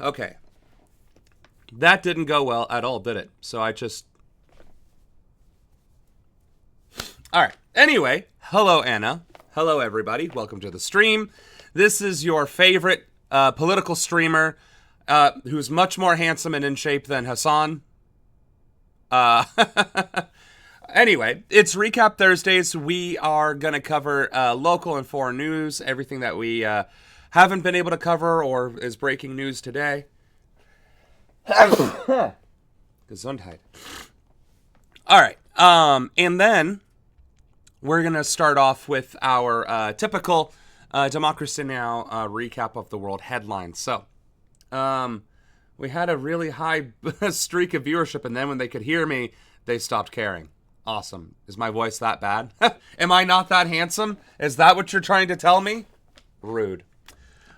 Okay. That didn't go well at all, did it? So I just... All right. Anyway, hello, Anna. Hello, everybody. Welcome to the stream. This is your favorite political streamer who's much more handsome and in shape than Hassan. Anyway, it's Recap Thursdays. We are going to cover local and foreign news, everything that we haven't been able to cover or is breaking news today. Gesundheit. All right. And then we're going to start off with our typical Democracy Now! Recap of the world headlines. So, we had a really high streak of viewership, and then when they could hear me, they stopped caring. Awesome. Is my voice that bad? Am I not that handsome? Is that what you're trying to tell me? Rude.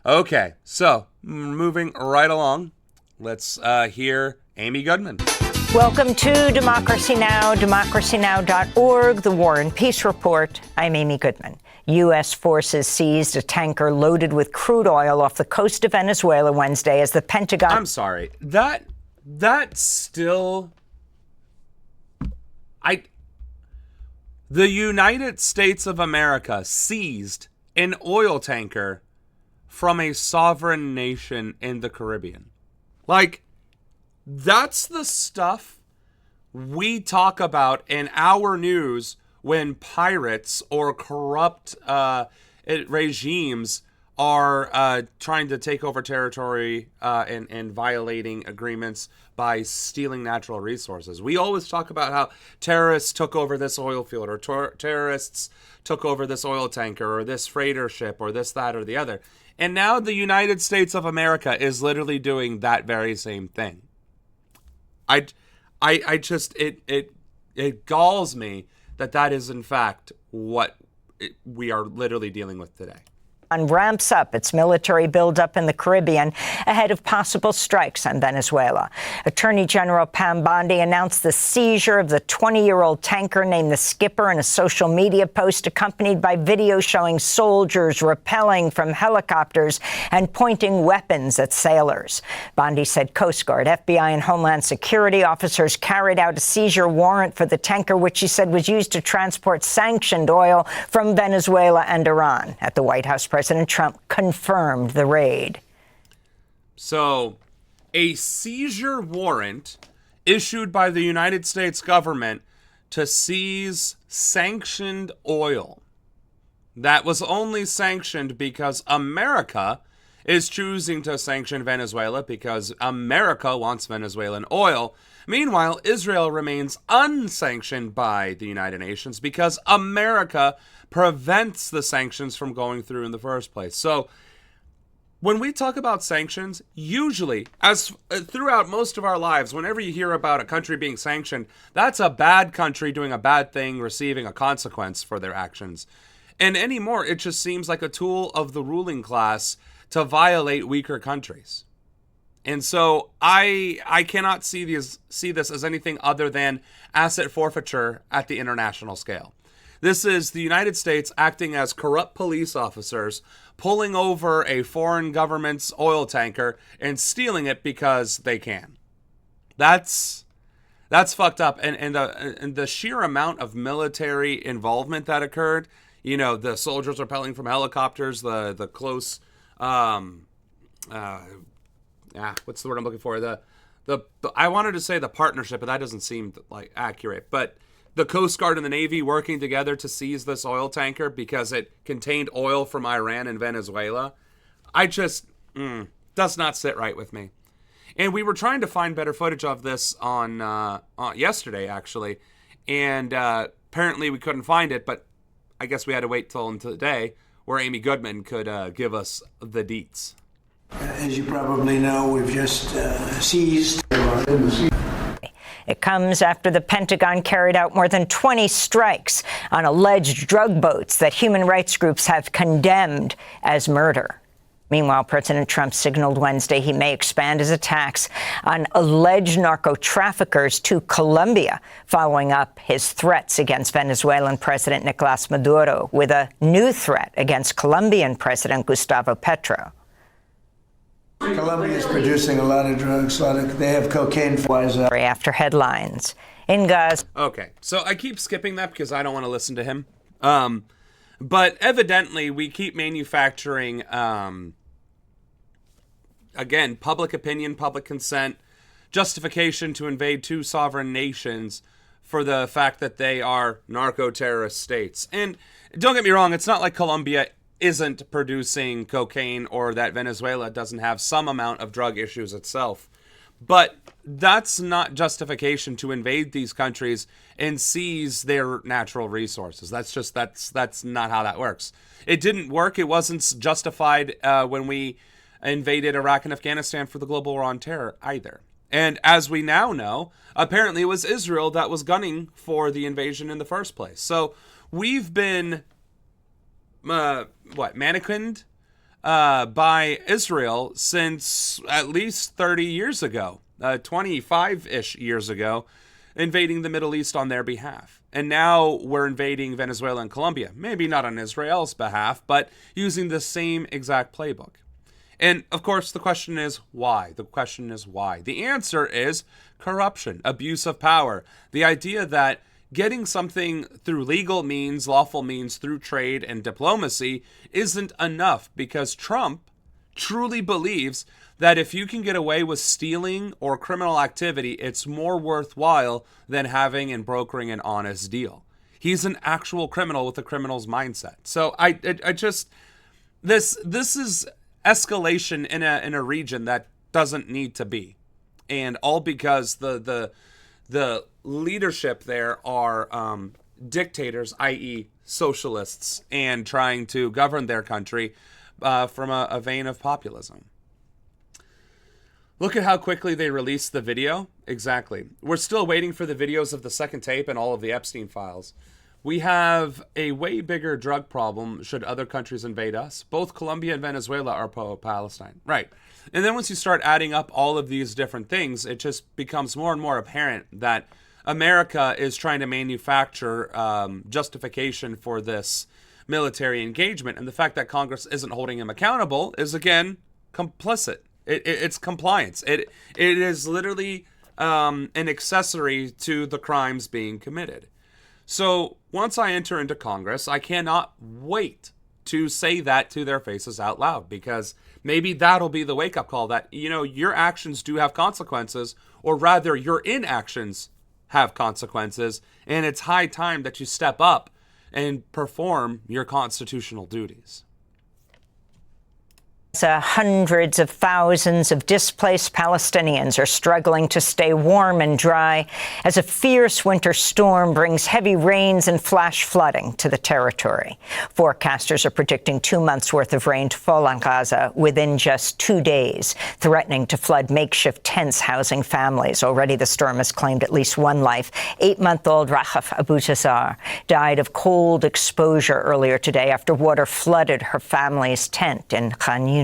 Okay, so moving right along, let's hear Amy Goodman. Welcome to Democracy Now!, democracynow.org, the War and Peace Report. I'm Amy Goodman. U.S. forces seized a tanker loaded with crude oil off the coast of Venezuela Wednesday as the Pentagon... I'm sorry. That still... The United States of America seized an oil tanker from a sovereign nation in the Caribbean. Like, that's the stuff we talk about in our news when pirates or corrupt regimes are trying to take over territory and violating agreements by stealing natural resources. We always talk about how terrorists took over this oil field, or terrorists took over this oil tanker, or this freighter ship, or this, that, or the other. And now the United States of America is literally doing that very same thing. It galls me that is in fact what we are literally dealing with today. Ramps up its military buildup in the Caribbean ahead of possible strikes on Venezuela. Attorney General Pam Bondi announced the seizure of the 20-year-old tanker named the Skipper in a social media post accompanied by video showing soldiers rappelling from helicopters and pointing weapons at sailors. Bondi said Coast Guard, FBI, and Homeland Security officers carried out a seizure warrant for the tanker, which she said was used to transport sanctioned oil from Venezuela and Iran. At the White House, President Trump confirmed the raid. So, a seizure warrant issued by the United States government to seize sanctioned oil that was only sanctioned because America is choosing to sanction Venezuela because America wants Venezuelan oil. Meanwhile, Israel remains unsanctioned by the United Nations because America prevents the sanctions from going through in the first place. So when we talk about sanctions, usually, as throughout most of our lives, whenever you hear about a country being sanctioned, that's a bad country doing a bad thing, receiving a consequence for their actions. And anymore, it just seems like a tool of the ruling class to violate weaker countries. And so I cannot see this as anything other than asset forfeiture at the international scale. This is the United States acting as corrupt police officers, pulling over a foreign government's oil tanker and stealing it because they can. That's fucked up. And the sheer amount of military involvement that occurred, you know, the soldiers rappelling from helicopters, the close, what's the word I'm looking for? The I wanted to say the partnership, but that doesn't seem like accurate. But the Coast Guard and the Navy working together to seize this oil tanker because it contained oil from Iran and Venezuela. Does not sit right with me. And we were trying to find better footage of this on yesterday, actually. And apparently we couldn't find it, but I guess we had to wait till today where Amy Goodman could give us the deets. As you probably know, we've just seized. It comes after the Pentagon carried out more than 20 strikes on alleged drug boats that human rights groups have condemned as murder. Meanwhile, President Trump signaled Wednesday he may expand his attacks on alleged narco-traffickers to Colombia, following up his threats against Venezuelan President Nicolas Maduro with a new threat against Colombian President Gustavo Petro. Colombia is producing a lot of drugs. They have cocaine flies out. After headlines. In Gaza. Okay, so I keep skipping that because I don't want to listen to him. But evidently, we keep manufacturing, again, public opinion, public consent, justification to invade two sovereign nations for the fact that they are narco-terrorist states. And don't get me wrong, it's not like Colombia isn't producing cocaine or that Venezuela doesn't have some amount of drug issues itself. But that's not justification to invade these countries and seize their natural resources. That's not how that works. It didn't work. It wasn't justified when we invaded Iraq and Afghanistan for the global war on terror either. And as we now know, apparently it was Israel that was gunning for the invasion in the first place. So we've been, mannequined by Israel since at least 30 years ago, 25-ish years ago, invading the Middle East on their behalf. And now we're invading Venezuela and Colombia. Maybe not on Israel's behalf, but using the same exact playbook. And, of course, the question is why? The answer is corruption, abuse of power. The idea that getting something through legal means, lawful means, through trade and diplomacy isn't enough, because Trump truly believes that if you can get away with stealing or criminal activity, it's more worthwhile than having and brokering an honest deal. He's an actual criminal with a criminal's mindset. So this is escalation in a region that doesn't need to be, and all because the leadership there are dictators, i.e. socialists, and trying to govern their country from a vein of populism. Look at how quickly they released the video. Exactly. We're still waiting for the videos of the second tape and all of the Epstein files. We have a way bigger drug problem should other countries invade us. Both Colombia and Venezuela are pro-Palestine. Right. And then once you start adding up all of these different things, it just becomes more and more apparent that America is trying to manufacture justification for this military engagement. And the fact that Congress isn't holding him accountable is, again, complicit. It's compliance. It is literally an accessory to the crimes being committed. So once I enter into Congress, I cannot wait to say that to their faces out loud, because maybe that'll be the wake-up call that, your actions do have consequences, or rather your inactions have consequences, and it's high time that you step up and perform your constitutional duties. Hundreds of thousands of displaced Palestinians are struggling to stay warm and dry as a fierce winter storm brings heavy rains and flash flooding to the territory. Forecasters are predicting 2 months' worth of rain to fall on Gaza within just 2 days, threatening to flood makeshift tents housing families. Already the storm has claimed at least one life. 8-month-old Rahaf Abu Jassar died of cold exposure earlier today after water flooded her family's tent in Khan Yunis.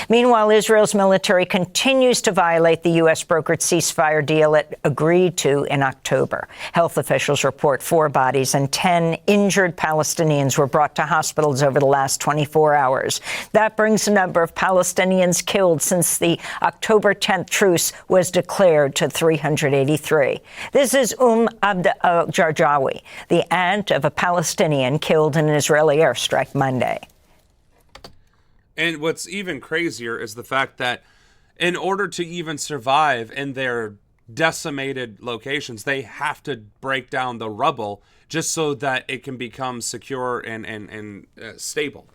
Meanwhile, Israel's military continues to violate the U.S.-brokered ceasefire deal it agreed to in October. Health officials report 4 bodies and 10 injured Palestinians were brought to hospitals over the last 24 hours. That brings the number of Palestinians killed since the October 10th truce was declared to 383. This is Abd al-Jarjawi, the aunt of a Palestinian killed in an Israeli airstrike Monday. And what's even crazier is the fact that in order to even survive in their decimated locations, they have to break down the rubble just so that it can become secure and stable.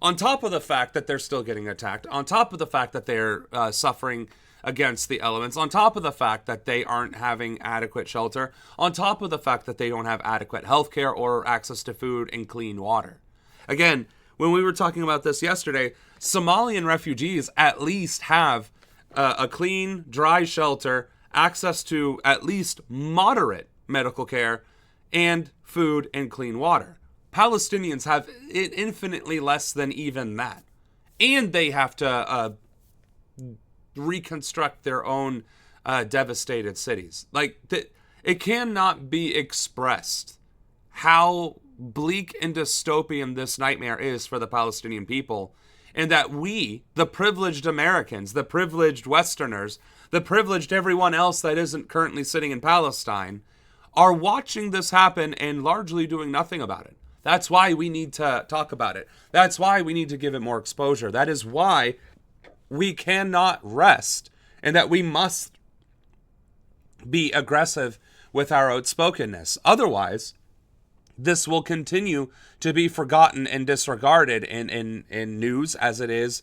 On top of the fact that they're still getting attacked, on top of the fact that they're suffering against the elements, on top of the fact that they aren't having adequate shelter, on top of the fact that they don't have adequate health care or access to food and clean water. Again, when we were talking about this yesterday, Somalian refugees at least have a clean, dry shelter, access to at least moderate medical care, and food and clean water. Palestinians have infinitely less than even that. And they have to reconstruct their own devastated cities. It cannot be expressed how bleak and dystopian this nightmare is for the Palestinian people. and that we, the privileged Americans, the privileged Westerners, the privileged everyone else that isn't currently sitting in Palestine, are watching this happen and largely doing nothing about it. That's why we need to talk about it. That's why we need to give it more exposure. That is why we cannot rest, and that we must be aggressive with our outspokenness. Otherwise, this will continue to be forgotten and disregarded in news as it is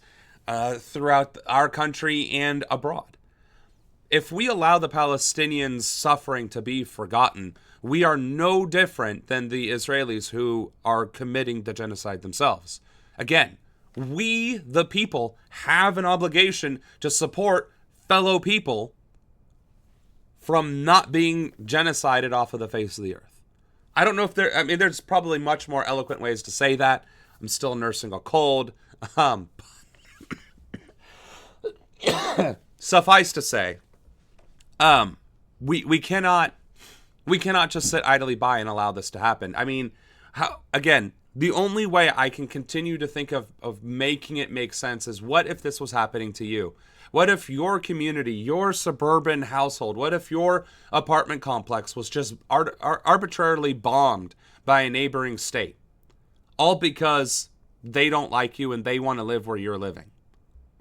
throughout our country and abroad. If we allow the Palestinians' suffering to be forgotten, we are no different than the Israelis who are committing the genocide themselves. Again, we, the people, have an obligation to support fellow people from not being genocided off of the face of the earth. I don't know if there's probably much more eloquent ways to say that. I'm still nursing a cold. Suffice to say, we cannot just sit idly by and allow this to happen. I mean, again, the only way I can continue to think of making it make sense is, what if this was happening to you? What if your community, your suburban household, what if your apartment complex was just arbitrarily bombed by a neighboring state? All because they don't like you and they want to live where you're living.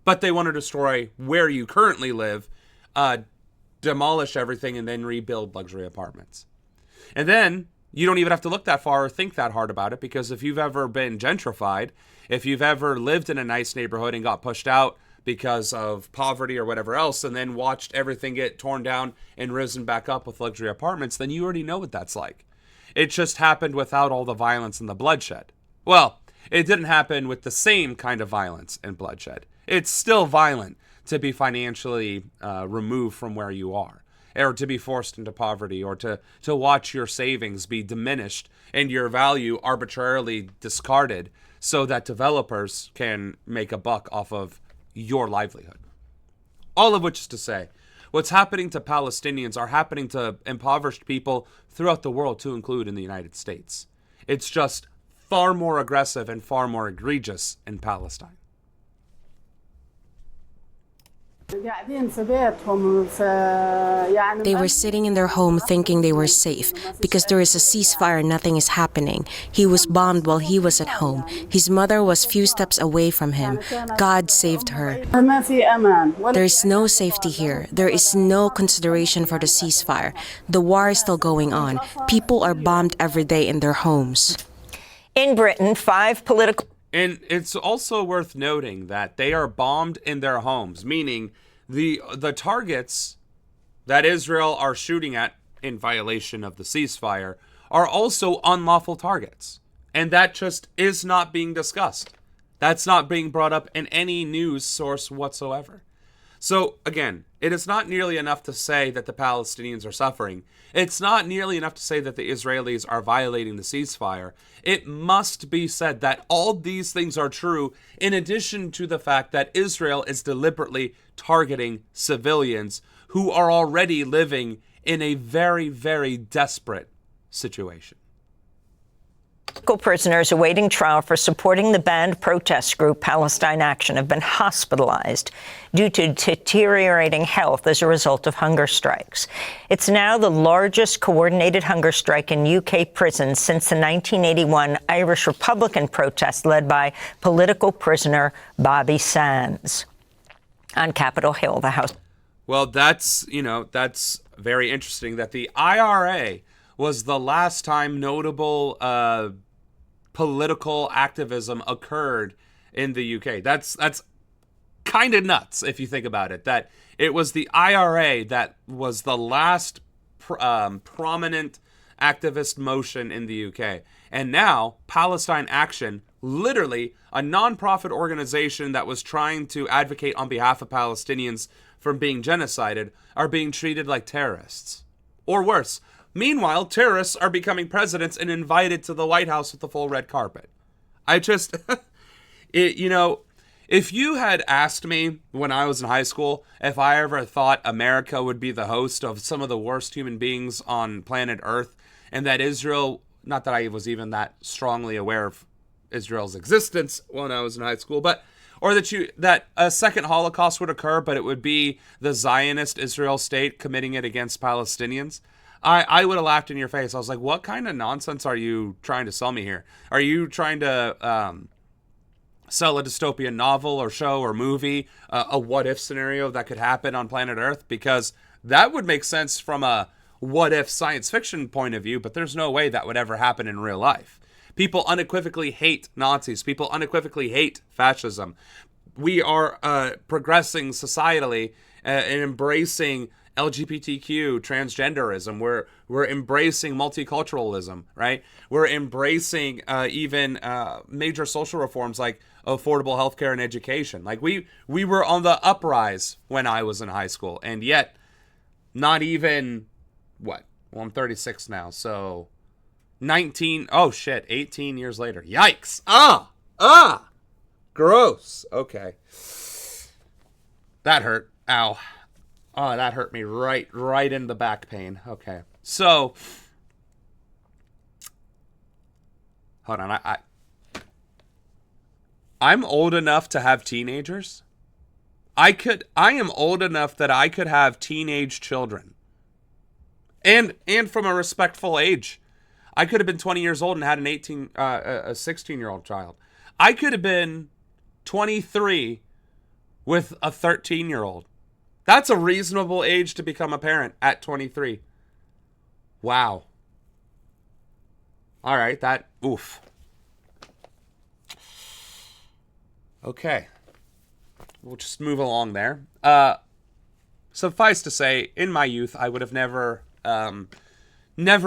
But they want to destroy where you currently live, demolish everything, and then rebuild luxury apartments. And then you don't even have to look that far or think that hard about it, because if you've ever been gentrified, if you've ever lived in a nice neighborhood and got pushed out because of poverty or whatever else, and then watched everything get torn down and risen back up with luxury apartments, then you already know what that's like. It just happened without all the violence and the bloodshed. Well, it didn't happen with the same kind of violence and bloodshed. It's still violent to be financially removed from where you are, or to be forced into poverty, or to watch your savings be diminished and your value arbitrarily discarded so that developers can make a buck off of your livelihood. All of which is to say, what's happening to Palestinians are happening to impoverished people throughout the world, to include in the United States. It's just far more aggressive and far more egregious in Palestine. They were sitting in their home thinking they were safe because there is a ceasefire and nothing is happening. He was bombed while he was at home. His mother was few steps away from him. God saved her. There is no safety here. There is no consideration for the ceasefire. The war is still going on. People are bombed every day in their homes. In Britain, 5 political... And it's also worth noting that they are bombed in their homes, meaning the targets that Israel are shooting at in violation of the ceasefire are also unlawful targets. And that just is not being discussed. That's not being brought up in any news source whatsoever. So, again, it is not nearly enough to say that the Palestinians are suffering. It's not nearly enough to say that the Israelis are violating the ceasefire. It must be said that all these things are true, in addition to the fact that Israel is deliberately targeting civilians who are already living in a very, very desperate situation. Prisoners awaiting trial for supporting the banned protest group Palestine Action have been hospitalized due to deteriorating health as a result of hunger strikes. It's now the largest coordinated hunger strike in UK prisons since the 1981 Irish Republican protest led by political prisoner Bobby Sands. On Capitol Hill, the House... Well, that's very interesting that the IRA was the last time notable political activism occurred in the UK. That's kind of nuts if you think about it, that it was the IRA that was the last prominent activist motion in the UK. And now Palestine Action, literally a non-profit organization that was trying to advocate on behalf of Palestinians from being genocided, are being treated like terrorists. Or worse. Meanwhile, terrorists are becoming presidents and invited to the White House with the full red carpet. If you had asked me when I was in high school if I ever thought America would be the host of some of the worst human beings on planet Earth, and that Israel, not that I was even that strongly aware of Israel's existence when I was in high school, but or that a second Holocaust would occur, but it would be the Zionist Israel state committing it against Palestinians, I would have laughed in your face. I was like, what kind of nonsense are you trying to sell me here? Are you trying to sell a dystopian novel or show or movie, a what-if scenario that could happen on planet Earth? Because that would make sense from a what-if science fiction point of view, but there's no way that would ever happen in real life. People unequivocally hate Nazis. People unequivocally hate fascism. We are progressing societally and embracing LGBTQ, transgenderism. We're embracing multiculturalism, right? We're embracing even major social reforms like affordable healthcare and education. Like we were on the uprise when I was in high school, and yet not even what? Well, I'm 36 now, so 18 years later. Yikes. Gross. Okay. That hurt. Ow. Oh, that hurt me right in the back pain. Okay. So, hold on. I'm old enough to have teenagers. I am old enough that I could have teenage children. And from a respectful age. I could have been 20 years old and had a 16-year-old child. I could have been 23 with a 13-year-old. That's a reasonable age to become a parent at 23. Wow. All right, oof. Okay. We'll just move along there. Suffice to say, in my youth, I would have never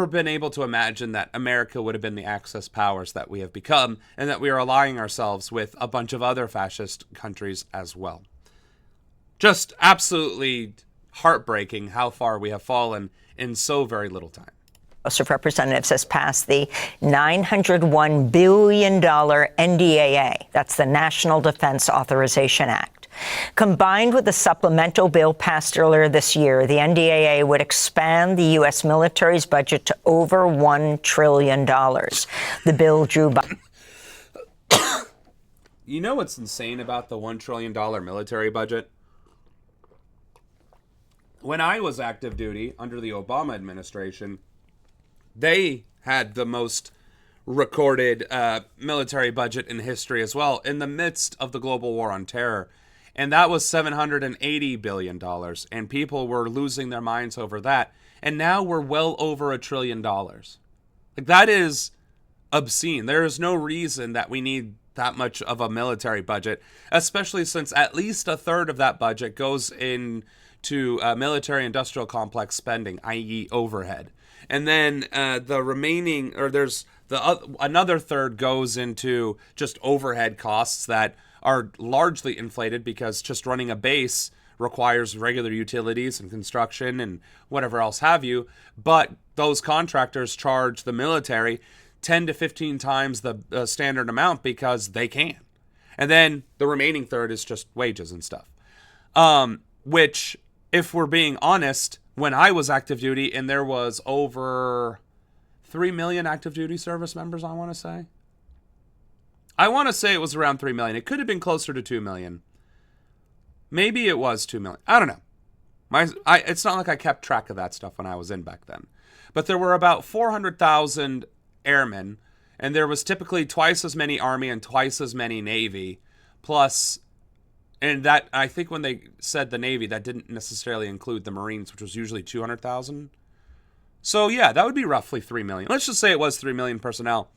been able to imagine that America would have been the Axis powers that we have become, and that we are allying ourselves with a bunch of other fascist countries as well. Just absolutely heartbreaking how far we have fallen in so very little time. House of Representatives has passed the $901 billion NDAA. That's the National Defense Authorization Act. Combined with the supplemental bill passed earlier this year, the NDAA would expand the U.S. military's budget to over $1 trillion. The bill drew by... You know what's insane about the $1 trillion military budget? When I was active duty under the Obama administration, they had the most recorded military budget in history as well, in the midst of the global war on terror. And that was $780 billion. And people were losing their minds over that. And now we're well over $1 trillion. Like, that is obscene. There is no reason that we need that much of a military budget, especially since at least a third of that budget goes into military industrial complex spending, i.e. overhead. And then the remaining, or there's another third goes into just overhead costs that are largely inflated because just running a base requires regular utilities and construction and whatever else have you. But those contractors charge the military 10 to 15 times the standard amount because they can. And then the remaining third is just wages and stuff. Which, if we're being honest, when I was active duty, and there was over 3 million active duty service members, I want to say. I want to say it was around 3 million. It could have been closer to 2 million. Maybe it was 2 million. I don't know. It's not like I kept track of that stuff when I was in back then. But there were about 400,000 airmen, and there was typically twice as many Army and twice as many Navy, plus... And that, I think when they said the Navy, that didn't necessarily include the Marines, which was usually 200,000. So yeah, that would be roughly 3 million. Let's just say it was 3 million personnel.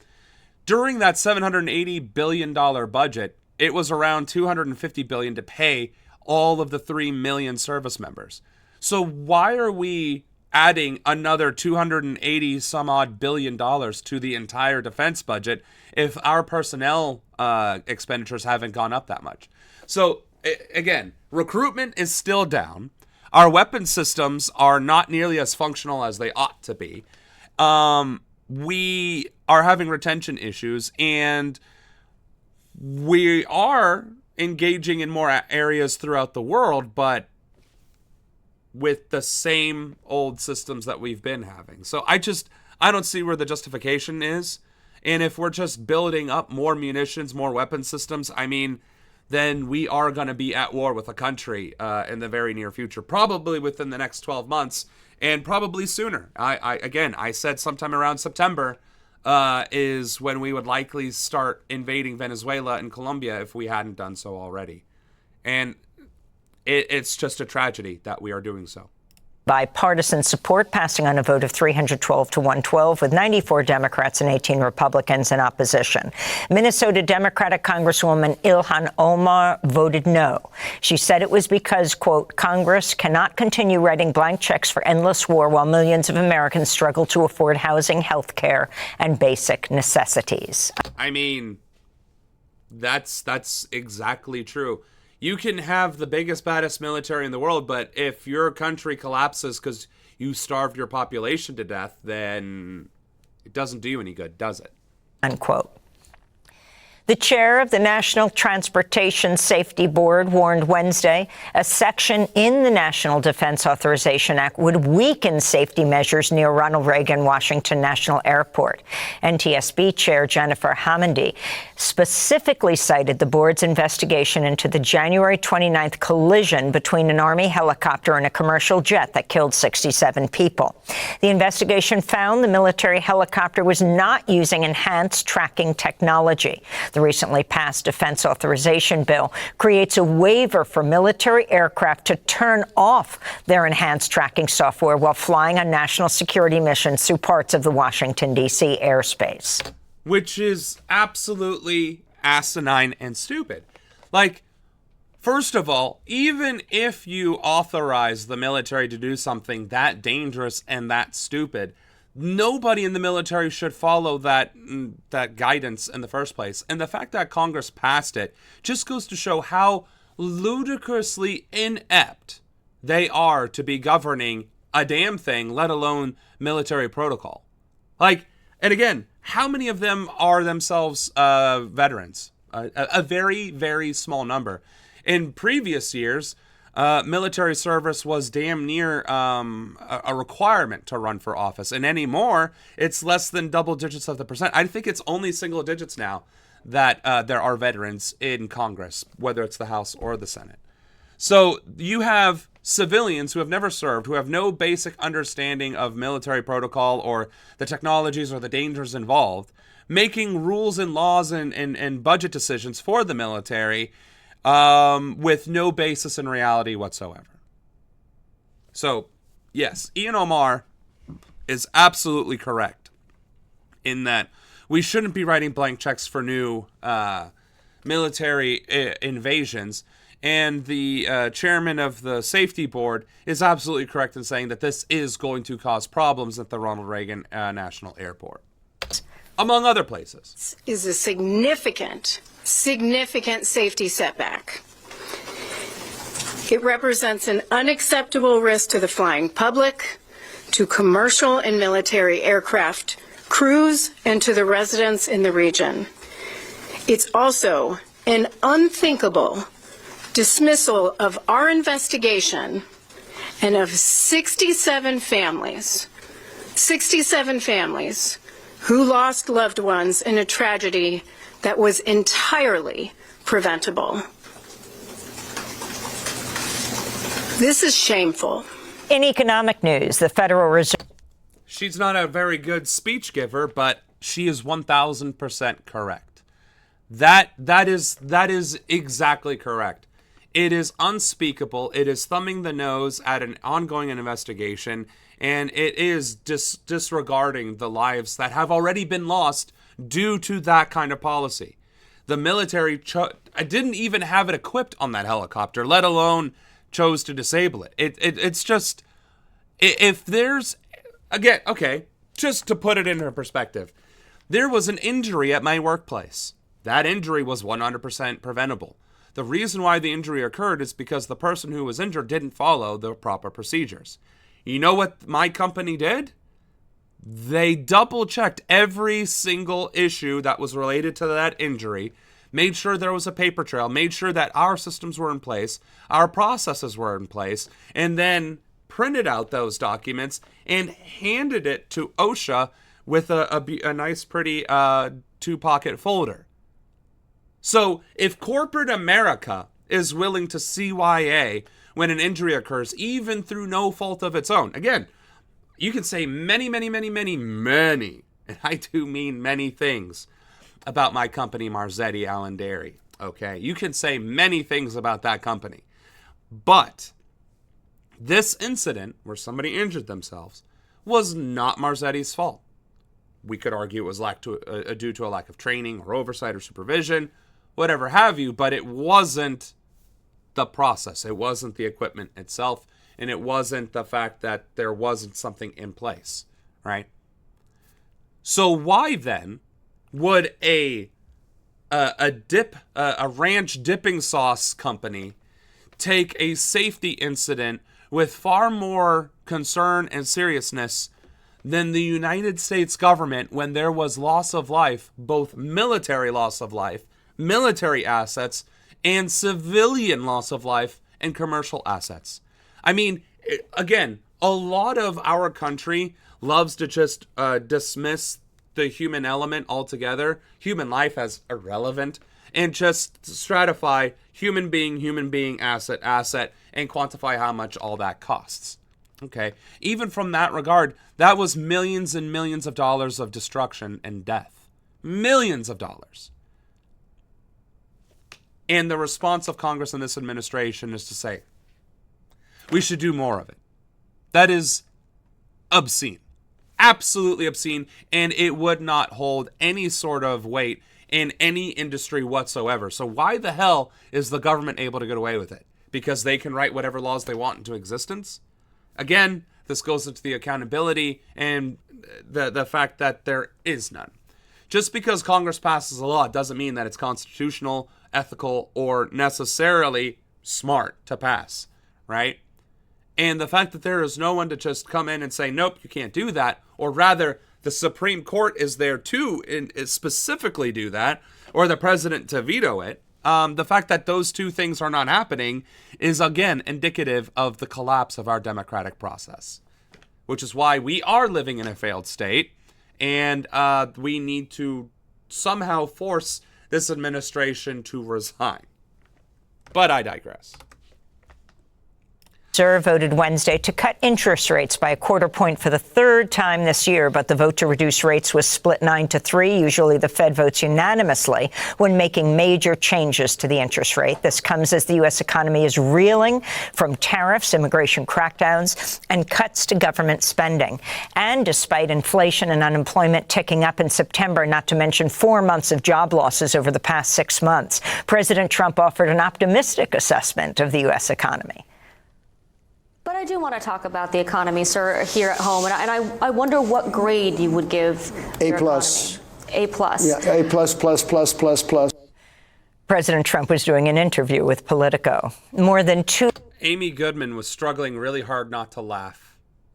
During that $780 billion budget, it was around $250 billion to pay all of the 3 million service members. So why are we adding another 280 some odd billion dollars to the entire defense budget if our personnel expenditures haven't gone up that much? So again, recruitment is still down. Our weapon systems are not nearly as functional as they ought to be. We are having retention issues, and we are engaging in more areas throughout the world, but with the same old systems that we've been having. So I don't see where the justification is. And if we're just building up more munitions, more weapon systems, I mean, then we are going to be at war with a country in the very near future, probably within the next 12 months, and probably sooner. I said sometime around September is when we would likely start invading Venezuela and Colombia if we hadn't done so already. And it's just a tragedy that we are doing so. Bipartisan support passing on a vote of 312 to 112 with 94 Democrats and 18 Republicans in opposition. Minnesota Democratic Congresswoman Ilhan Omar voted no. She said it was because, quote, Congress cannot continue writing blank checks for endless war while millions of Americans struggle to afford housing, health care, and basic necessities. I mean, that's exactly true. You can have the biggest, baddest military in the world, but if your country collapses because you starved your population to death, then it doesn't do you any good, does it? Unquote. The chair of the National Transportation Safety Board warned Wednesday a section in the National Defense Authorization Act would weaken safety measures near Ronald Reagan Washington National Airport. NTSB Chair Jennifer Hamondy specifically cited the board's investigation into the January 29th collision between an Army helicopter and a commercial jet that killed 67 people. The investigation found the military helicopter was not using enhanced tracking technology. The recently passed defense authorization bill creates a waiver for military aircraft to turn off their enhanced tracking software while flying on national security missions through parts of the Washington, D.C. airspace. Which is absolutely asinine and stupid. Like, first of all, even if you authorize the military to do something that dangerous and that stupid, nobody in the military should follow that guidance in the first place. And the fact that Congress passed it just goes to show how ludicrously inept they are to be governing a damn thing, let alone military protocol. Like, and again, how many of them are themselves veterans? A very, very small number. In previous years, military service was damn near a requirement to run for office. And anymore, it's less than double digits of the percent. I think it's only single digits now that there are veterans in Congress, whether it's the House or the Senate. So you have civilians who have never served, who have no basic understanding of military protocol or the technologies or the dangers involved, making rules and laws and budget decisions for the military with no basis in reality whatsoever. So, yes, Ian Omar is absolutely correct in that we shouldn't be writing blank checks for new military invasions. And the chairman of the safety board is absolutely correct in saying that this is going to cause problems at the Ronald Reagan National Airport, among other places. Is a significant safety setback. It represents an unacceptable risk to the flying public, to commercial and military aircraft crews, and to the residents in the region. It's also an unthinkable dismissal of our investigation and of 67 families who lost loved ones in a tragedy that was entirely preventable. This is shameful. In economic news, the Federal Reserve. She's not a very good speech giver, but she is 1,000% correct. That is exactly correct. It is unspeakable. It is thumbing the nose at an ongoing investigation, and it is disregarding the lives that have already been lost due to that kind of policy. The military didn't even have it equipped on that helicopter, let alone chose to disable it. It's just, if there's, again, okay, just to put it into perspective, there was an injury at my workplace. That injury was 100% preventable. The reason why the injury occurred is because the person who was injured didn't follow the proper procedures. You know what my company did? They double-checked every single issue that was related to that injury, made sure there was a paper trail, made sure that our systems were in place, our processes were in place, and then printed out those documents and handed it to OSHA with a nice, pretty two-pocket folder. So if corporate America is willing to CYA when an injury occurs, even through no fault of its own, again, you can say many, and I do mean many things about my company, Marzetti Allen Dairy. Okay, you can say many things about that company, but this incident where somebody injured themselves was not Marzetti's fault. We could argue it was due to a lack of training or oversight or supervision, whatever have you, but it wasn't the process. It wasn't the equipment itself, and it wasn't the fact that there wasn't something in place, right? So why then would a ranch dipping sauce company take a safety incident with far more concern and seriousness than the United States government when there was loss of life, both military loss of life, military assets, and civilian loss of life and commercial assets? I mean, again, a lot of our country loves to just dismiss the human element altogether, human life as irrelevant, and just stratify human being, asset, and quantify how much all that costs. Okay, even from that regard, that was millions and millions of dollars of destruction and death. Millions of dollars. And the response of Congress and this administration is to say, we should do more of it. That is obscene. Absolutely obscene, and it would not hold any sort of weight in any industry whatsoever. So why the hell is the government able to get away with it? Because they can write whatever laws they want into existence? Again, this goes into the accountability and the fact that there is none. Just because Congress passes a law doesn't mean that it's constitutional, ethical, or necessarily smart to pass, right? And the fact that there is no one to just come in and say, nope, you can't do that, or rather, the Supreme Court is there to specifically do that, or the president to veto it, the fact that those two things are not happening is, again, indicative of the collapse of our democratic process, which is why we are living in a failed state, and we need to somehow force this administration to resign. But I digress. Voted Wednesday to cut interest rates by a quarter point for the third time this year, but the vote to reduce rates was split 9-3. Usually the Fed votes unanimously when making major changes to the interest rate. This comes as the U.S. economy is reeling from tariffs, immigration crackdowns, and cuts to government spending. And despite inflation and unemployment ticking up in September, not to mention 4 months of job losses over the past 6 months, President Trump offered an optimistic assessment of the U.S. economy. But I do want to talk about the economy, sir, here at home. And I wonder what grade you would give A plus. A plus. Yeah, A plus. President Trump was doing an interview with Politico. More than Amy Goodman was struggling really hard not to laugh.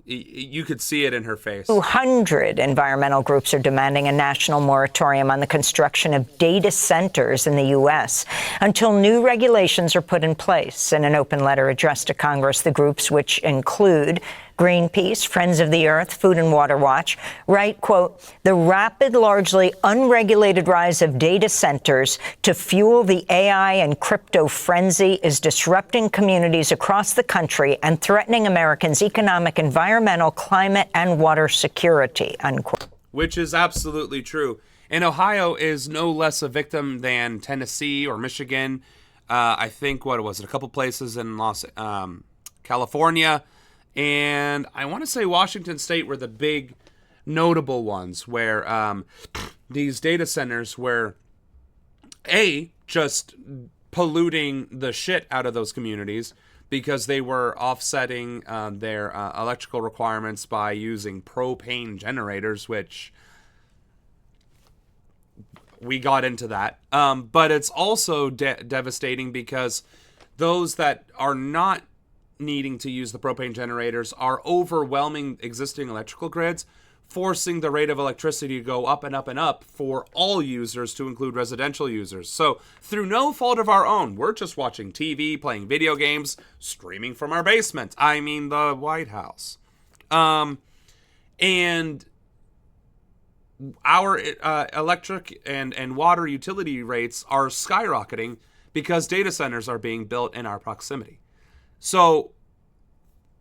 You could see it in her face. 200 environmental groups are demanding a national moratorium on the construction of data centers in the U.S. until new regulations are put in place. In an open letter addressed to Congress, the groups, which include Greenpeace, Friends of the Earth, Food and Water Watch, write, quote, the rapid, largely unregulated rise of data centers to fuel the AI and crypto frenzy is disrupting communities across the country and threatening Americans' economic, environmental, climate, and water security, unquote. Which is absolutely true. And Ohio is no less a victim than Tennessee or Michigan. I think, what was it, a couple places in California. And I want to say Washington State were the big notable ones where these data centers were, just polluting the shit out of those communities because they were offsetting their electrical requirements by using propane generators, which we got into that. But it's also devastating because those that are not needing to use the propane generators are overwhelming existing electrical grids, forcing the rate of electricity to go up and up and up for all users, to include residential users. So through no fault of our own, we're just watching TV, playing video games, streaming from our basement. I mean, the White House. And our electric and water utility rates are skyrocketing because data centers are being built in our proximity. So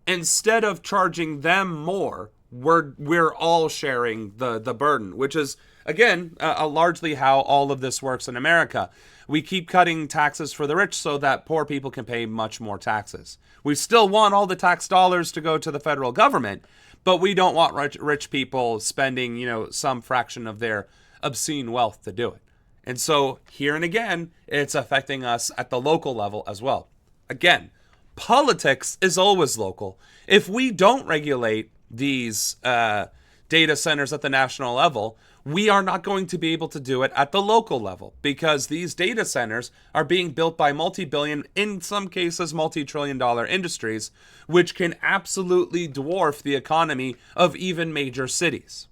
instead of charging them more, we're all sharing the burden, which is, again, largely how all of this works in America. We keep cutting taxes for the rich so that poor people can pay much more taxes. We still want all the tax dollars to go to the federal government, but we don't want rich people spending, some fraction of their obscene wealth to do it. And so here and again, it's affecting us at the local level as well. Again, politics is always local. If we don't regulate these data centers at the national level, we are not going to be able to do it at the local level because these data centers are being built by multi-billion, in some cases multi-trillion-dollar industries, which can absolutely dwarf the economy of even major cities.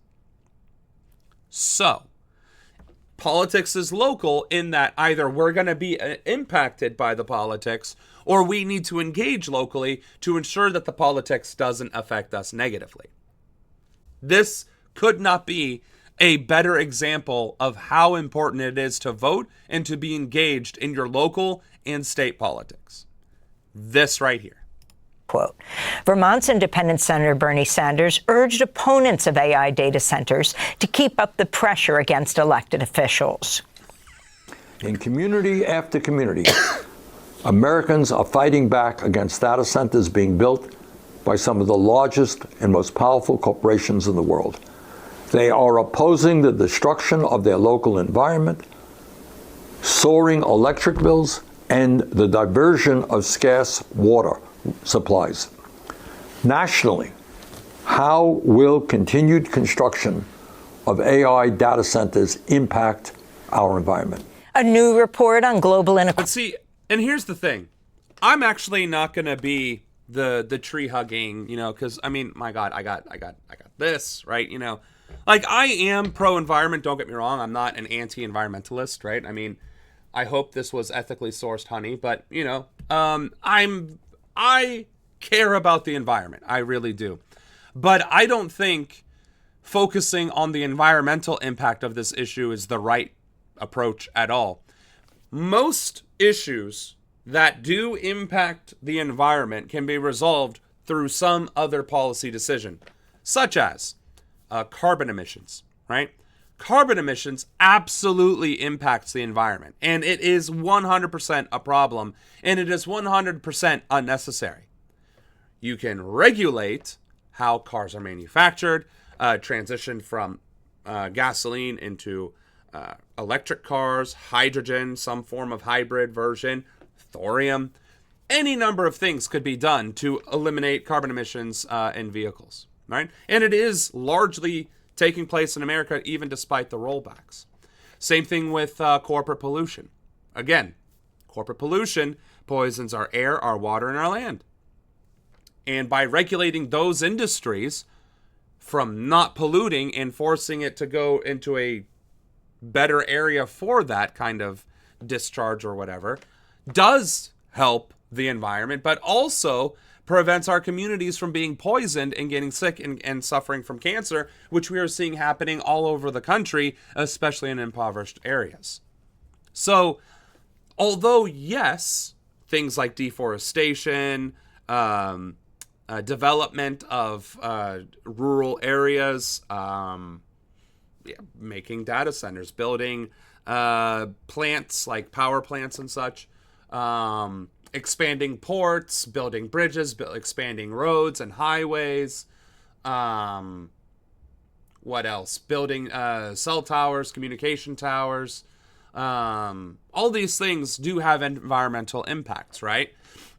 So, politics is local in that either we're going to be impacted by the politics or we need to engage locally to ensure that the politics doesn't affect us negatively. This could not be a better example of how important it is to vote and to be engaged in your local and state politics. This right here. Quote, Vermont's independent Senator Bernie Sanders urged opponents of AI data centers to keep up the pressure against elected officials. In community after community, Americans are fighting back against data centers being built by some of the largest and most powerful corporations in the world. They are opposing the destruction of their local environment, soaring electric bills, and the diversion of scarce water supplies. Nationally, how will continued construction of AI data centers impact our environment? A new report on global inequality. But see, and here's the thing. I'm actually not going to be the tree hugging, because my God, I got this, right? Like, I am pro-environment, don't get me wrong. I'm not an anti-environmentalist, right? I hope this was ethically sourced honey, but, I care about the environment. I really do. But I don't think focusing on the environmental impact of this issue is the right approach at all. Most issues that do impact the environment can be resolved through some other policy decision, such as carbon emissions, right? Carbon emissions absolutely impacts the environment, and it is 100% a problem, and it is 100% unnecessary. You can regulate how cars are manufactured, transition from gasoline into electric cars, hydrogen, some form of hybrid version, thorium. Any number of things could be done to eliminate carbon emissions in vehicles, right? And it is largely taking place in America, even despite the rollbacks. Same thing with corporate pollution. Again, corporate pollution poisons our air, our water, and our land. And by regulating those industries from not polluting and forcing it to go into a better area for that kind of discharge or whatever, does help the environment, but also prevents our communities from being poisoned and getting sick and suffering from cancer, which we are seeing happening all over the country, especially in impoverished areas. So, although, yes, things like deforestation, development of rural areas, making data centers, building plants like power plants and such, expanding ports, building bridges, expanding roads and highways. What else? Building cell towers, communication towers. All these things do have environmental impacts, right?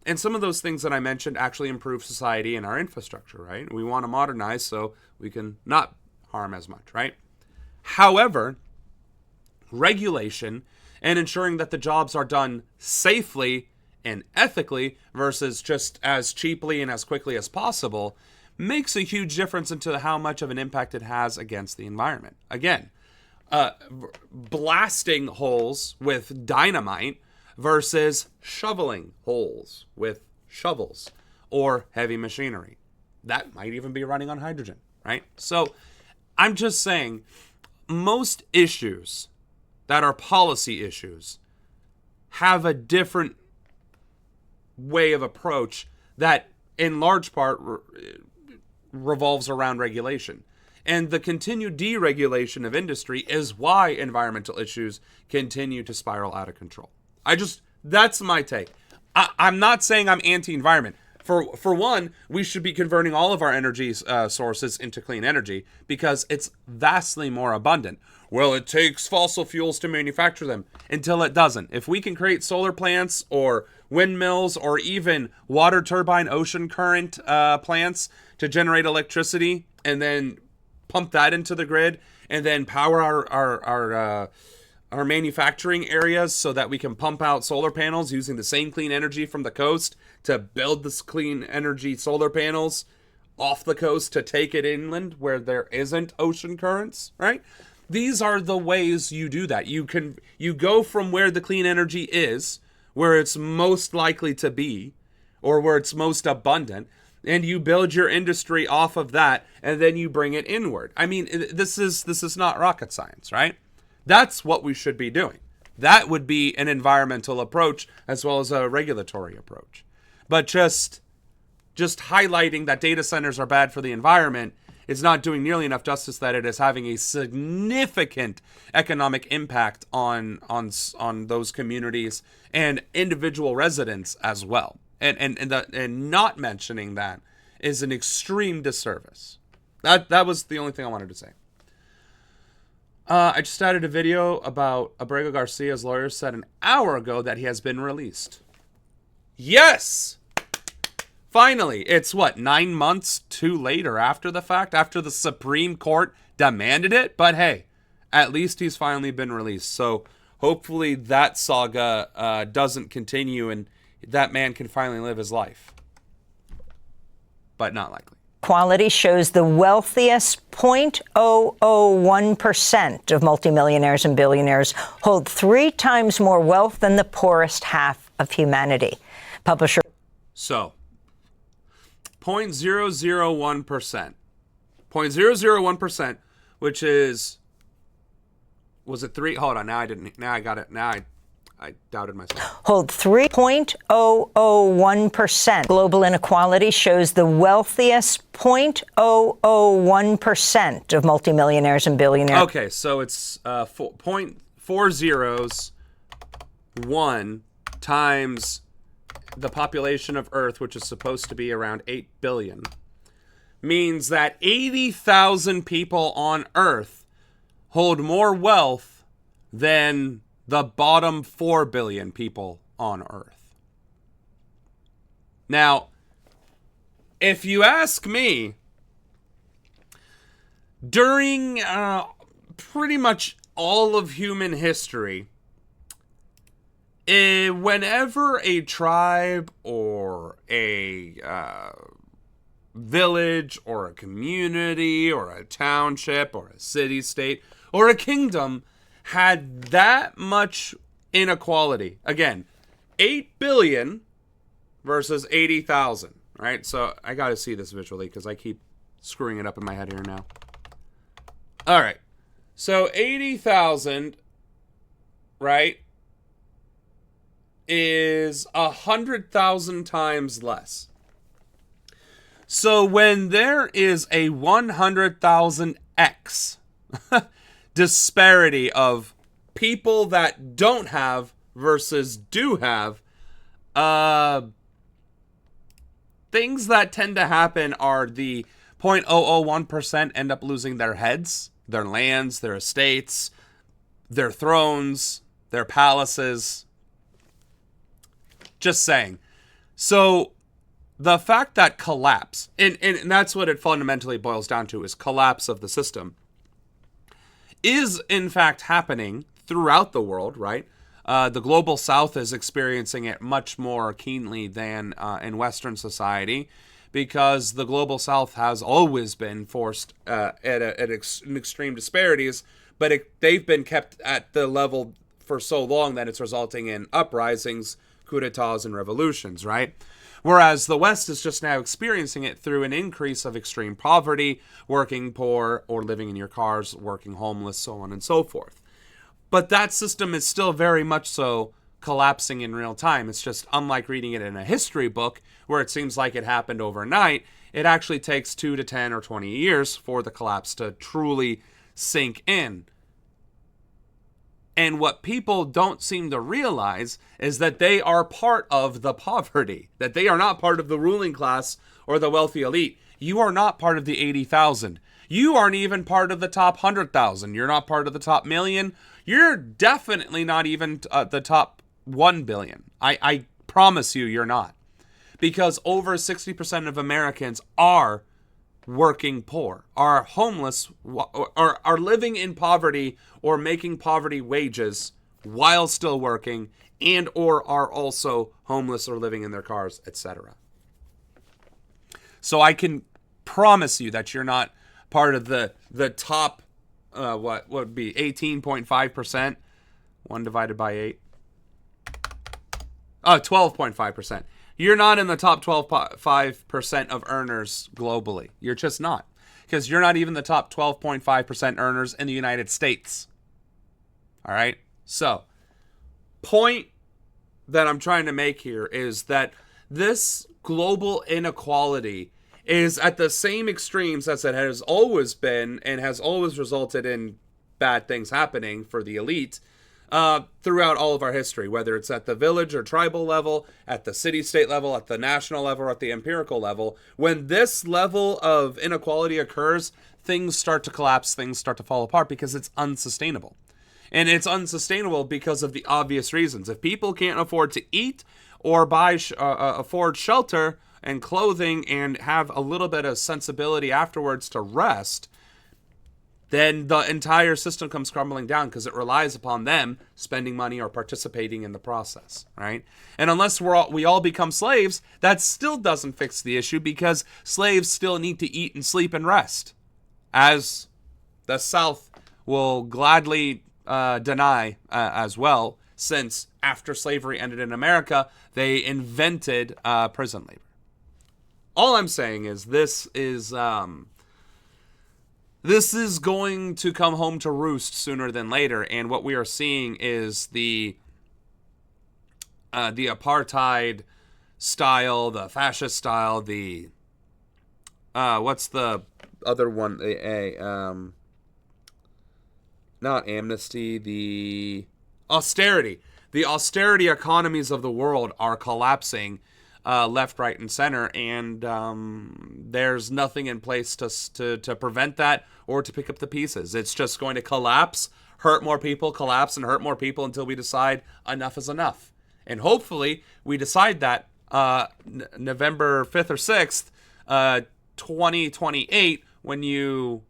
And some of those things that I mentioned actually improve society and our infrastructure, right? We want to modernize so we can not harm as much, right? However, regulation and ensuring that the jobs are done safely and ethically versus just as cheaply and as quickly as possible makes a huge difference into how much of an impact it has against the environment. Again, blasting holes with dynamite versus shoveling holes with shovels or heavy machinery. That might even be running on hydrogen, right? So I'm just saying, most issues that are policy issues have a different way of approach that in large part revolves around regulation. And the continued deregulation of industry is why environmental issues continue to spiral out of control. That's my take. I'm not saying I'm anti-environment. For one, we should be converting all of our energy sources into clean energy because it's vastly more abundant. Well, it takes fossil fuels to manufacture them until it doesn't. If we can create solar plants or windmills or even water turbine ocean current plants to generate electricity and then pump that into the grid and then power our manufacturing areas so that we can pump out solar panels using the same clean energy from the coast to build this clean energy solar panels off the coast to take it inland where there isn't ocean currents, right? These are the ways you do that. You go from where the clean energy is, where it's most likely to be, or where it's most abundant, and you build your industry off of that, and then you bring it inward. I mean, this is not rocket science, right? That's what we should be doing. That would be an environmental approach as well as a regulatory approach. But just highlighting that data centers are bad for the environment is not doing nearly enough justice that it is having a significant economic impact on those communities and individual residents as well. And not mentioning that is an extreme disservice. That was the only thing I wanted to say. I just added a video about Abrego Garcia's lawyer said an hour ago that he has been released. Yes! Finally, it's 9 months too late or after the fact, after the Supreme Court demanded it, but hey, at least he's finally been released. So hopefully that saga doesn't continue and that man can finally live his life. But not likely. Quality shows the wealthiest 0.001% of multimillionaires and billionaires hold 3 times more wealth than the poorest half of humanity. Publisher. So, 0.001%. 0.001%, which is, was it 3? Hold on, now I got it. Now I doubted myself. Hold 3.001%. Global inequality shows the wealthiest 0.001% of multimillionaires and billionaires. Okay, so it's 0.401 times the population of Earth, which is supposed to be around 8 billion, means that 80,000 people on Earth hold more wealth than the bottom 4 billion people on Earth. Now, if you ask me, during pretty much all of human history, whenever a tribe or a village or a community or a township or a city-state or a kingdom had that much inequality, again, 8 billion versus 80,000, right? So I got to see this visually because I keep screwing it up in my head here now. All right. So 80,000, right, is 100,000 times less. So when there is a 100,000x disparity of people that don't have versus do have, things that tend to happen are the 0.001% end up losing their heads, their lands, their estates, their thrones, their palaces. Just saying. So the fact that collapse, and that's what it fundamentally boils down to, is collapse of the system, is in fact happening throughout the world, right? The global south is experiencing it much more keenly than in Western society, because the global south has always been forced at extreme disparities, but they've been kept at the level for so long that it's resulting in uprisings, coups d'etats, and revolutions, right? Whereas the West is just now experiencing it through an increase of extreme poverty, working poor, or living in your cars, working homeless, so on and so forth. But that system is still very much so collapsing in real time. It's just unlike reading it in a history book where it seems like it happened overnight. It actually takes 2 to 10 or 20 years for the collapse to truly sink in. And what people don't seem to realize is that they are part of the poverty, that they are not part of the ruling class or the wealthy elite. You are not part of the 80,000. You aren't even part of the top 100,000. You're not part of the top million. You're definitely not even the top 1 billion. I promise you're not. Because over 60% of Americans are working poor, are homeless, are living in poverty or making poverty wages while still working, and or are also homeless or living in their cars, etc. So I can promise you that you're not part of the top, what would be 18.5%, 1 divided by 8. 12.5%. You're not in the top 12.5% of earners globally. You're just not. Because you're not even the top 12.5% earners in the United States. All right? So, point that I'm trying to make here is that this global inequality is at the same extremes as it has always been and has always resulted in bad things happening for the elite throughout all of our history, whether it's at the village or tribal level, at the city-state level, at the national level, or at the empirical level. When this level of inequality occurs, things start to collapse, things start to fall apart because it's unsustainable. And it's unsustainable because of the obvious reasons. If people can't afford to eat or afford shelter and clothing and have a little bit of sensibility afterwards to rest, then the entire system comes crumbling down because it relies upon them spending money or participating in the process, right? And unless we all become slaves, that still doesn't fix the issue because slaves still need to eat and sleep and rest, as the South will gladly deny as well, since after slavery ended in America, they invented prison labor. All I'm saying is this is going to come home to roost sooner than later, and what we are seeing is the apartheid style, the fascist style, the what's the other one? Not amnesty, the austerity. The austerity economies of the world are collapsing left, right, and center, and there's nothing in place to prevent that or to pick up the pieces. It's just going to collapse, hurt more people, collapse and hurt more people until we decide enough is enough. And hopefully we decide that November 5th or 6th, 2028, when you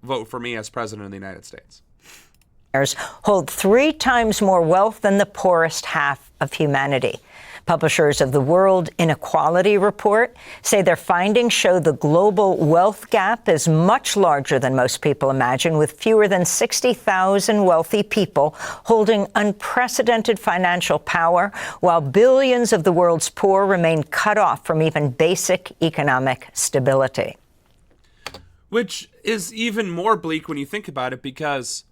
vote for me as president of the United States. Hold 3 times more wealth than the poorest half of humanity. Publishers of the World Inequality Report say their findings show the global wealth gap is much larger than most people imagine, with fewer than 60,000 wealthy people holding unprecedented financial power, while billions of the world's poor remain cut off from even basic economic stability. Which is even more bleak when you think about it, because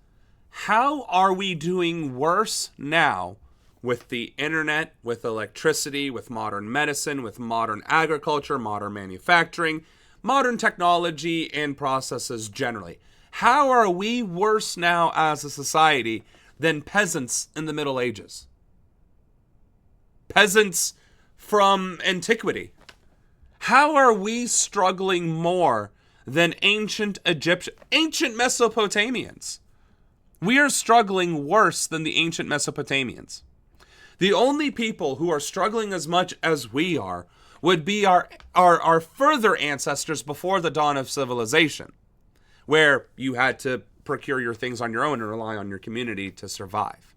how are we doing worse now with the internet, with electricity, with modern medicine, with modern agriculture, modern manufacturing, modern technology, and processes generally? How are we worse now as a society than peasants in the Middle Ages? Peasants from antiquity. How are we struggling more than ancient Mesopotamians? We are struggling worse than the ancient Mesopotamians. The only people who are struggling as much as we are would be our further ancestors before the dawn of civilization, where you had to procure your things on your own and rely on your community to survive.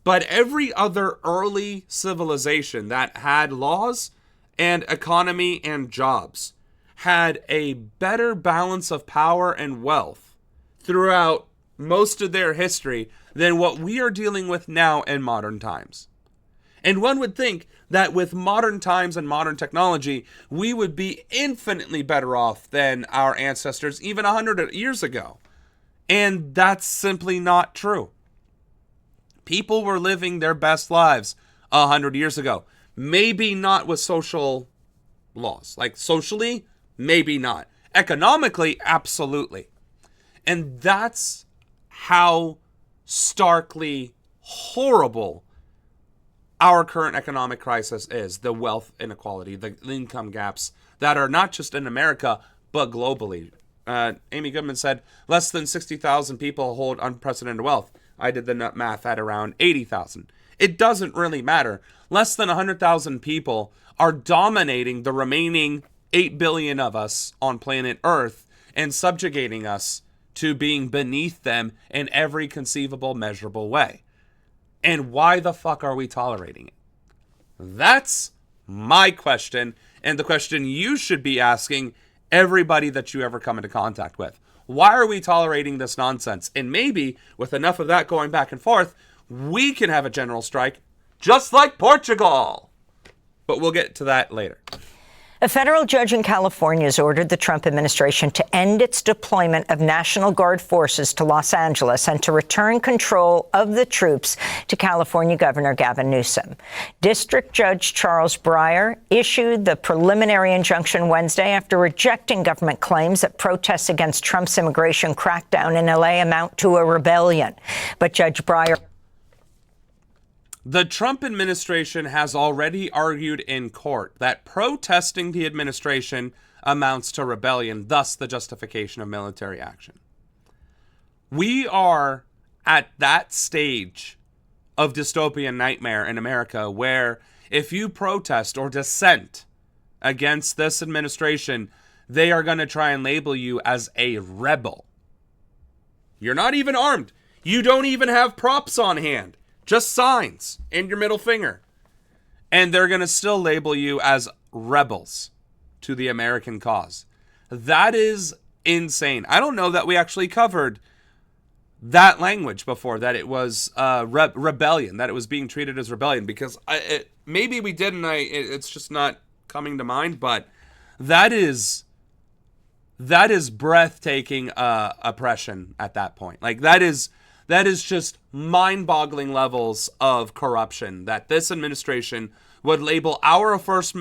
But every other early civilization that had laws and economy and jobs had a better balance of power and wealth throughout most of their history than what we are dealing with now in modern times. And one would think that with modern times and modern technology, we would be infinitely better off than our ancestors even 100 years ago. And that's simply not true. People were living their best lives 100 years ago. Maybe not with social laws. Like socially, maybe not. Economically, absolutely. And that's how starkly horrible our current economic crisis is. The wealth inequality, the income gaps that are not just in America, but globally. Amy Goodman said less than 60,000 people hold unprecedented wealth. I did the math at around 80,000. It doesn't really matter. Less than 100,000 people are dominating the remaining 8 billion of us on planet Earth and subjugating us to being beneath them in every conceivable, measurable way. And why the fuck are we tolerating it? That's my question, and the question you should be asking everybody that you ever come into contact with. Why are we tolerating this nonsense? And maybe with enough of that going back and forth, we can have a general strike just like Portugal. But we'll get to that later. A federal judge in California has ordered the Trump administration to end its deployment of National Guard forces to Los Angeles and to return control of the troops to California Governor Gavin Newsom. District Judge Charles Breyer issued the preliminary injunction Wednesday after rejecting government claims that protests against Trump's immigration crackdown in L.A. amount to a rebellion. But Judge Breyer... The Trump administration has already argued in court that protesting the administration amounts to rebellion, thus the justification of military action. We are at that stage of dystopian nightmare in America where if you protest or dissent against this administration, they are going to try and label you as a rebel. You're not even armed. You don't even have props on hand. Just signs and your middle finger. And they're going to still label you as rebels to the American cause. That is insane. I don't know that we actually covered that language before, that it was rebellion, that it was being treated as rebellion, because maybe we did and it's just not coming to mind, but that is breathtaking oppression at that point. Like that is just mind-boggling levels of corruption that this administration would label our First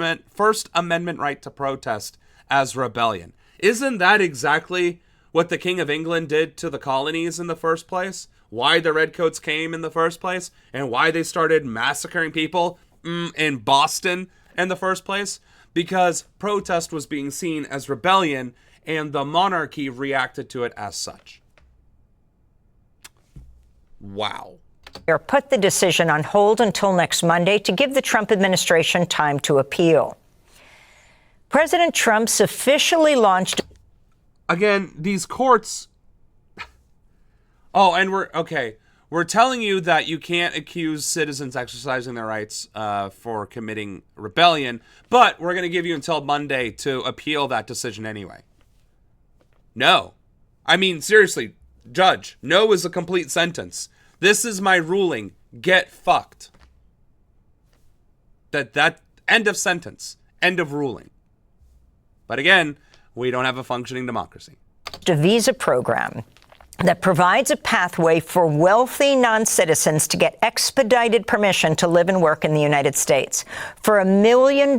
Amendment right to protest as rebellion. Isn't that exactly what the King of England did to the colonies in the first place? Why the Redcoats came in the first place? And why they started massacring people in Boston in the first place? Because protest was being seen as rebellion, and the monarchy reacted to it as such. Wow. Put the decision on hold until next Monday to give the Trump administration time to appeal. President Trump's officially launched... Again, these courts... Oh, and we're telling you that you can't accuse citizens exercising their rights for committing rebellion, but we're going to give you until Monday to appeal that decision anyway. No. I mean, seriously, Judge, no is a complete sentence. This is my ruling. Get fucked. That end of sentence. End of ruling. But again, we don't have a functioning democracy. A visa program that provides a pathway for wealthy non-citizens to get expedited permission to live and work in the United States. For $1 million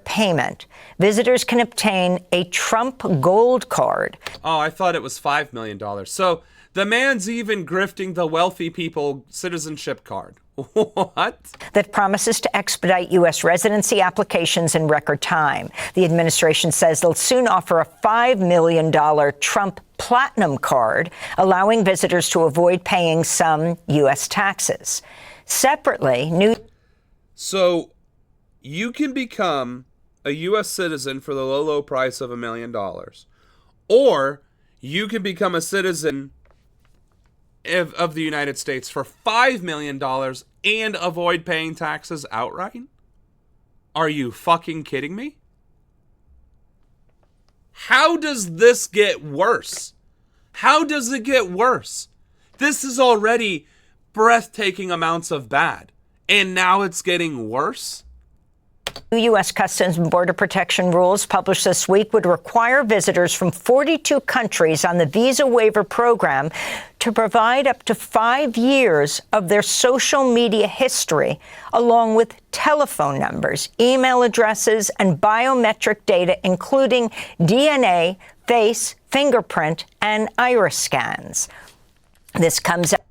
payment, visitors can obtain a Trump Gold Card. Oh, I thought it was $5 million. So the man's even grifting the wealthy people citizenship card. What? That promises to expedite U.S. residency applications in record time. The administration says they'll soon offer a $5 million Trump Platinum Card, allowing visitors to avoid paying some U.S. taxes. Separately, So you can become a U.S. citizen for the low price of $1 million. Or you can become a citizen of the United States for $5 million and avoid paying taxes outright? Are you fucking kidding me? How does this get worse? How does it get worse? This is already breathtaking amounts of bad. And now it's getting worse? New U.S. Customs and Border Protection rules published this week would require visitors from 42 countries on the visa waiver program to provide up to 5 years of their social media history, along with telephone numbers, email addresses, and biometric data, including DNA, face, fingerprint, and iris scans. This comes out.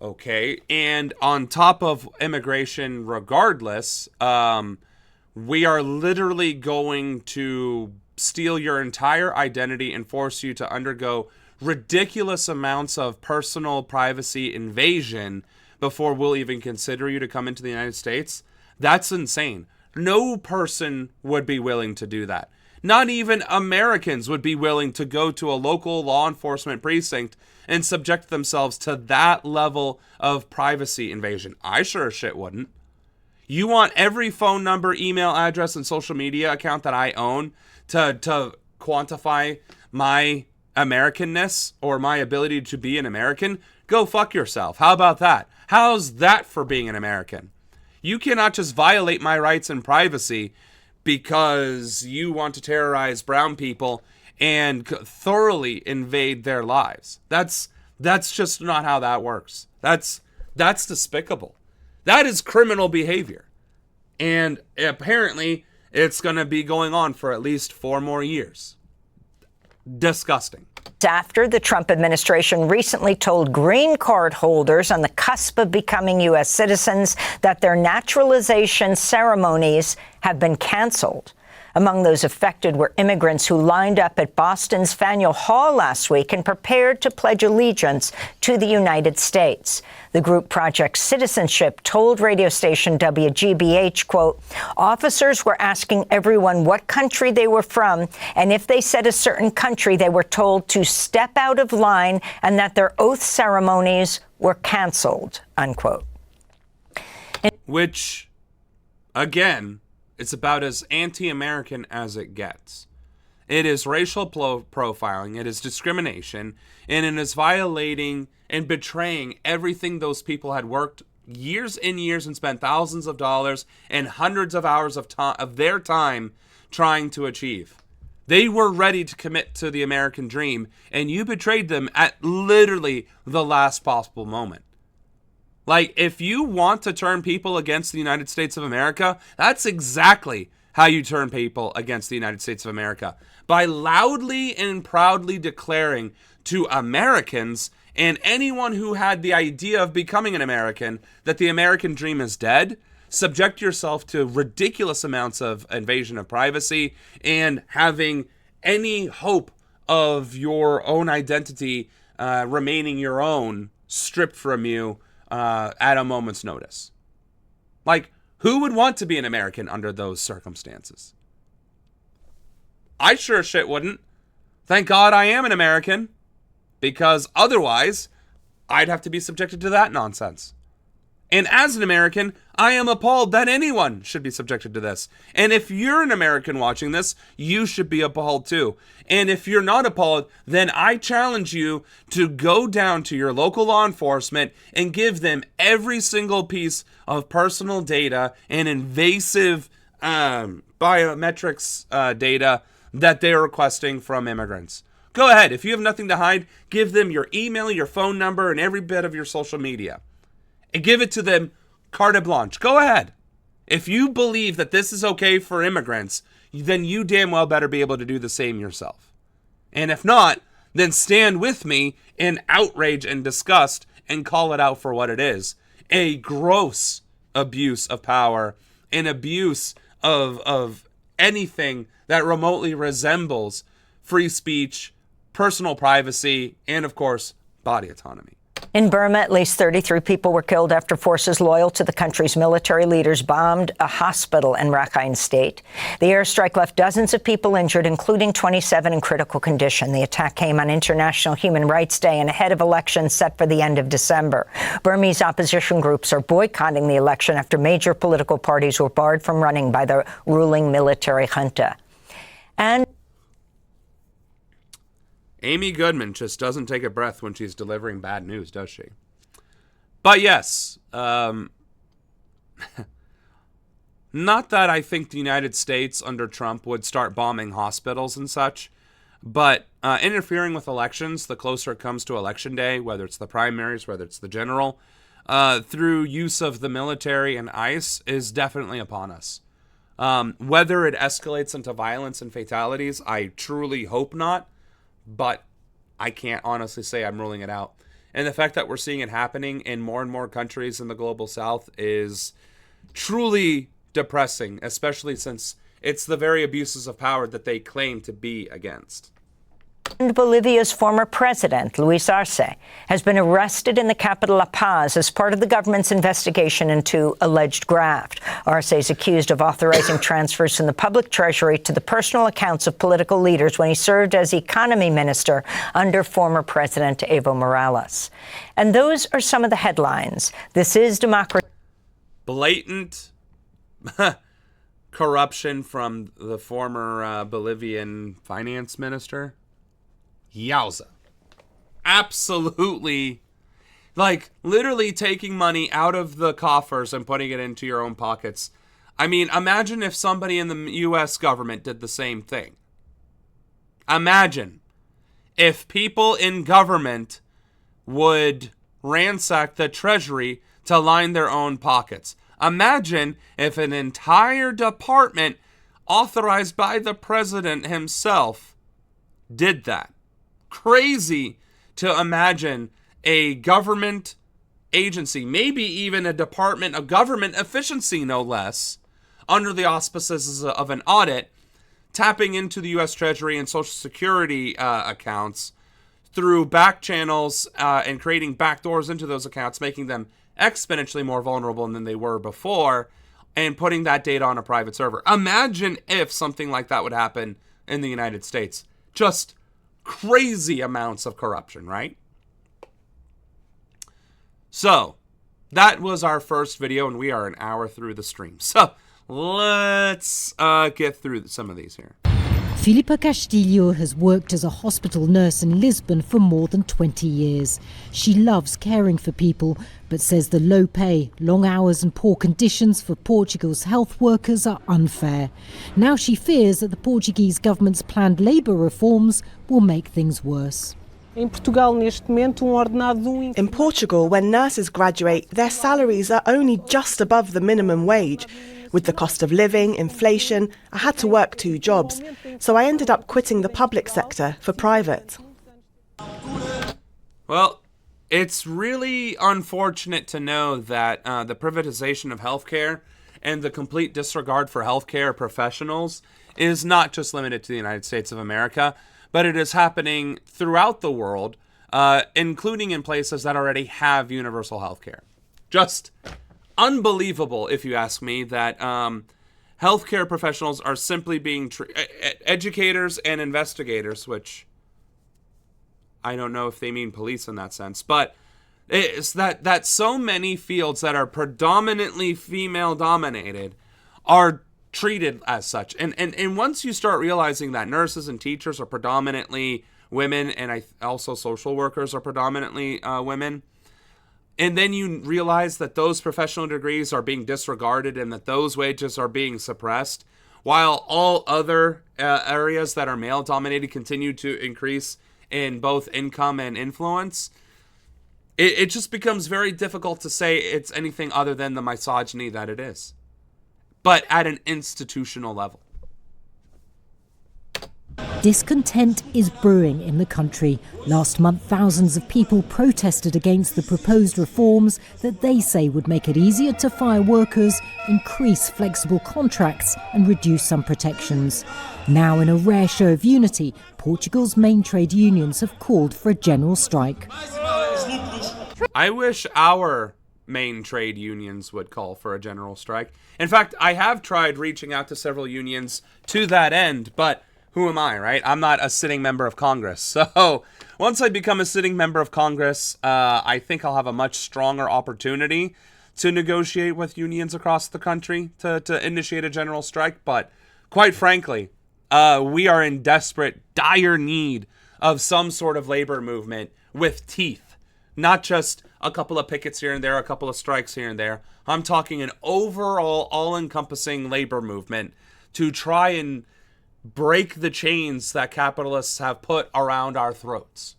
Okay, and on top of immigration regardless, we are literally going to steal your entire identity and force you to undergo ridiculous amounts of personal privacy invasion before we'll even consider you to come into the United States. That's insane. No person would be willing to do that. Not even Americans would be willing to go to a local law enforcement precinct and subject themselves to that level of privacy invasion. I sure as shit wouldn't. You want every phone number, email address, and social media account that I own to quantify my Americanness or my ability to be an American? Go fuck yourself. How about that? How's that for being an American? You cannot just violate my rights and privacy because you want to terrorize brown people and thoroughly invade their lives. That's just not how that works. That's despicable. That is criminal behavior. And apparently, it's going to be going on for at least 4 more years. Disgusting. After the Trump administration recently told green card holders on the cusp of becoming U.S. citizens that their naturalization ceremonies have been canceled. Among those affected were immigrants who lined up at Boston's Faneuil Hall last week and prepared to pledge allegiance to the United States. The group Project Citizenship told radio station WGBH, quote, officers were asking everyone what country they were from, and if they said a certain country, they were told to step out of line and that their oath ceremonies were canceled, unquote. Which, again, it's about as anti-American as it gets. It is racial profiling, it is discrimination, and it is violating and betraying everything those people had worked years and years and spent thousands of dollars and hundreds of hours of their time trying to achieve. They were ready to commit to the American dream, and you betrayed them at literally the last possible moment. Like, if you want to turn people against the United States of America, that's exactly how you turn people against the United States of America. By loudly and proudly declaring to Americans and anyone who had the idea of becoming an American that the American dream is dead, subject yourself to ridiculous amounts of invasion of privacy and having any hope of your own identity remaining your own stripped from you at a moment's notice. Like, who would want to be an American under those circumstances? I sure as shit wouldn't. Thank God I am an American, because otherwise I'd have to be subjected to that nonsense. And as an American, I am appalled that anyone should be subjected to this. And if you're an American watching this, you should be appalled too. And if you're not appalled, then I challenge you to go down to your local law enforcement and give them every single piece of personal data and invasive biometrics data that they're requesting from immigrants. Go ahead. If you have nothing to hide, give them your email, your phone number, and every bit of your social media. And give it to them carte blanche. Go ahead. If you believe that this is okay for immigrants, then you damn well better be able to do the same yourself. And if not, then stand with me in outrage and disgust and call it out for what it is. A gross abuse of power, an abuse of anything that remotely resembles free speech, personal privacy, and of course, body autonomy. In Burma, at least 33 people were killed after forces loyal to the country's military leaders bombed a hospital in Rakhine State. The airstrike left dozens of people injured, including 27 in critical condition. The attack came on International Human Rights Day and ahead of elections set for the end of December. Burmese opposition groups are boycotting the election after major political parties were barred from running by the ruling military junta. And Amy Goodman just doesn't take a breath when she's delivering bad news, does she? But yes, Not that I think the United States under Trump would start bombing hospitals and such, but interfering with elections, the closer it comes to election day, whether it's the primaries, whether it's the general, through use of the military and ICE is definitely upon us. Whether it escalates into violence and fatalities, I truly hope not, but I can't honestly say I'm ruling it out. And the fact that we're seeing it happening in more and more countries in the global south is truly depressing, especially since it's the very abuses of power that they claim to be against. And Bolivia's former president, Luis Arce, has been arrested in the capital La Paz as part of the government's investigation into alleged graft. Arce is accused of authorizing transfers from the public treasury to the personal accounts of political leaders when he served as economy minister under former President Evo Morales. And those are some of the headlines. This is Democracy. Blatant corruption from the former Bolivian finance minister. Yowza. Absolutely. Like, literally taking money out of the coffers and putting it into your own pockets. I mean, imagine if somebody in the U.S. government did the same thing. Imagine if people in government would ransack the treasury to line their own pockets. Imagine if an entire department authorized by the president himself did that. Crazy to imagine a government agency, maybe even a department of government efficiency, no less, under the auspices of an audit, tapping into the U.S. Treasury and Social Security accounts through back channels and creating backdoors into those accounts, making them exponentially more vulnerable than they were before, and putting that data on a private server. Imagine if something like that would happen in the United States. Just crazy amounts of corruption, right? So, that was our first video, and we are an hour through the stream. So, let's get through some of these here. Filipa Castilho has worked as a hospital nurse in Lisbon for more than 20 years. She loves caring for people, but says the low pay, long hours and poor conditions for Portugal's health workers are unfair. Now she fears that the Portuguese government's planned labour reforms will make things worse. In Portugal, when nurses graduate, their salaries are only just above the minimum wage. With the cost of living, inflation, I had to work 2 jobs, so I ended up quitting the public sector for private. Well, it's really unfortunate to know that the privatization of healthcare and the complete disregard for healthcare professionals is not just limited to the United States of America, but it is happening throughout the world, including in places that already have universal healthcare. Just unbelievable, if you ask me, that healthcare professionals are simply being educators and investigators, which I don't know if they mean police in that sense, but it's that so many fields that are predominantly female dominated are treated as such. And once you start realizing that nurses and teachers are predominantly women, and also social workers are predominantly women, and then you realize that those professional degrees are being disregarded and that those wages are being suppressed, while all other areas that are male-dominated continue to increase in both income and influence, it just becomes very difficult to say it's anything other than the misogyny that it is, but at an institutional level. Discontent is brewing in the country. Last month, thousands of people protested against the proposed reforms that they say would make it easier to fire workers, increase flexible contracts and reduce some protections. Now, in a rare show of unity, Portugal's main trade unions have called for a general strike. I wish our main trade unions would call for a general strike. In fact, I have tried reaching out to several unions to that end, but who am I, right? I'm not a sitting member of Congress. So once I become a sitting member of Congress, I think I'll have a much stronger opportunity to negotiate with unions across the country to initiate a general strike. But quite frankly, we are in desperate, dire need of some sort of labor movement with teeth Not just a couple of pickets here and there, a couple of strikes here and there. I'm talking an overall all-encompassing labor movement to try and break the chains that capitalists have put around our throats.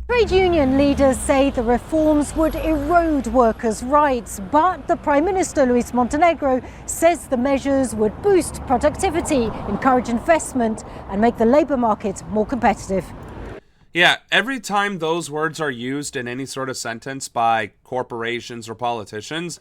Trade union leaders say the reforms would erode workers' rights, but the Prime Minister, Luis Montenegro, says the measures would boost productivity, encourage investment, and make the labour market more competitive. Yeah, every time those words are used in any sort of sentence by corporations or politicians,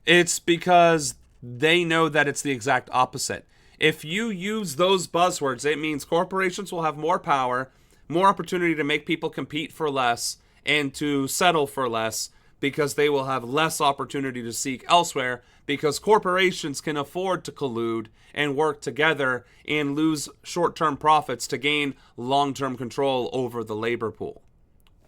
it's because they know that it's the exact opposite. If you use those buzzwords, it means corporations will have more power, more opportunity to make people compete for less and to settle for less, because they will have less opportunity to seek elsewhere, because corporations can afford to collude and work together and lose short-term profits to gain long-term control over the labor pool.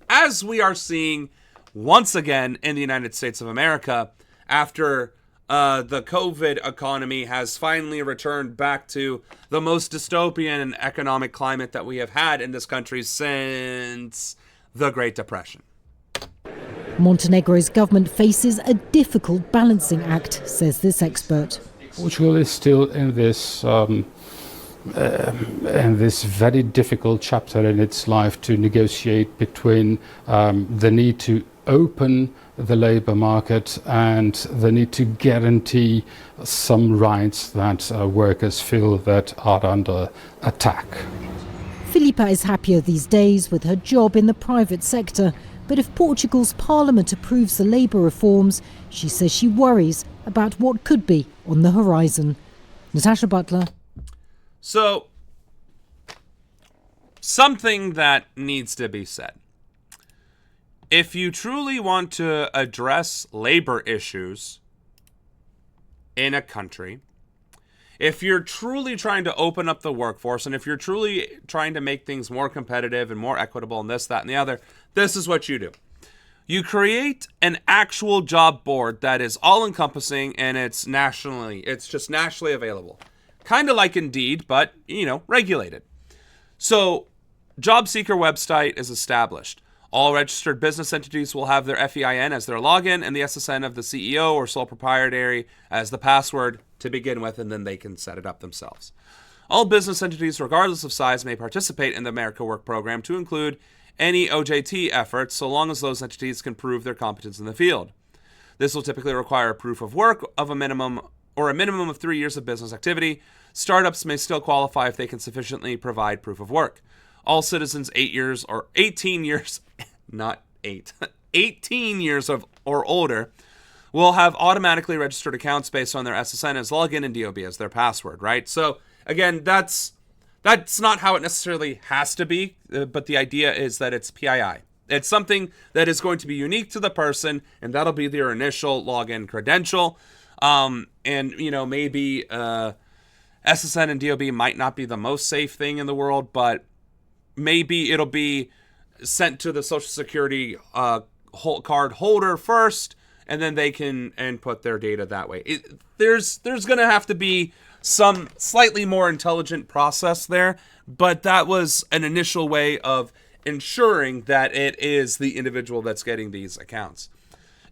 As we are seeing once again in the United States of America, after the COVID economy has finally returned back to the most dystopian economic climate that we have had in this country since the Great Depression. Montenegro's government faces a difficult balancing act, says this expert. Portugal is still in this very difficult chapter in its life to negotiate between the need to open the labour market and the need to guarantee some rights that workers feel that are under attack. Filipa is happier these days with her job in the private sector. But if Portugal's parliament approves the labour reforms, she says she worries about what could be on the horizon. Natasha Butler. So, something that needs to be said. If you truly want to address labor issues in a country, if you're truly trying to open up the workforce, and if you're truly trying to make things more competitive and more equitable and this, that, and the other, this is what you do. You create an actual job board that is all-encompassing, and it's just nationally available. Kind of like Indeed, but, regulated. So, job seeker website is established. All registered business entities will have their FEIN as their login and the SSN of the CEO or sole proprietary as the password to begin with, and then they can set it up themselves. All business entities, regardless of size, may participate in the America Work program to include any OJT efforts, so long as those entities can prove their competence in the field. This will typically require proof of work of a minimum of 3 years of business activity. Startups may still qualify if they can sufficiently provide proof of work. All citizens 18 years or older will have automatically registered accounts based on their SSN as login and DOB as their password, right? So again, that's not how it necessarily has to be, but the idea is that it's PII. It's something that is going to be unique to the person, and that'll be their initial login credential. Maybe SSN and DOB might not be the most safe thing in the world, but maybe it'll be sent to the Social Security card holder first, and then they can input their data that way. There's going to have to be some slightly more intelligent process there, but that was an initial way of ensuring that it is the individual that's getting these accounts.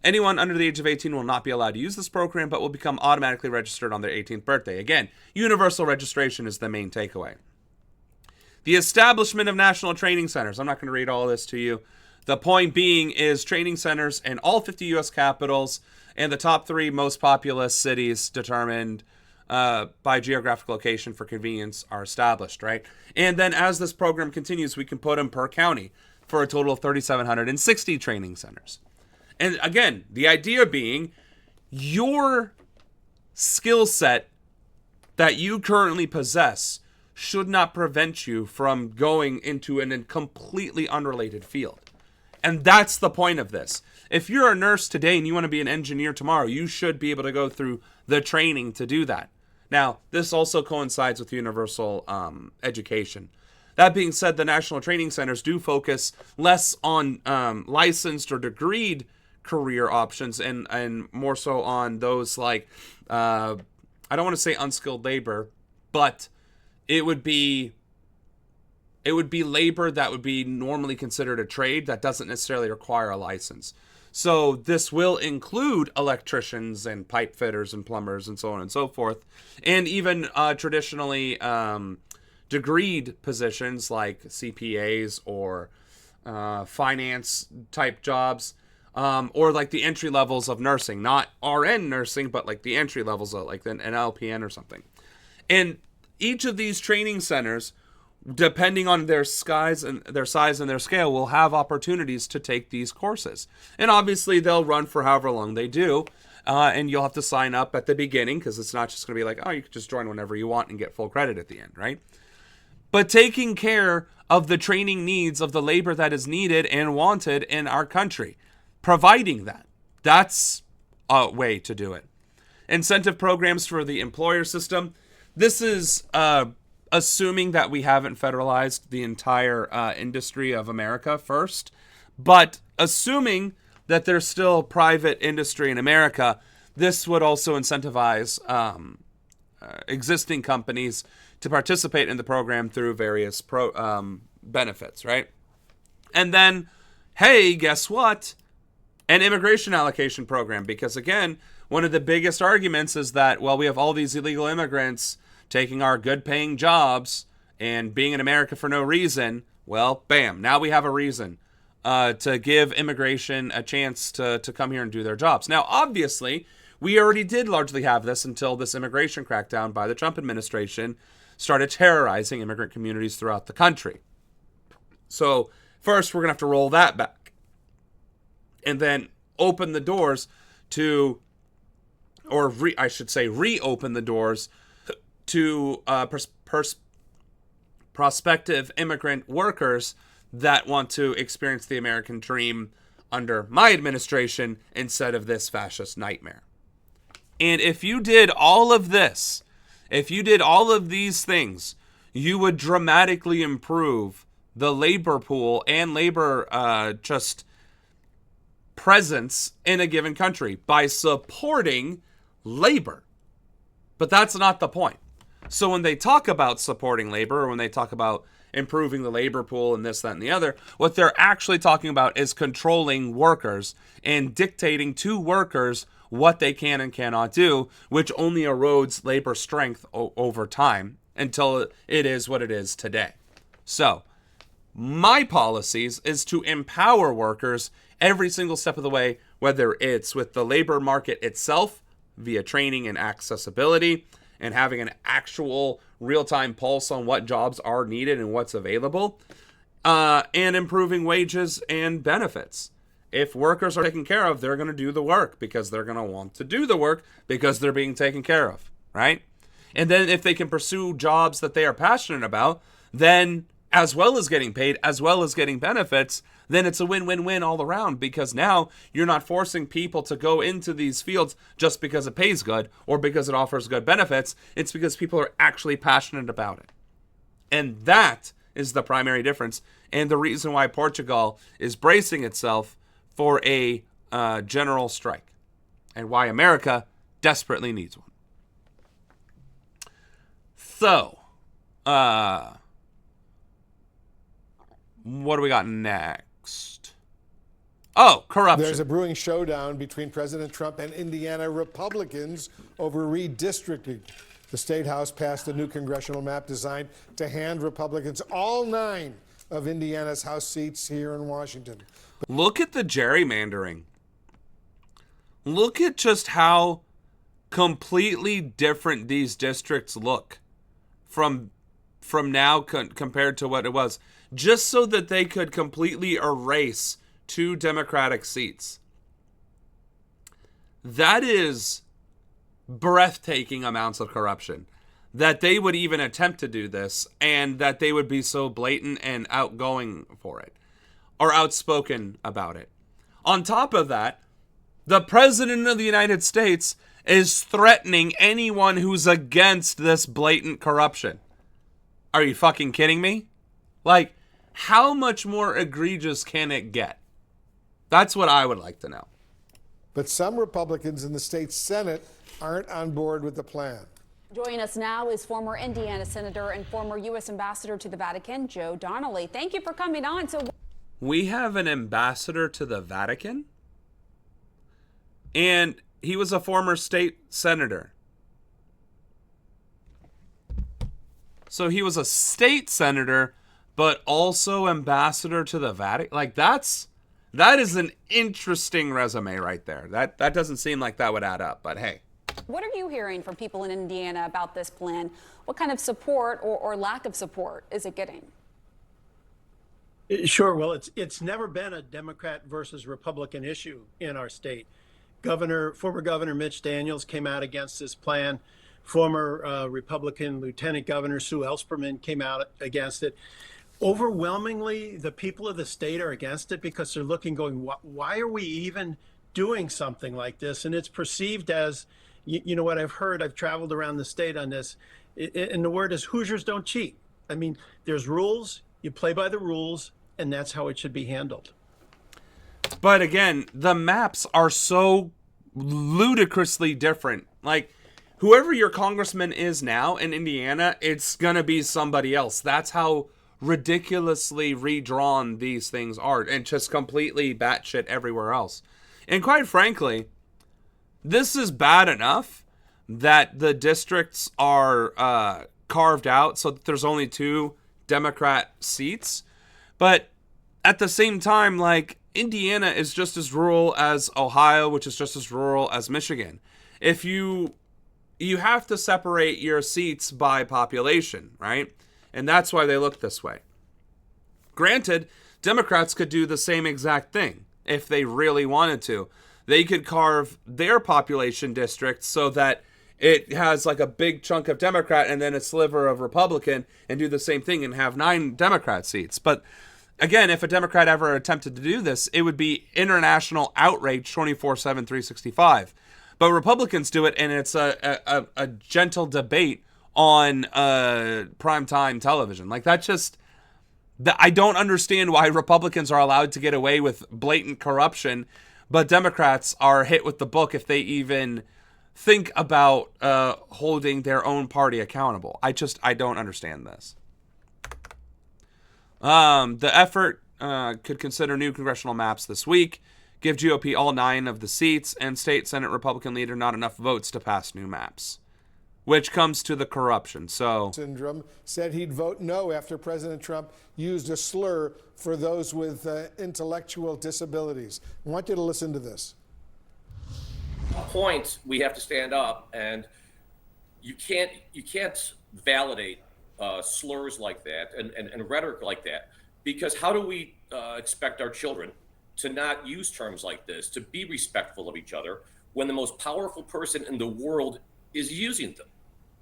Anyone under the age of 18 will not be allowed to use this program, but will become automatically registered on their 18th birthday. Again, universal registration is the main takeaway. The establishment of national training centers. I'm not going to read all this to you. The point being is training centers in all 50 U.S. capitals and the top 3 most populous cities determined by geographic location for convenience are established, right? And then as this program continues, we can put them per county for a total of 3,760 training centers. And again, the idea being your skill set that you currently possess should not prevent you from going into a completely unrelated field. And that's the point of this. If you're a nurse today and you want to be an engineer tomorrow, you should be able to go through the training to do that. Now, this also coincides with universal education. That being said, the national training centers do focus less on licensed or degreed career options and more so on those like, I don't want to say unskilled labor, but it would be It would be labor that would be normally considered a trade that doesn't necessarily require a license. So this will include electricians and pipe fitters and plumbers and so on and so forth, and even traditionally degreed positions like CPAs or finance type jobs, or like the entry levels of nursing, not RN nursing, but like the entry levels of like an LPN or something. And each of these training centers, depending on their size and their scale, will have opportunities to take these courses. And obviously they'll run for however long they do. And you'll have to sign up at the beginning, because it's not just going to be like, oh, you can just join whenever you want and get full credit at the end, right? But taking care of the training needs of the labor that is needed and wanted in our country, providing that, that's a way to do it. Incentive programs for the employer system. This is assuming that we haven't federalized the entire industry of America first, but assuming that there's still private industry in America, this would also incentivize existing companies to participate in the program through various benefits, right? And then, hey, guess what? An immigration allocation program, because again, one of the biggest arguments is that, well, we have all these illegal immigrants taking our good-paying jobs and being in America for no reason. Well, bam, now we have a reason to give immigration a chance to come here and do their jobs. Now, obviously, we already did largely have this until this immigration crackdown by the Trump administration started terrorizing immigrant communities throughout the country. So first, we're going to have to roll that back and then open the doors to, or reopen the doors to prospective immigrant workers that want to experience the American dream under my administration instead of this fascist nightmare. And if you did all of this, if you did all of these things, you would dramatically improve the labor pool and labor just presence in a given country by supporting labor. But that's not the point. So when they talk about supporting labor, or when they talk about improving the labor pool and this, that, and the other, what they're actually talking about is controlling workers and dictating to workers what they can and cannot do, which only erodes labor strength over time until it is what it is today. So my policies is to empower workers every single step of the way, whether it's with the labor market itself via training and accessibility and having an actual real-time pulse on what jobs are needed and what's available, and improving wages and benefits. If workers are taken care of, they're going to do the work because they're going to want to do the work because they're being taken care of, right? And then if they can pursue jobs that they are passionate about, then as well as getting paid, as well as getting benefits, then it's a win-win-win all around, because now you're not forcing people to go into these fields just because it pays good or because it offers good benefits. It's because people are actually passionate about it. And that is the primary difference, and the reason why Portugal is bracing itself for a general strike, and why America desperately needs one. So, what do we got next? Oh, corruption. There's a brewing showdown between President Trump and Indiana Republicans over redistricting. The State House passed a new congressional map designed to hand Republicans all 9 of Indiana's House seats here in Washington. Look at the gerrymandering. Look at just how completely different these districts look from now compared to what it was, just so that they could completely erase 2 Democratic seats. That is breathtaking amounts of corruption, that they would even attempt to do this, and that they would be so blatant and outgoing for it, or outspoken about it. On top of that, the President of the United States is threatening anyone who's against this blatant corruption. Are you fucking kidding me? Like, how much more egregious can it get? That's what I would like to know. But some Republicans in the state Senate aren't on board with the plan. Joining us now is former Indiana Senator and former U.S. Ambassador to the Vatican, Joe Donnelly. Thank you for coming on. So, we have an ambassador to the Vatican? And he was a former state senator. So he was a state senator, but also ambassador to the Vatican? Like, that is an interesting resume right there. That doesn't seem like that would add up, but hey. what are you hearing from people in Indiana about this plan? What kind of support or lack of support is it getting? Sure. Well, it's never been a Democrat versus Republican issue in our state. Former Governor Mitch Daniels came out against this plan. Former Republican Lieutenant Governor Sue Ellspermann came out against it. Overwhelmingly, the people of the state are against it because they're going, why are we even doing something like this? And it's perceived as, you know what I've heard, I've traveled around the state on this, and the word is Hoosiers don't cheat. I mean, there's rules, you play by the rules, and that's how it should be handled. But again, the maps are so ludicrously different. Like, whoever your congressman is now in Indiana, it's going to be somebody else. That's how ridiculously redrawn these things are, and just completely batshit everywhere else. And quite frankly, this is bad enough that the districts are carved out so that there's only 2 Democrat seats. But at the same time, like, Indiana is just as rural as Ohio, which is just as rural as Michigan. If you have to separate your seats by population, right? And that's why they look this way. Granted, Democrats could do the same exact thing if they really wanted to. They could carve their population districts so that it has like a big chunk of Democrat and then a sliver of Republican, and do the same thing and have 9 Democrat seats. But again, if a Democrat ever attempted to do this, it would be international outrage 24/7, 365. But Republicans do it, and it's a gentle debate on primetime television. Like, that just... I don't understand why Republicans are allowed to get away with blatant corruption, but Democrats are hit with the book if they even think about holding their own party accountable. I don't understand this. The effort could consider new congressional maps this week, give GOP all 9 of the seats, and state Senate Republican leader not enough votes to pass new maps, which comes to the corruption. So Syndrome said he'd vote no after President Trump used a slur for those with intellectual disabilities. I want you to listen to this. Point, we have to stand up, and you can't validate slurs like that and rhetoric like that, because how do we expect our children to not use terms like this, to be respectful of each other, when the most powerful person in the world is using them?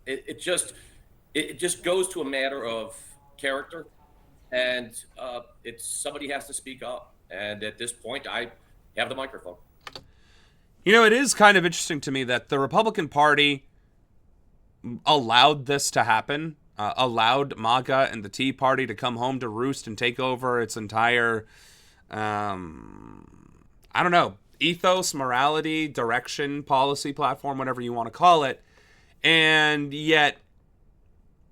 It just goes to a matter of character, and somebody has to speak up. And at this point, I have the microphone. You know, it is kind of interesting to me that the Republican Party allowed this to happen, allowed MAGA and the Tea Party to come home to roost and take over its entire, ethos, morality, direction, policy platform, whatever you want to call it. And yet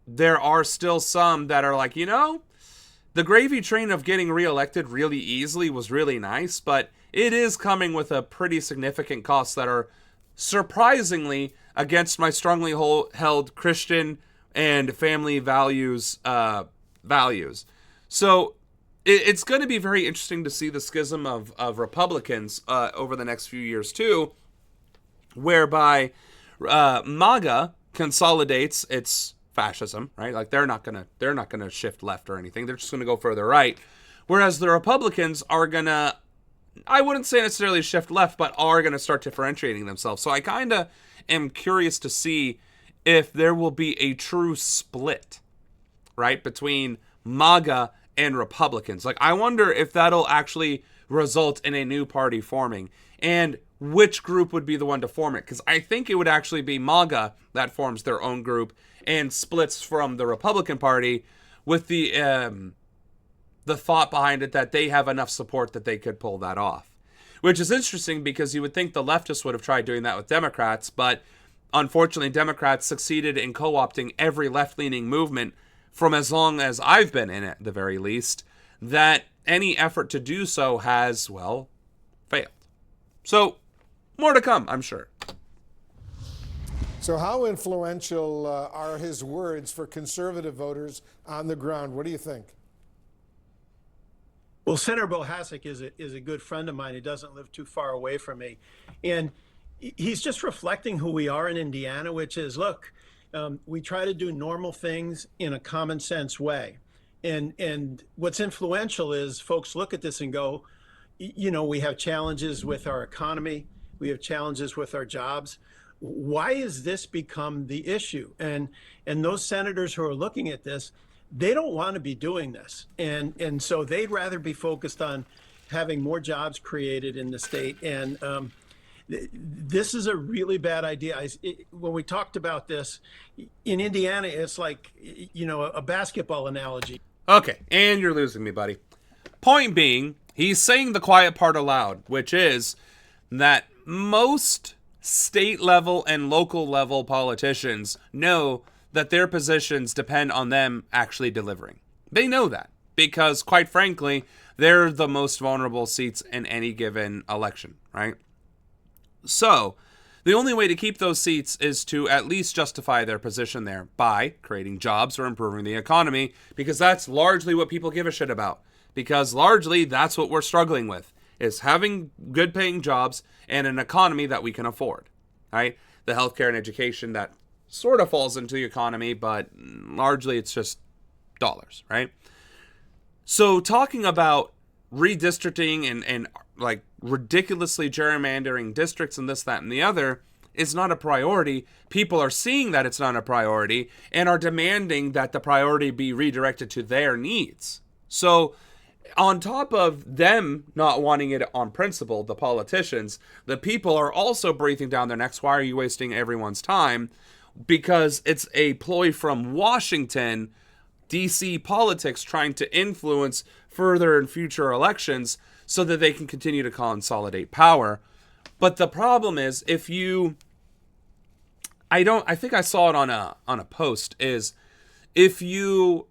there are still some that are like, the gravy train of getting reelected really easily was really nice, but it is coming with a pretty significant cost that are surprisingly against my strongly held Christian and family values. So it's going to be very interesting to see the schism of Republicans over the next few years too, whereby MAGA consolidates its fascism, right? Like, they're not gonna shift left or anything. They're just gonna go further right. Whereas the Republicans are gonna, I wouldn't say necessarily shift left, but are gonna start differentiating themselves. So I kind of am curious to see if there will be a true split, right, between MAGA and Republicans. Like, I wonder if that'll actually result in a new party forming, and which group would be the one to form it. Because I think it would actually be MAGA that forms their own group and splits from the Republican Party, with the thought behind it that they have enough support that they could pull that off. Which is interesting, because you would think the leftists would have tried doing that with Democrats, but unfortunately, Democrats succeeded in co-opting every left-leaning movement from as long as I've been in it, at the very least, that any effort to do so has, well, failed. So, more to come, I'm sure. So how influential are his words for conservative voters on the ground? What do you think? Well, Senator Bohasek is a good friend of mine. He doesn't live too far away from me. And he's just reflecting who we are in Indiana, which is, look, we try to do normal things in a common sense way. And what's influential is folks look at this and go, you know, we have challenges with our economy. We have challenges with our jobs. Why has this become the issue? And those senators who are looking at this, they don't want to be doing this. And so they'd rather be focused on having more jobs created in the state. And this is a really bad idea. When we talked about this, in Indiana, it's like, you know, a basketball analogy. Okay, and you're losing me, buddy. Point being, he's saying the quiet part aloud, which is that most state level and local level politicians know that their positions depend on them actually delivering. They know that because, quite frankly, they're the most vulnerable seats in any given election, right? So, the only way to keep those seats is to at least justify their position there by creating jobs or improving the economy, because that's largely what people give a shit about. Because largely, that's what we're struggling with, is having good paying jobs and an economy that we can afford, right? The healthcare and education that sort of falls into the economy, but largely it's just dollars, right? So talking about redistricting and like ridiculously gerrymandering districts and this, that, and the other is not a priority. People are seeing that it's not a priority and are demanding that the priority be redirected to their needs. So on top of them not wanting it on principle, the politicians, the people are also breathing down their necks. Why are you wasting everyone's time? Because it's a ploy from Washington, DC politics trying to influence further and future elections so that they can continue to consolidate power. But the problem is, I think I saw it on a post, is if you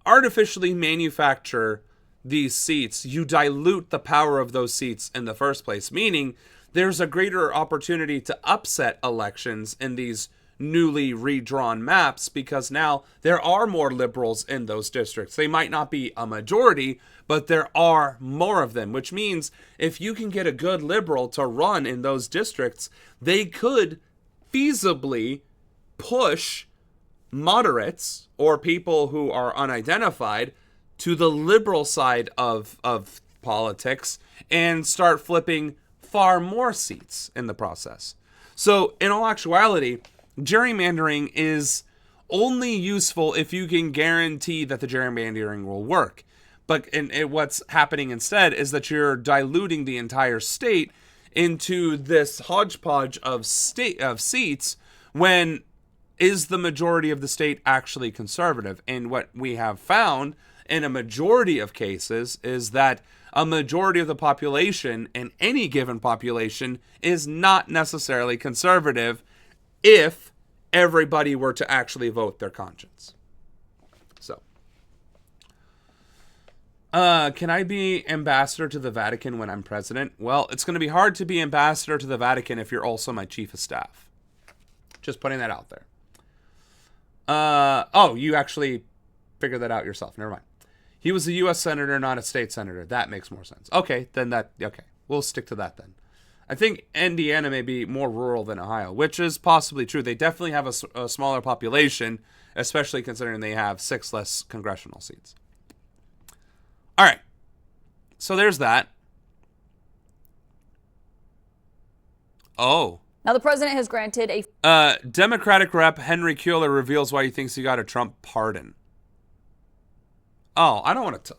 artificially manufacture these seats, you dilute the power of those seats in the first place, meaning there's a greater opportunity to upset elections in these newly redrawn maps because now there are more liberals in those districts. They might not be a majority, but there are more of them, which means if you can get a good liberal to run in those districts, they could feasibly push moderates or people who are unidentified to the liberal side of politics and start flipping far more seats in the process. So in all actuality, gerrymandering is only useful if you can guarantee that the gerrymandering will work. But what's happening instead is that you're diluting the entire state into this hodgepodge of seats when is the majority of the state actually conservative? And what we have found in a majority of cases is that a majority of the population in any given population is not necessarily conservative if everybody were to actually vote their conscience. So, can I be ambassador to the Vatican when I'm president? Well, it's going to be hard to be ambassador to the Vatican if you're also my chief of staff. Just putting that out there. Oh, you actually figured that out yourself. Never mind. He was a U.S. senator, not a state senator. That makes more sense. Okay, we'll stick to that then. I think Indiana may be more rural than Ohio, which is possibly true. They definitely have a smaller population, especially considering they have 6 less congressional seats. All right, so there's that. Oh. Now, the president has granted a... Democratic Rep Henry Kuehler reveals why he thinks he got a Trump pardon. Oh, I don't want to...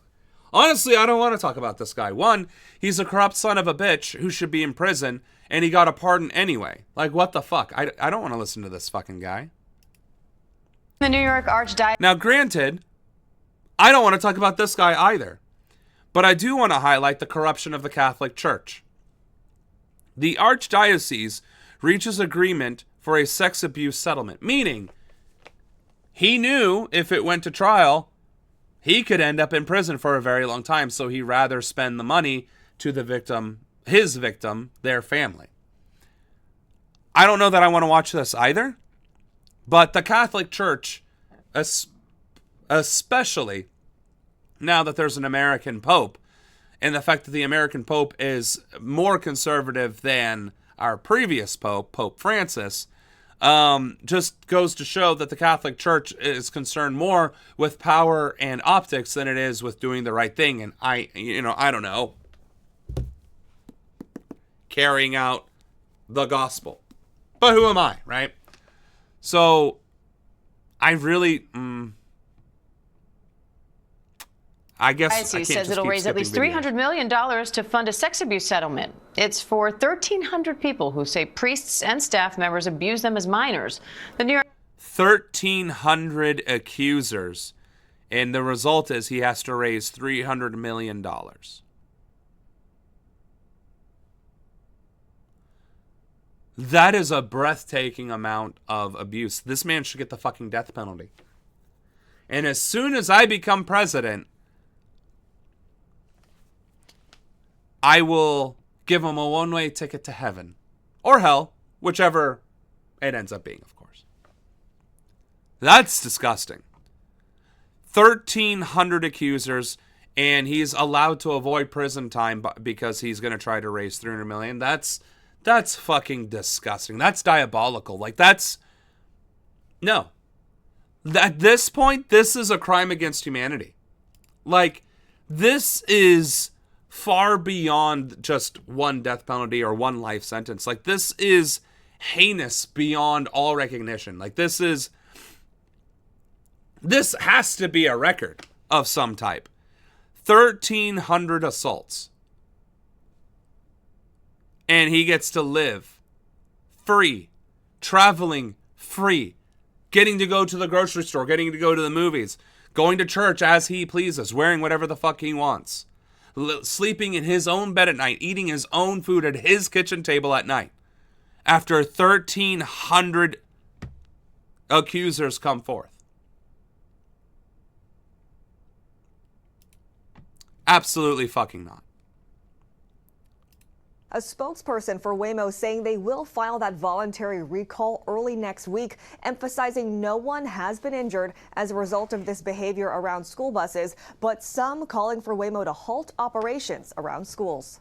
Honestly, I don't want to talk about this guy. One, he's a corrupt son of a bitch who should be in prison, and he got a pardon anyway. Like, what the fuck? I don't want to listen to this fucking guy. The New York Archdiocese... Now, granted, I don't want to talk about this guy either. But I do want to highlight the corruption of the Catholic Church. The Archdiocese reaches agreement for a sex abuse settlement. Meaning, he knew if it went to trial, he could end up in prison for a very long time. So he'd rather spend the money to the victim, his victim, their family. I don't know that I want to watch this either. But the Catholic Church, especially now that there's an American Pope, and the fact that the American Pope is more conservative than our previous Pope, Pope Francis, just goes to show that the Catholic Church is concerned more with power and optics than it is with doing the right thing. And I don't know, carrying out the gospel. But who am I, right? So, I really, I guess I can't says just it'll keep raise at least skipping $300 million to fund a sex abuse settlement. It's for 1,300 people who say priests and staff members abuse them as minors. The New York 1,300 accusers, and the result is he has to raise $300 million. That is a breathtaking amount of abuse. This man should get the fucking death penalty. And as soon as I become president, I will give him a one-way ticket to heaven. Or hell, whichever it ends up being, of course. That's disgusting. 1,300 accusers, and he's allowed to avoid prison time because he's going to try to raise $300 million. That's fucking disgusting. That's diabolical. Like, that's... No. At this point, this is a crime against humanity. Like, this is far beyond just one death penalty or one life sentence. Like, this is heinous beyond all recognition. Like, this has to be a record of some type. 1,300 assaults. And he gets to live free, traveling free, getting to go to the grocery store, getting to go to the movies, going to church as he pleases, wearing whatever the fuck he wants, sleeping in his own bed at night, eating his own food at his kitchen table at night. After 1,300 accusers come forth. Absolutely fucking not. A spokesperson for Waymo saying they will file that voluntary recall early next week, emphasizing no one has been injured as a result of this behavior around school buses, but some calling for Waymo to halt operations around schools.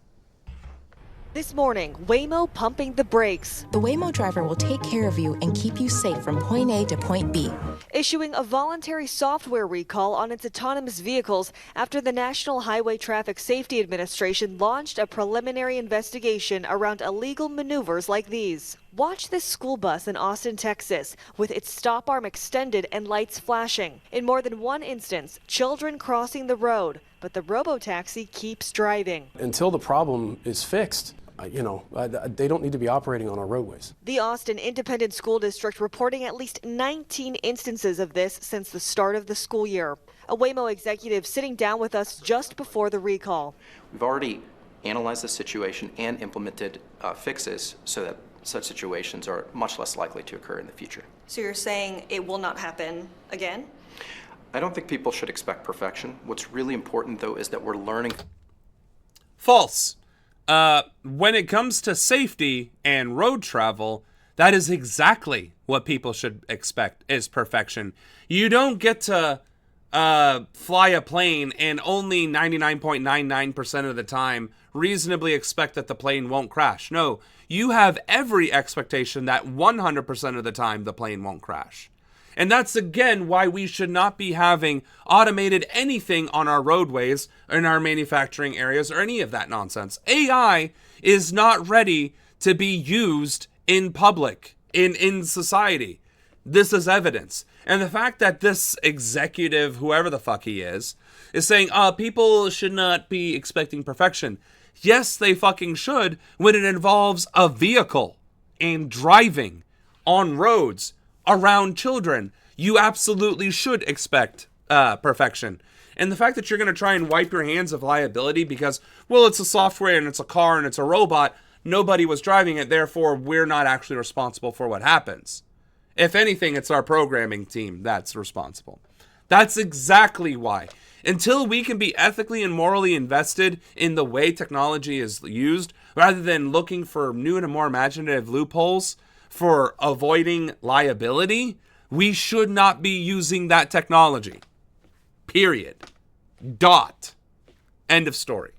This morning, Waymo pumping the brakes. The Waymo driver will take care of you and keep you safe from point A to point B. Issuing a voluntary software recall on its autonomous vehicles after the National Highway Traffic Safety Administration launched a preliminary investigation around illegal maneuvers like these. Watch this school bus in Austin, Texas, with its stop arm extended and lights flashing. In more than one instance, children crossing the road, but the robotaxi keeps driving. Until the problem is fixed, they don't need to be operating on our roadways. The Austin Independent School District reporting at least 19 instances of this since the start of the school year. A Waymo executive sitting down with us just before the recall. We've already analyzed the situation and implemented fixes so that such situations are much less likely to occur in the future. So you're saying it will not happen again? I don't think people should expect perfection. What's really important, though, is that we're learning. False. When it comes to safety and road travel, that is exactly what people should expect is perfection. You don't get to fly a plane and only 99.99% of the time reasonably expect that the plane won't crash. No, you have every expectation that 100% of the time the plane won't crash. And that's, again, why we should not be having automated anything on our roadways, or in our manufacturing areas, or any of that nonsense. AI is not ready to be used in public, in society. This is evidence. And the fact that this executive, whoever the fuck he is saying, people should not be expecting perfection. Yes, they fucking should when it involves a vehicle and driving on roads around children. You absolutely should expect perfection. And the fact that you're going to try and wipe your hands of liability because, well, it's a software and it's a car and it's a robot. nobody was driving it, therefore we're not actually responsible for what happens. If anything, it's our programming team that's responsible. That's exactly why. Until we can be ethically and morally invested in the way technology is used, rather than looking for new and more imaginative loopholes for avoiding liability, we should not be using that technology. Period. Dot. End of story.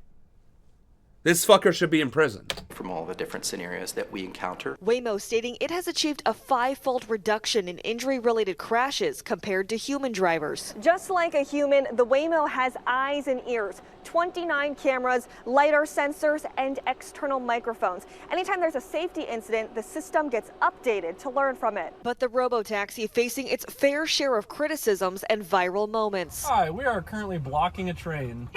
This fucker should be imprisoned. From all the different scenarios that we encounter. Waymo stating it has achieved a 5-fold reduction in injury-related crashes compared to human drivers. Just like a human, the Waymo has eyes and ears, 29 cameras, LiDAR sensors, and external microphones. Anytime there's a safety incident, the system gets updated to learn from it. But the robotaxi facing its fair share of criticisms and viral moments. Hi, we are currently blocking a train.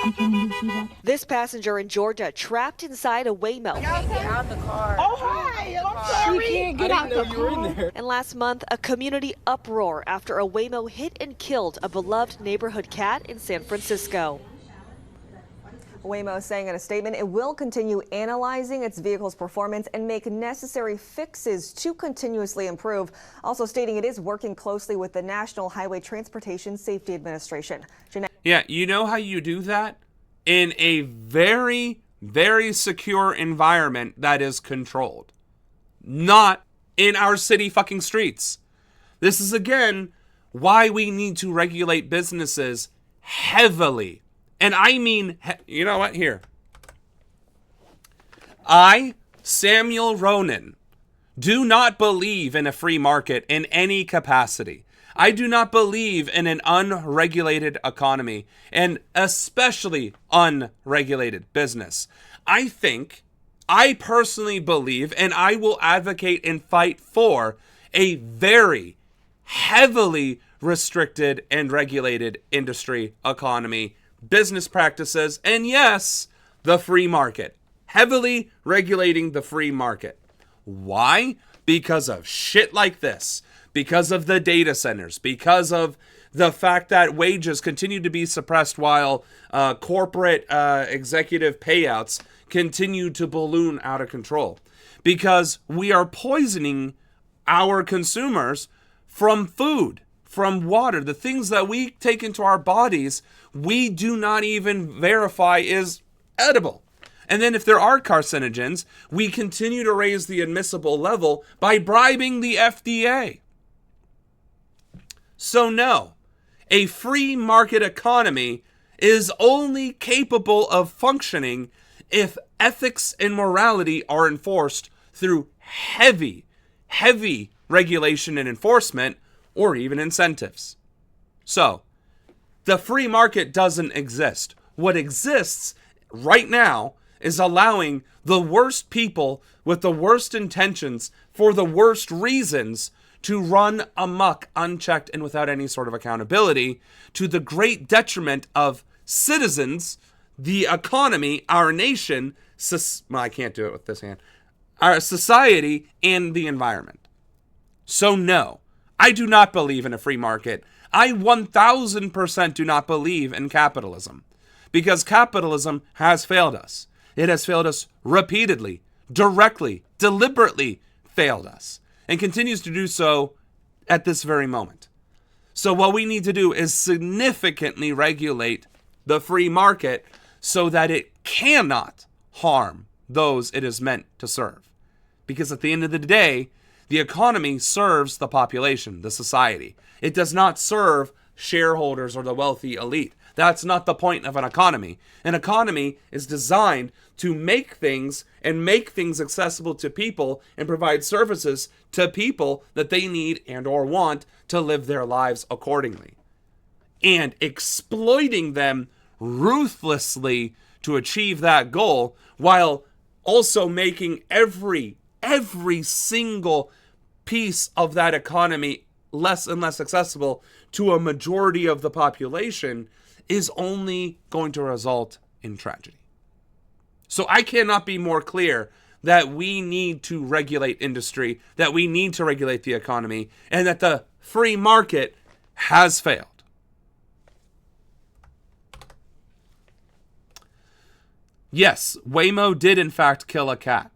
This passenger in Georgia trapped inside a Waymo. Get out the car. Oh, hi, I'm sorry. She can't get out the car. You were in there. And last month, a community uproar after a Waymo hit and killed a beloved neighborhood cat in San Francisco. Waymo saying in a statement it will continue analyzing its vehicle's performance and make necessary fixes to continuously improve. Also stating it is working closely with the National Highway Transportation Safety Administration. Yeah, you know how you do that? In a very, very secure environment that is controlled. Not in our city fucking streets. This is, again, why we need to regulate businesses heavily. And I mean, you know what? Here. I, Samuel Ronan, do not believe in a free market in any capacity. I do not believe in an unregulated economy, and especially unregulated business. I personally believe, and I will advocate and fight for, a very heavily restricted and regulated industry, economy, business practices, and yes, the free market. Heavily regulating the free market. Why? Because of shit like this. Because of the data centers. Because of the fact that wages continue to be suppressed while corporate executive payouts continue to balloon out of control. Because we are poisoning our consumers from food, from water, the things that we take into our bodies, we do not even verify is edible. And then if there are carcinogens, we continue to raise the admissible level by bribing the FDA. So no, a free market economy is only capable of functioning if ethics and morality are enforced through heavy, heavy regulation and enforcement, or even incentives. So, the free market doesn't exist. What exists right now is allowing the worst people with the worst intentions for the worst reasons to run amok, unchecked and without any sort of accountability, to the great detriment of citizens, the economy, our nation, I can't do it with this hand, our society, and the environment. So no, I do not believe in a free market. I 1000% do not believe in capitalism, because capitalism has failed us. It has failed us repeatedly, directly, deliberately failed us, and continues to do so at this very moment. So what we need to do is significantly regulate the free market so that it cannot harm those it is meant to serve. Because at the end of the day, the economy serves the population, the society. It does not serve shareholders or the wealthy elite. That's not the point of an economy. An economy is designed to make things and make things accessible to people and provide services to people that they need and or want to live their lives accordingly. And exploiting them ruthlessly to achieve that goal, while also making every single piece of that economy less and less accessible to a majority of the population, is only going to result in tragedy. So I cannot be more clear that we need to regulate industry, that we need to regulate the economy, and that the free market has failed. Yes, Waymo did in fact kill a cat.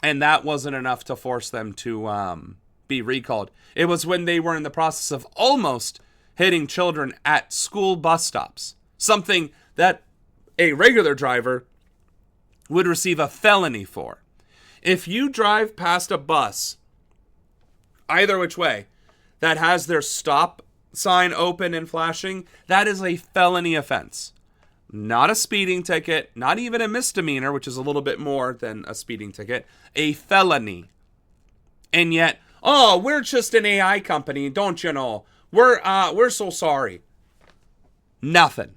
And that wasn't enough to force them to be recalled. It was when they were in the process of almost hitting children at school bus stops, something that a regular driver would receive a felony for. If you drive past a bus, either which way, that has their stop sign open and flashing, that is a felony offense. Not a speeding ticket, not even a misdemeanor, which is a little bit more than a speeding ticket, a felony. And yet, oh, we're just an AI company, don't you know? We're so sorry. Nothing.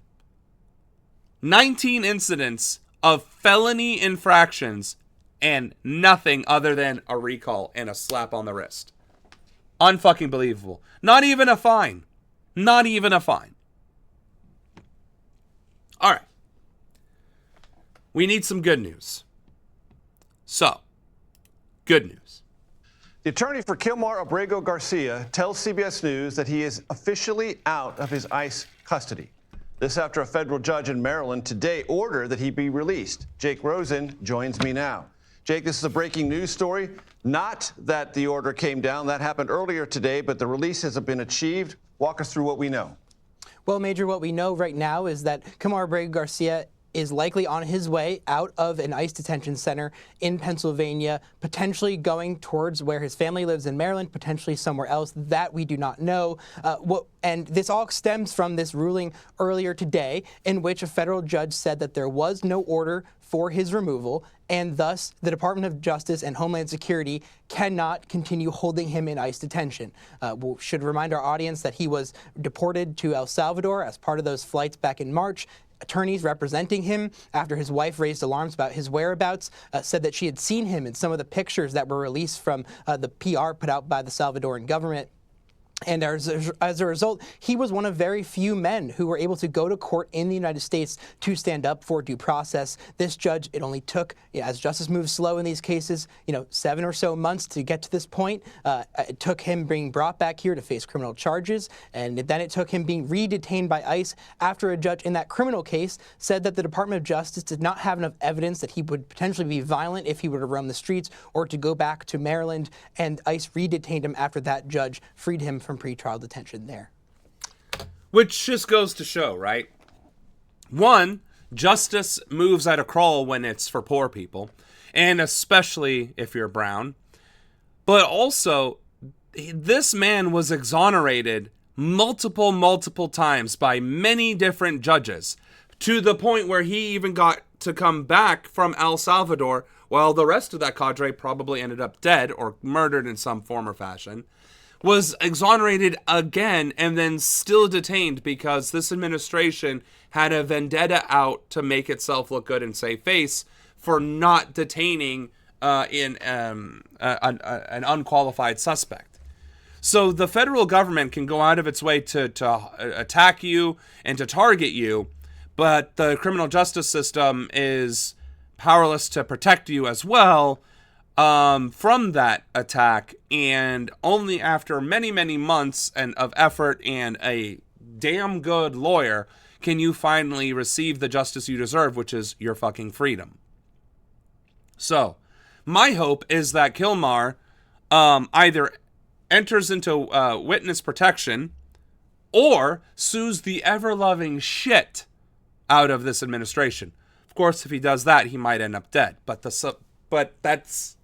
19 incidents of felony infractions and nothing other than a recall and a slap on the wrist. Unfucking believable. Not even a fine. Not even a fine. All right. We need some good news. So, good news. The attorney for Kilmar Abrego Garcia tells CBS News that he is officially out of his ICE custody. This after a federal judge in Maryland today ordered that he be released. Jake Rosen joins me now. Jake, this is a breaking news story. Not that the order came down. That happened earlier today, but the release has been achieved. Walk us through what we know. Well, Major, what we know right now is that Kilmar Abrego Garcia is likely on his way out of an ICE detention center in Pennsylvania, potentially going towards where his family lives in Maryland, potentially somewhere else. That we do not know. And this all stems from this ruling earlier today in which a federal judge said that there was no order for his removal, and thus the Department of Justice and Homeland Security cannot continue holding him in ICE detention. We should remind our audience that he was deported to El Salvador as part of those flights back in March. Attorneys representing him, after his wife raised alarms about his whereabouts, said that she had seen him in some of the pictures that were released from the PR put out by the Salvadoran government. And as a result, he was one of very few men who were able to go to court in the United States to stand up for due process. This judge, it only took, as justice moves slow in these cases, 7 or so months to get to this point. It took him being brought back here to face criminal charges, and then it took him being re-detained by ICE after a judge in that criminal case said that the Department of Justice did not have enough evidence that he would potentially be violent if he were to roam the streets or to go back to Maryland, and ICE re-detained him after that judge freed him from pretrial detention there. Which just goes to show, right? One, justice moves at a crawl when it's for poor people, and especially if you're brown. But also, this man was exonerated multiple times by many different judges, to the point where he even got to come back from El Salvador, while the rest of that cadre probably ended up dead or murdered in some form or fashion. Was exonerated again and then still detained because this administration had a vendetta out to make itself look good and save face for not detaining an unqualified suspect. So the federal government can go out of its way to attack you and to target you, but the criminal justice system is powerless to protect you as well from that attack, and only after many months of effort and a damn good lawyer can you finally receive the justice you deserve, which is your fucking freedom. So, my hope is that Kilmar either enters into witness protection or sues the ever-loving shit out of this administration. Of course, if he does that, he might end up dead. But that's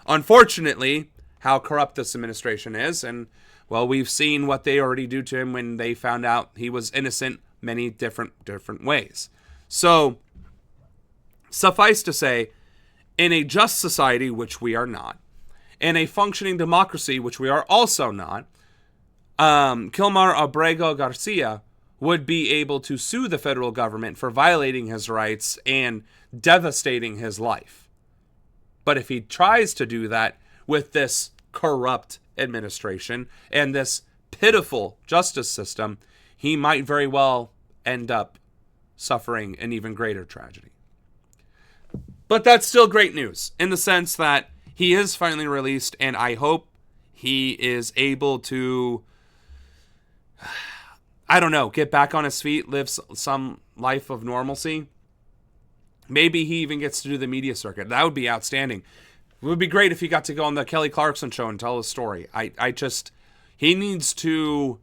unfortunately how corrupt this administration is, and well, we've seen what they already do to him when they found out he was innocent many different ways. So, suffice to say, in a just society, which we are not, in a functioning democracy, which we are also not, Kilmar Abrego Garcia would be able to sue the federal government for violating his rights and devastating his life. But if he tries to do that with this corrupt administration and this pitiful justice system, he might very well end up suffering an even greater tragedy. But that's still great news in the sense that he is finally released, and I hope he is able to, get back on his feet, live some life of normalcy. Maybe he even gets to do the media circuit. That would be outstanding. It would be great if he got to go on the Kelly Clarkson show and tell his story. He needs to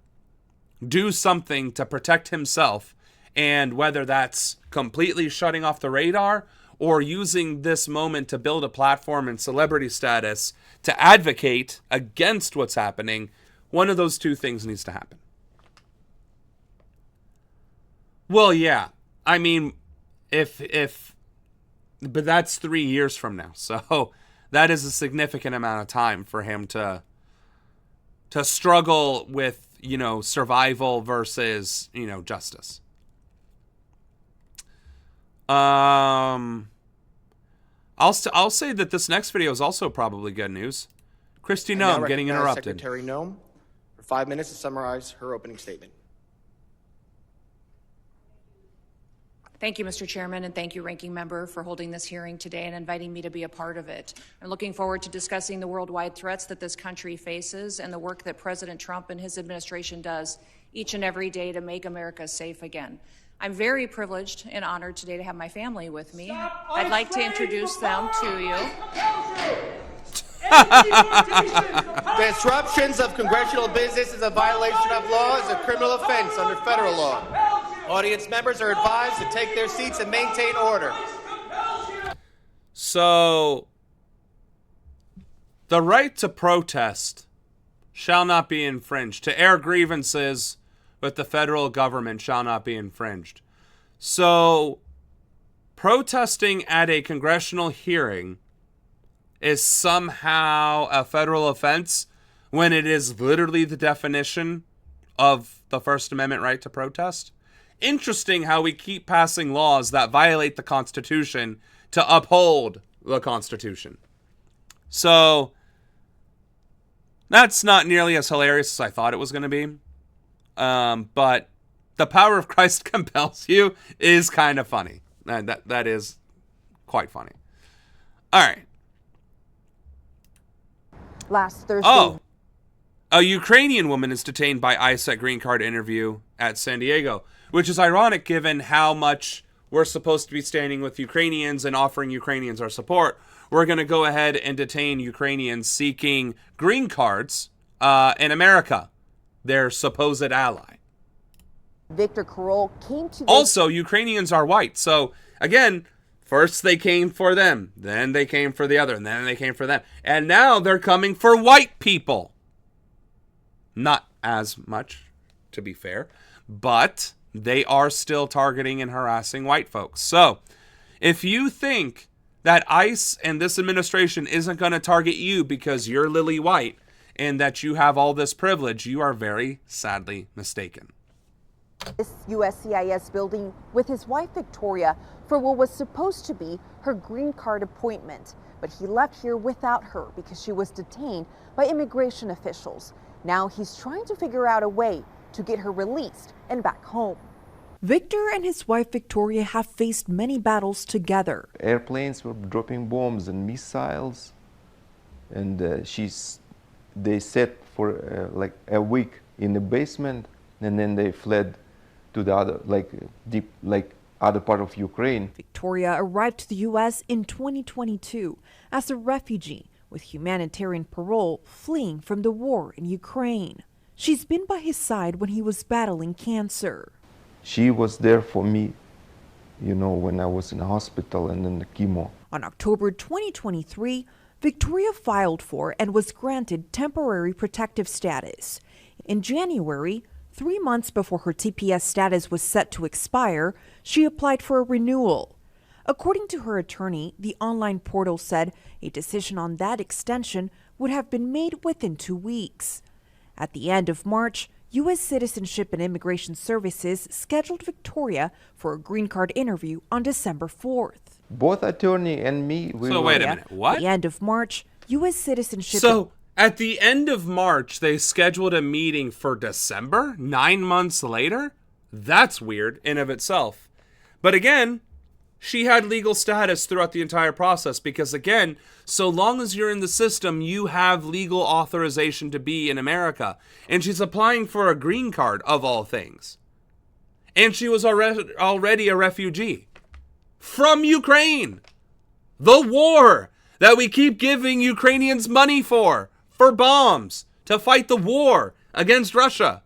do something to protect himself, and whether that's completely shutting off the radar or using this moment to build a platform and celebrity status to advocate against what's happening, one of those two things needs to happen. Well, yeah. I mean, but that's 3 years from now. So that is a significant amount of time for him to struggle with, survival versus, justice. I'll say that this next video is also probably good news. Kristi Noem getting interrupted. Secretary Noem for 5 minutes to summarize her opening statement. Thank you, Mr. Chairman, and thank you, Ranking Member, for holding this hearing today and inviting me to be a part of it. I'm looking forward to discussing the worldwide threats that this country faces and the work that President Trump and his administration does each and every day to make America safe again. I'm very privileged and honored today to have my family with me. I'd like to introduce them to you. Disruptions of congressional business is a violation of law, is a criminal offense under federal law. Audience members are advised to take their seats and maintain order. So, the right to protest shall not be infringed. To air grievances with the federal government shall not be infringed. So, protesting at a congressional hearing is somehow a federal offense when it is literally the definition of the First Amendment right to protest? Interesting how we keep passing laws that violate the Constitution to uphold the Constitution. So, that's not nearly as hilarious as I thought it was going to be. But the power of Christ compels you is kind of funny. That is quite funny. All right. Last Thursday. Oh, a Ukrainian woman is detained by ICE at green card interview at San Diego, which is ironic given how much we're supposed to be standing with Ukrainians and offering Ukrainians our support. We're going to go ahead and detain Ukrainians seeking green cards in America, their supposed ally. Victor Carroll came to... Also, Ukrainians are white. So, again, first they came for them, then they came for the other, and then they came for them. And now they're coming for white people. Not as much, to be fair, but they are still targeting and harassing white folks. So, if you think that ICE and this administration isn't going to target you because you're lily white and that you have all this privilege, you are very sadly mistaken. This USCIS building with his wife Victoria for what was supposed to be her green card appointment. But he left here without her because she was detained by immigration officials. Now he's trying to figure out a way to get her released and back home. Victor and his wife Victoria have faced many battles together. Airplanes were dropping bombs and missiles, and they sat for like a week in the basement, and then they fled to the other, other part of Ukraine. Victoria arrived to the U.S. in 2022 as a refugee with humanitarian parole, fleeing from the war in Ukraine. She's been by his side when he was battling cancer. She was there for me, when I was in the hospital and in the chemo. On October 2023, Victoria filed for and was granted temporary protective status. In January, 3 months before her TPS status was set to expire, she applied for a renewal. According to her attorney, the online portal said a decision on that extension would have been made within 2 weeks. At the end of March, U.S. Citizenship and Immigration Services scheduled Victoria for a green card interview on December 4th. Both attorney and me... So wait a minute, what? At the end of March, U.S. Citizenship... So, at the end of March, they scheduled a meeting for December? 9 months later? That's weird in of itself. But again, she had legal status throughout the entire process because, again, so long as you're in the system, you have legal authorization to be in America. And she's applying for a green card, of all things. And she was already a refugee from Ukraine. The war that we keep giving Ukrainians money for bombs, to fight the war against Russia.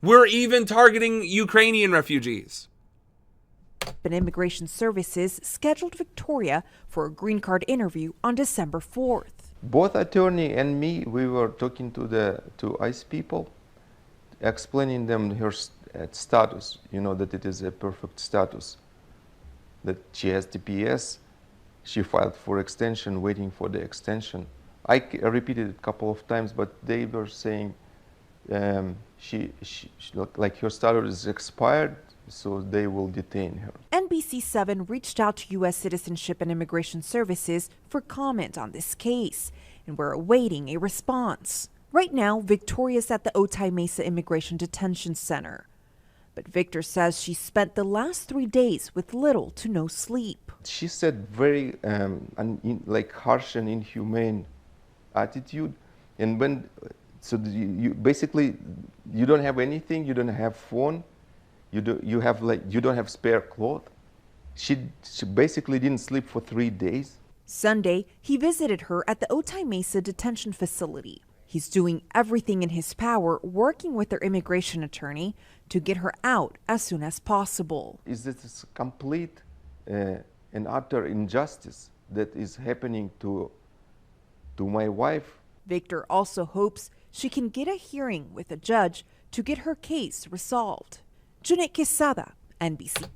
We're even targeting Ukrainian refugees. And Immigration Services scheduled Victoria for a green card interview on December 4th. Both attorney and me, we were talking to ICE people, explaining them her status, that it is a perfect status, that she has TPS, she filed for extension, waiting for the extension. I repeated it a couple of times, but they were saying she like her status is expired, so they will detain her. NBC7 reached out to U.S. Citizenship and Immigration Services for comment on this case, and we're awaiting a response. Right now, Victoria's at the Otay Mesa Immigration Detention Center. But Victor says she spent the last 3 days with little to no sleep. She said very harsh and inhumane attitude, and you basically you don't have anything, you don't have phone, you don't have spare clothes. She basically didn't sleep for 3 days. Sunday, he visited her at the Otay Mesa detention facility. He's doing everything in his power, working with their immigration attorney to get her out as soon as possible. Is this complete and utter injustice that is happening to my wife? Victor also hopes she can get a hearing with a judge to get her case resolved. Janet Quesada, NBC.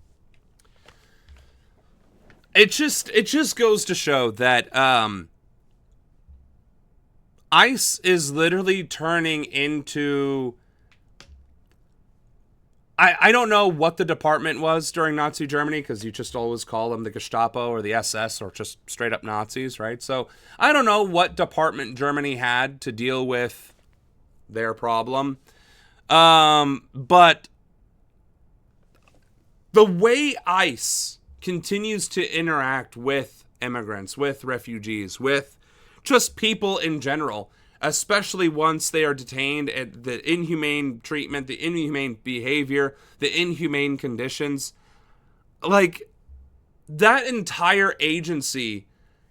It just goes to show that ICE is literally turning into... I don't know what the department was during Nazi Germany, because you just always call them the Gestapo or the SS or just straight up Nazis, right? So I don't know what department Germany had to deal with their problem. But the way ICE continues to interact with immigrants, with refugees, with just people in general, especially once they are detained, and the inhumane treatment, the inhumane behavior, the inhumane conditions, like that entire agency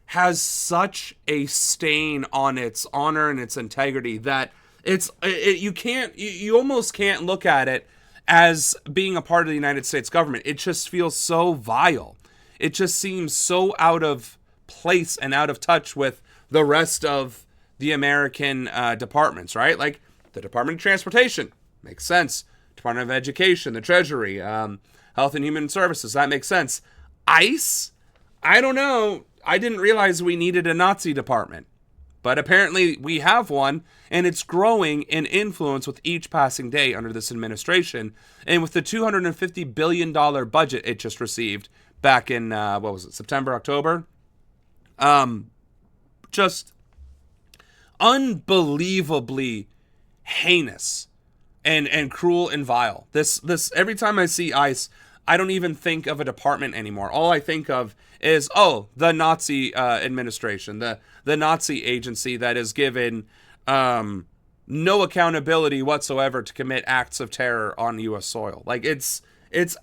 has such a stain on its honor and its integrity that you almost can't look at it as being a part of the United States government. It just feels so vile. It just seems so out of place and out of touch with the rest of the American departments, right? Like the Department of Transportation, makes sense. Department of Education, the Treasury, Health and Human Services, that makes sense. ICE? I don't know. I didn't realize we needed a Nazi department. But apparently we have one, and it's growing in influence with each passing day under this administration. And with the $250 billion budget it just received back in, September, October? Just unbelievably heinous and cruel and vile. This every time I see ICE, I don't even think of a department anymore. All I think of is, the Nazi administration, the Nazi agency that is given no accountability whatsoever to commit acts of terror on U.S. soil. Like it's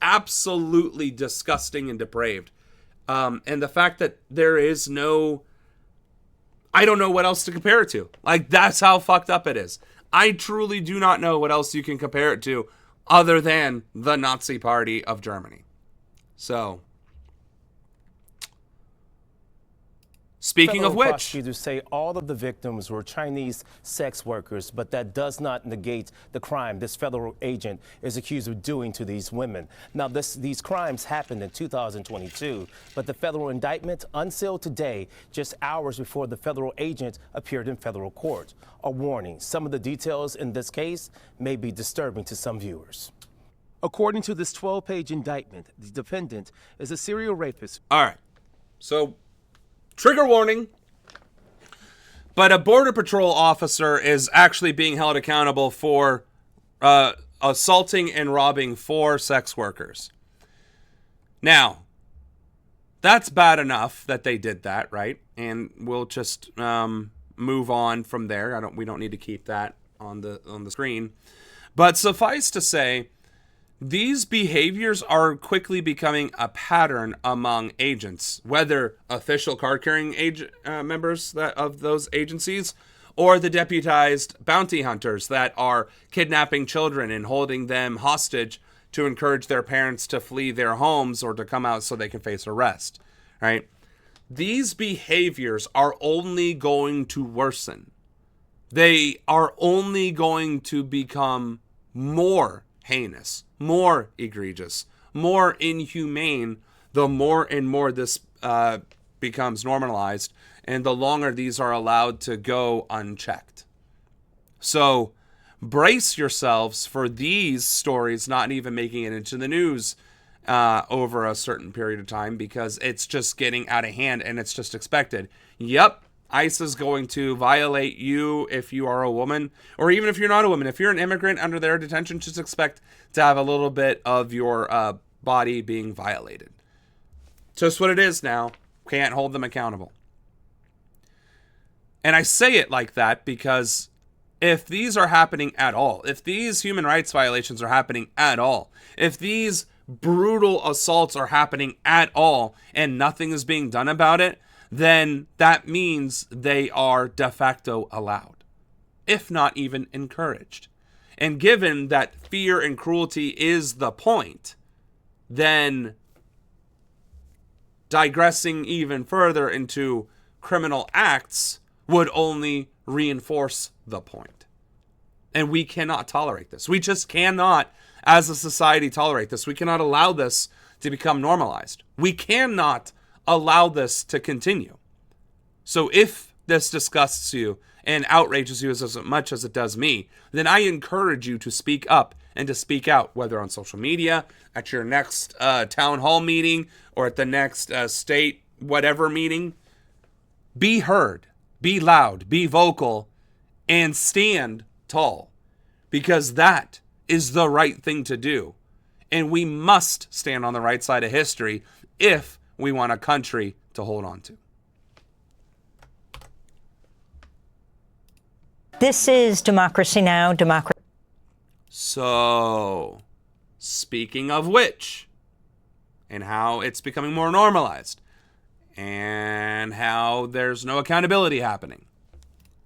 absolutely disgusting and depraved. And the fact that there is no, I don't know what else to compare it to. Like that's how fucked up it is. I truly do not know what else you can compare it to other than the Nazi Party of Germany. So, speaking of which, prosecutors say all of the victims were Chinese sex workers, but that does not negate the crime this federal agent is accused of doing to these women. Now, these crimes happened in 2022, but the federal indictment unsealed today, just hours before the federal agent appeared in federal court. A warning: some of the details in this case may be disturbing to some viewers. According to this 12-page indictment, the defendant is a serial rapist. All right, so trigger warning, but a Border Patrol officer is actually being held accountable for assaulting and robbing 4 sex workers. Now, that's bad enough that they did that, right? And we'll just move on from there. We don't need to keep that on the screen. But suffice to say these behaviors are quickly becoming a pattern among agents, whether official card-carrying members of those agencies or the deputized bounty hunters that are kidnapping children and holding them hostage to encourage their parents to flee their homes or to come out so they can face arrest, right? These behaviors are only going to worsen. They are only going to become more heinous, more egregious, more inhumane, the more and more this becomes normalized, and the longer these are allowed to go unchecked. So brace yourselves for these stories not even making it into the news over a certain period of time, because it's just getting out of hand and it's just expected. Yep, ICE is going to violate you if you are a woman, or even if you're not a woman. If you're an immigrant under their detention, just expect to have a little bit of your body being violated. Just what it is now. Can't hold them accountable. And I say it like that because if these are happening at all, if these human rights violations are happening at all, if these brutal assaults are happening at all and nothing is being done about it, then that means they are de facto allowed, if not even encouraged. And given that fear and cruelty is the point, then digressing even further into criminal acts would only reinforce the point. And we cannot tolerate this. We just cannot, as a society, tolerate this. We cannot allow this to become normalized. We cannot allow this to continue. So if this disgusts you and outrages you as much as it does me, then I encourage you to speak up and to speak out, whether on social media, at your next town hall meeting, or at the next state whatever meeting. Be heard, be loud, be vocal, and stand tall, because that is the right thing to do. And we must stand on the right side of history if we want a country to hold on to. This is Democracy Now! So, speaking of which, and how it's becoming more normalized, and how there's no accountability happening.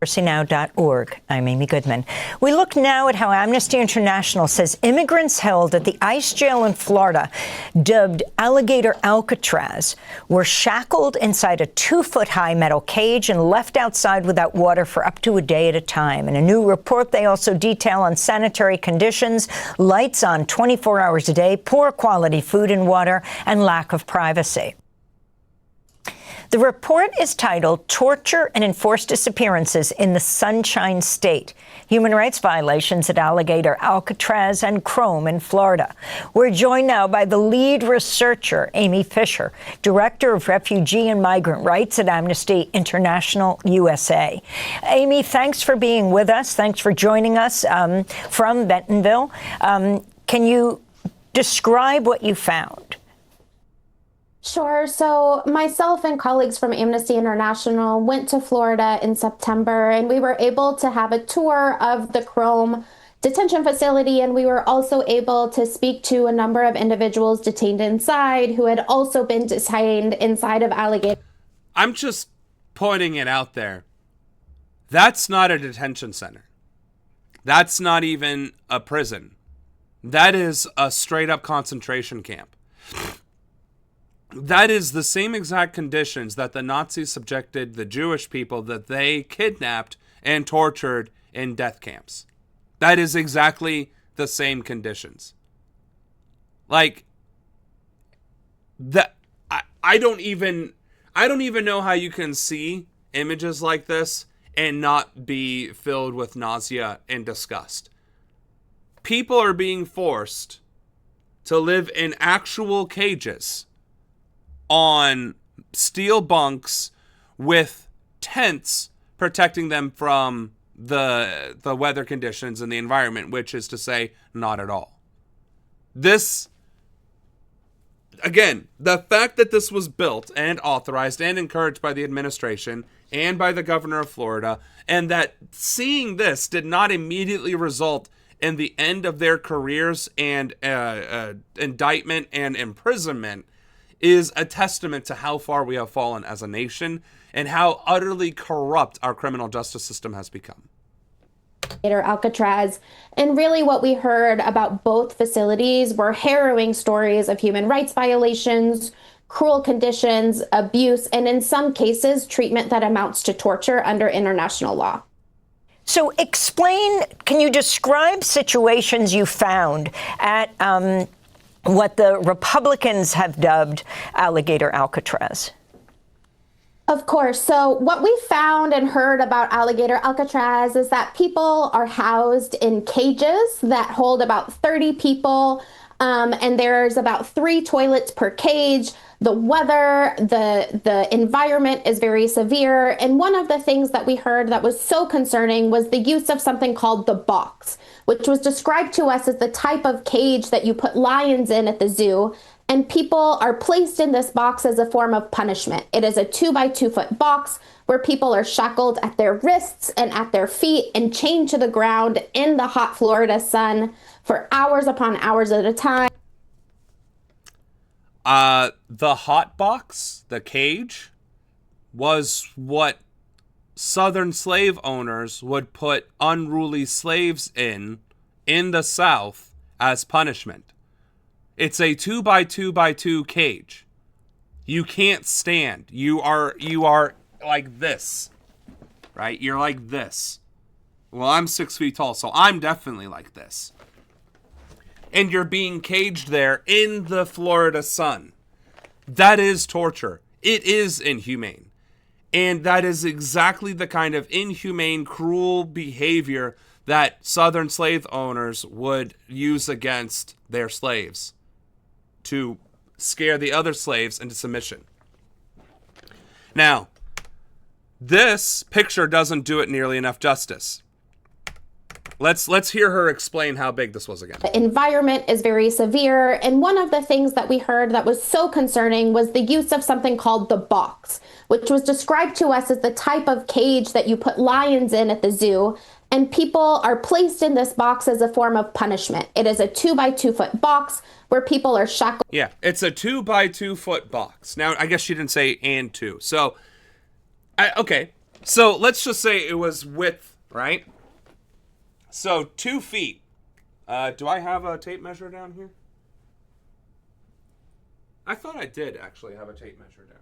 democracynow.org. I'm Amy Goodman. We look now at how Amnesty International says immigrants held at the ICE jail in Florida, dubbed Alligator Alcatraz, were shackled inside a 2-foot-high metal cage and left outside without water for up to a day at a time. In a new report, they also detail unsanitary conditions, lights on 24 hours a day, poor quality food and water, and lack of privacy. The report is titled Torture and Enforced Disappearances in the Sunshine State, Human Rights Violations at Alligator Alcatraz and Chrome in Florida. We're joined now by the lead researcher, Amy Fisher, Director of Refugee and Migrant Rights at Amnesty International USA. Amy, thanks for being with us. Thanks for joining us from Bentonville. Can you describe what you found? Sure. So myself and colleagues from Amnesty International went to Florida in September, and we were able to have a tour of the Chrome detention facility, and we were also able to speak to a number of individuals detained inside who had also been detained inside of Alligator. I'm just pointing it out there. That's not a detention center. That's not even a prison. That is a straight-up concentration camp. That is the same exact conditions that the Nazis subjected the Jewish people that they kidnapped and tortured in death camps. That is exactly the same conditions. Like that, I don't even know how you can see images like this and not be filled with nausea and disgust. People are being forced to live in actual cages on steel bunks with tents protecting them from the weather conditions and the environment, which is to say, not at all. This, again, the fact that this was built and authorized and encouraged by the administration and by the governor of Florida, and that seeing this did not immediately result in the end of their careers and indictment and imprisonment is a testament to how far we have fallen as a nation and how utterly corrupt our criminal justice system has become. Alcatraz. And really what we heard about both facilities were harrowing stories of human rights violations, cruel conditions, abuse, and in some cases, treatment that amounts to torture under international law. So can you describe situations you found at what the Republicans have dubbed Alligator Alcatraz? Of course. So what we found and heard about Alligator Alcatraz is that people are housed in cages that hold about 30 people, and there's about 3 toilets per cage. The weather, the environment is very severe. And one of the things that we heard that was so concerning was the use of something called the box, which was described to us as the type of cage that you put lions in at the zoo. And people are placed in this box as a form of punishment. It is a 2-by-2-foot box where people are shackled at their wrists and at their feet and chained to the ground in the hot Florida sun for hours upon hours at a time. The hot box, the cage, was what Southern slave owners would put unruly slaves in the South as punishment. It's a 2-by-2-by-2 cage. You can't stand. You are like this, right? You're like this. Well, I'm 6 feet tall, so I'm definitely like this. And you're being caged there in the Florida sun. That is torture. It is inhumane. And that is exactly the kind of inhumane, cruel behavior that Southern slave owners would use against their slaves to scare the other slaves into submission. Now, this picture doesn't do it nearly enough justice. Let's hear her explain how big this was again. The environment is very severe, and one of the things that we heard that was so concerning was the use of something called the box, which was described to us as the type of cage that you put lions in at the zoo, and people are placed in this box as a form of punishment. It is a 2-by-2-foot box where people are shackled. Yeah, it's a 2-by-2-foot box. Now, I guess she didn't say and 2. So, okay. So let's just say it was width, right? So 2 feet. Do I have a tape measure down here? I thought I did actually have a tape measure down here.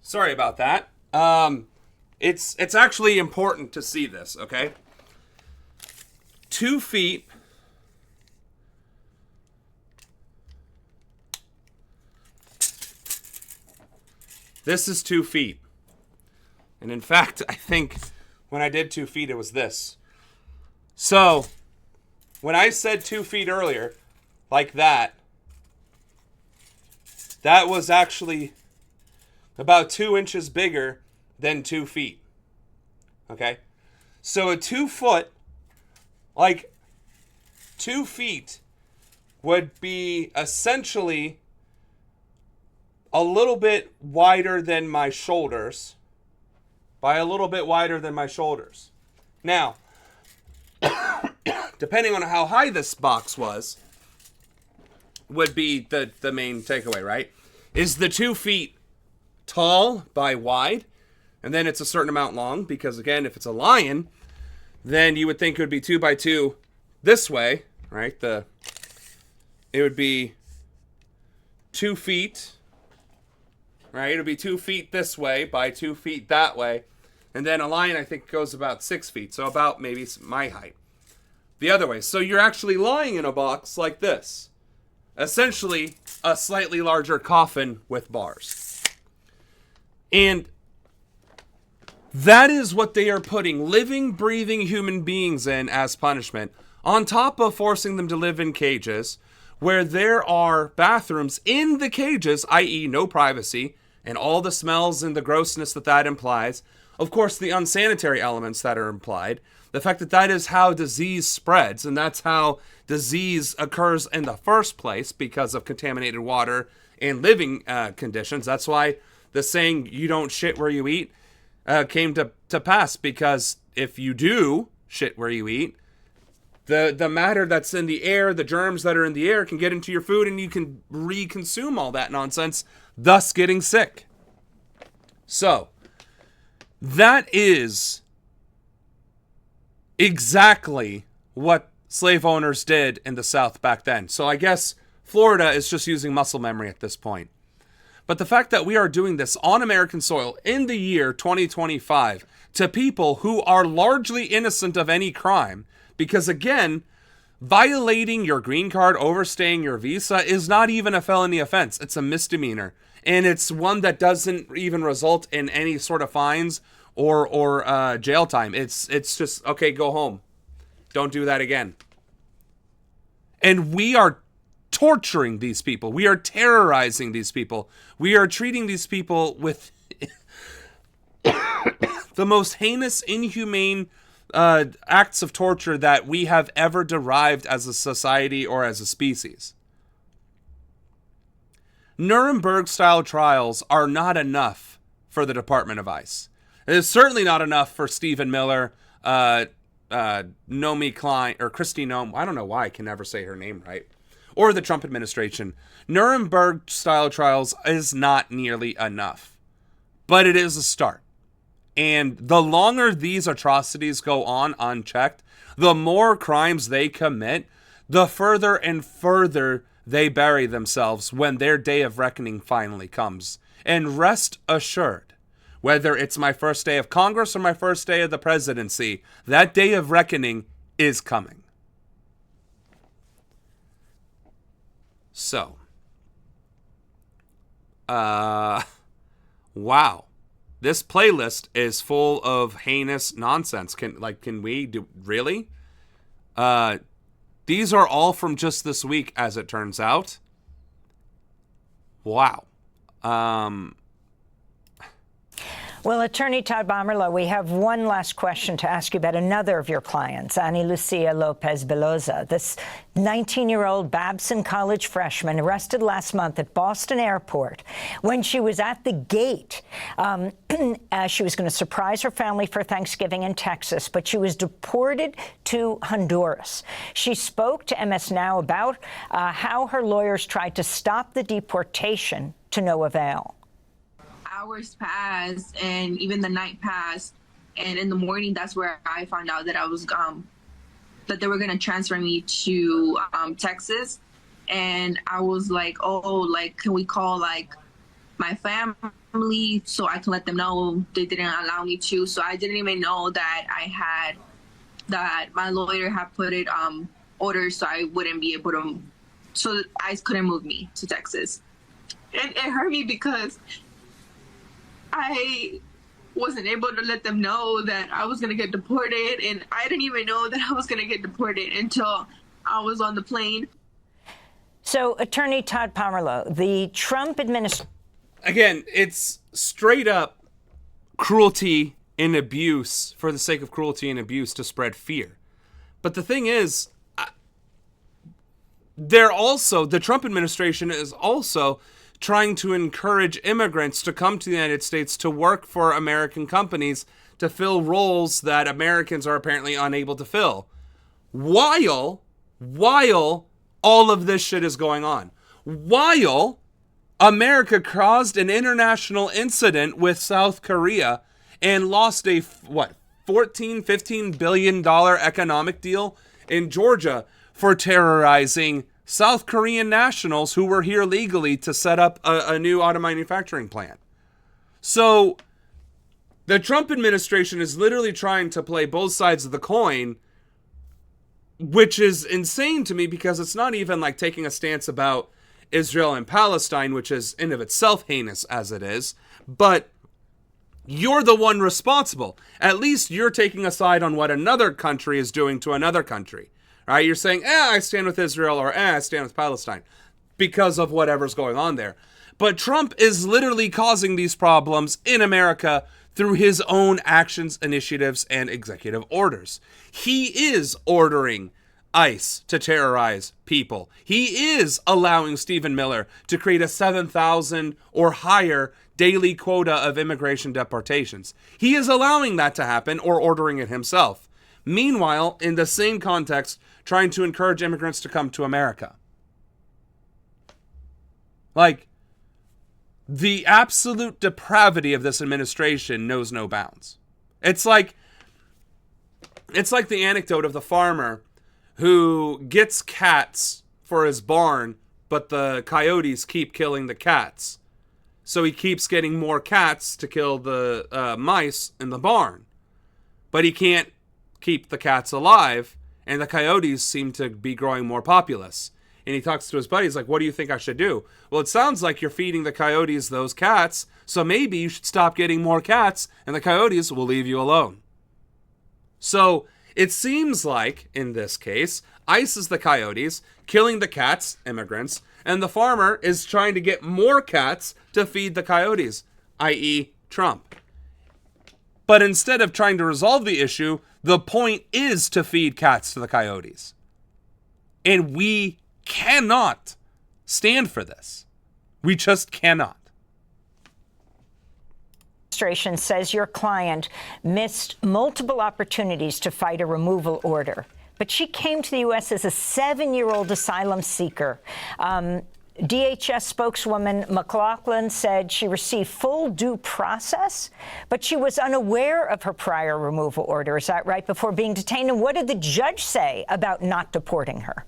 Sorry about that. It's actually important to see this, okay? 2 feet. This is 2 feet. And in fact, I think when I did 2 feet, it was this. So, when I said 2 feet earlier, like that, that was actually about 2 inches bigger than 2 feet. Okay? So a 2 foot, like 2 feet, would be essentially a little bit wider than my shoulders. By a little bit wider than my shoulders. Now, depending on how high this box was, would be the main takeaway, right? Is the 2 feet tall by wide, and then it's a certain amount long, because again, if it's a lion, then you would think it would be 2 by 2 this way, right? It would be 2 feet, right? It would be 2 feet this way by 2 feet that way. And then a lion, I think, goes about 6 feet. So about maybe my height. The other way. So you're actually lying in a box like this. Essentially, a slightly larger coffin with bars. And that is what they are putting living, breathing human beings in as punishment. On top of forcing them to live in cages, where there are bathrooms in the cages, i.e. no privacy, and all the smells and the grossness that implies. Of course, the unsanitary elements that are implied. The fact that is how disease spreads, and that's how disease occurs in the first place, because of contaminated water and living conditions. That's why the saying, you don't shit where you eat, came to pass, because if you do shit where you eat, the matter that's in the air, the germs that are in the air can get into your food, and you can reconsume all that nonsense, thus getting sick. So, that is exactly what slave owners did in the South back then. So I guess Florida is just using muscle memory at this point. But the fact that we are doing this on American soil in the year 2025 to people who are largely innocent of any crime, because again, violating your green card, overstaying your visa is not even a felony offense. It's a misdemeanor. And it's one that doesn't even result in any sort of fines or jail time. It's just, okay, go home. Don't do that again. And we are torturing these people. We are terrorizing these people. We are treating these people with the most heinous, inhumane acts of torture that we have ever derived as a society or as a species. Nuremberg-style trials are not enough for the Department of ICE. It is certainly not enough for Stephen Miller, Naomi Klein, or Kristi Noem. I don't know why I can never say her name right. Or the Trump administration. Nuremberg-style trials is not nearly enough. But it is a start. And the longer these atrocities go on unchecked, the more crimes they commit, the further and further they bury themselves when their day of reckoning finally comes. And rest assured, whether it's my first day of Congress or my first day of the presidency, that day of reckoning is coming. So, wow. This playlist is full of heinous nonsense. Can we do, really? These are all from just this week, as it turns out. Wow. Well, Attorney Todd Bomerlo, we have one last question to ask you about another of your clients, Ana Lucia Lopez Beloza. This 19-year-old Babson College freshman arrested last month at Boston Airport. When she was at the gate, she was going to surprise her family for Thanksgiving in Texas, but she was deported to Honduras. She spoke to MS Now about how her lawyers tried to stop the deportation to no avail. Hours passed and even the night passed, and in the morning that's where I found out that I was that they were going to transfer me to Texas. And I was like, oh, like, can we call like my family so I can let them know? They didn't allow me to, so I didn't even know that my lawyer had put it orders so I wouldn't be able to, so ICE couldn't move me to Texas. And it hurt me because I wasn't able to let them know that I was going to get deported, and I didn't even know that I was going to get deported until I was on the plane. So, Attorney Todd Pomerleau, the Trump administration... Again, it's straight up cruelty and abuse for the sake of cruelty and abuse to spread fear. But the thing is, the Trump administration is also trying to encourage immigrants to come to the United States to work for American companies to fill roles that Americans are apparently unable to fill. While all of this shit is going on. While America caused an international incident with South Korea and lost a, $14-15 billion economic deal in Georgia for terrorizing South Korean nationals who were here legally to set up a new auto manufacturing plant. So the Trump administration is literally trying to play both sides of the coin, which is insane to me because it's not even like taking a stance about Israel and Palestine, which is in of itself heinous as it is, but you're the one responsible. At least you're taking a side on what another country is doing to another country. Right? You're saying, I stand with Israel, or I stand with Palestine because of whatever's going on there. But Trump is literally causing these problems in America through his own actions, initiatives, and executive orders. He is ordering ICE to terrorize people. He is allowing Stephen Miller to create a 7,000 or higher daily quota of immigration deportations. He is allowing that to happen or ordering it himself. Meanwhile, in the same context, trying to encourage immigrants to come to America. Like, the absolute depravity of this administration knows no bounds. It's like the anecdote of the farmer who gets cats for his barn, but the coyotes keep killing the cats. So he keeps getting more cats to kill the mice in the barn. But he can't keep the cats alive, and the coyotes seem to be growing more populous. And he talks to his buddy, he's like, what do you think I should do? Well, it sounds like you're feeding the coyotes those cats, so maybe you should stop getting more cats, and the coyotes will leave you alone. So it seems like, in this case, ICE is the coyotes, killing the cats, immigrants, and the farmer is trying to get more cats to feed the coyotes, i.e. Trump. But instead of trying to resolve the issue, the point is to feed cats to the coyotes. And we cannot stand for this. We just cannot. Administration says your client missed multiple opportunities to fight a removal order, but she came to the U.S. as a 7-year-old asylum seeker. DHS spokeswoman McLaughlin said she received full due process, but she was unaware of her prior removal order. Is that right? Before being detained. And what did the judge say about not deporting her?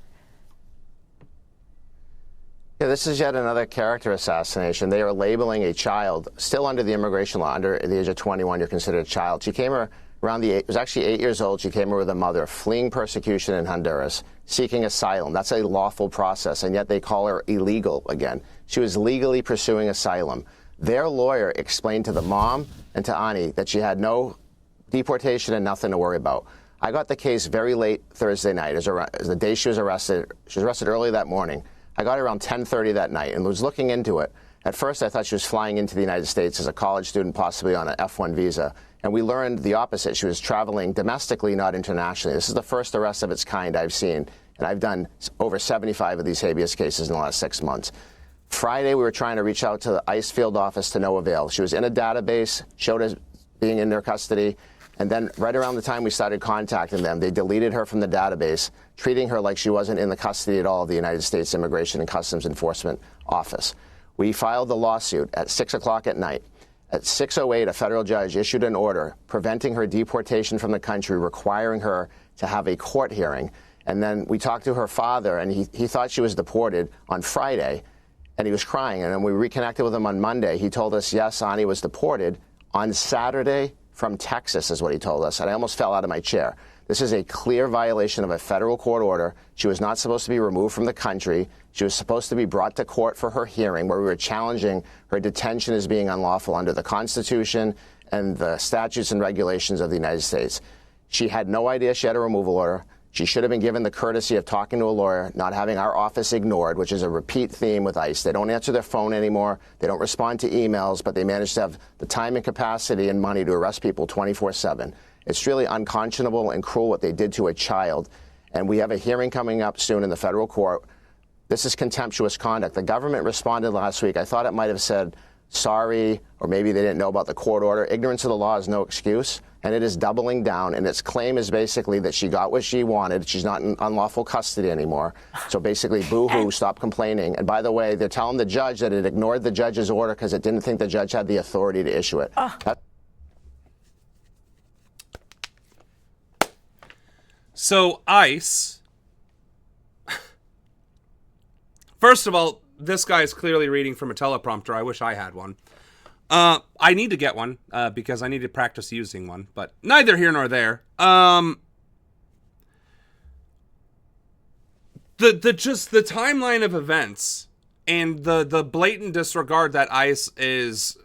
Yeah, this is yet another character assassination. They are labeling a child, still under the immigration law, under the age of 21, you're considered a child. She came around it was actually 8 years old. She came here with a mother, fleeing persecution in Honduras, seeking asylum. That's a lawful process, and yet they call her illegal again. She was legally pursuing asylum. Their lawyer explained to the mom and to Ani that she had no deportation and nothing to worry about. I got the case very late Thursday night, as the day she was arrested. She was arrested early that morning. I got it around 10:30 that night and was looking into it. At first, I thought she was flying into the United States as a college student, possibly on an F1 visa. And we learned the opposite. She was traveling domestically, not internationally. This is the first arrest of its kind I've seen. And I've done over 75 of these habeas cases in the last 6 months. Friday, we were trying to reach out to the ICE field office to no avail. She was in a database, showed as being in their custody. And then right around the time we started contacting them, they deleted her from the database, treating her like she wasn't in the custody at all of the United States Immigration and Customs Enforcement Office. We filed the lawsuit at 6 o'clock at night. At 6:08, a federal judge issued an order preventing her deportation from the country, requiring her to have a court hearing. And then we talked to her father, and he thought she was deported on Friday, and he was crying. And then we reconnected with him on Monday. He told us, yes, Ani was deported on Saturday from Texas, is what he told us. And I almost fell out of my chair. This is a clear violation of a federal court order. She was not supposed to be removed from the country. She was supposed to be brought to court for her hearing, where we were challenging her detention as being unlawful under the Constitution and the statutes and regulations of the United States. She had no idea she had a removal order. She should have been given the courtesy of talking to a lawyer, not having our office ignored, which is a repeat theme with ICE. They don't answer their phone anymore. They don't respond to emails, but they manage to have the time and capacity and money to arrest people 24/7. It's really unconscionable and cruel what they did to a child. And we have a hearing coming up soon in the federal court. This is contemptuous conduct. The government responded last week. I thought it might have said sorry, or maybe they didn't know about the court order. Ignorance of the law is no excuse, and it is doubling down. And its claim is basically that she got what she wanted. She's not in unlawful custody anymore. So basically, boo-hoo, stop complaining. And by the way, they're telling the judge that it ignored the judge's order because it didn't think the judge had the authority to issue it. So ICE, first of all, this guy is clearly reading from a teleprompter. I wish I had one. I need to get one because I need to practice using one, but neither here nor there. The timeline of events and the blatant disregard that ICE is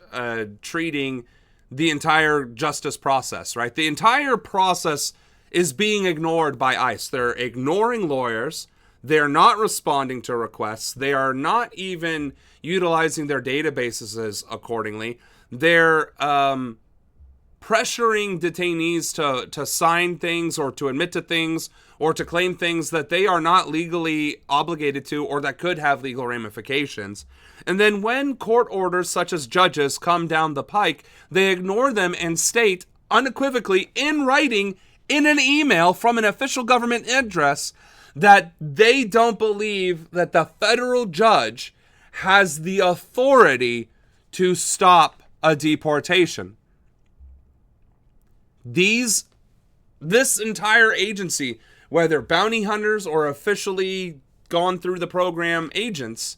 treating the entire justice process, right? The entire process is being ignored by ICE. They're ignoring lawyers. They're not responding to requests. They are not even utilizing their databases accordingly. They're pressuring detainees to sign things or to admit to things or to claim things that they are not legally obligated to or that could have legal ramifications. And then when court orders such as judges come down the pike, they ignore them and state unequivocally in writing in an email from an official government address that they don't believe that the federal judge has the authority to stop a deportation. This entire agency, whether bounty hunters or officially gone through the program agents,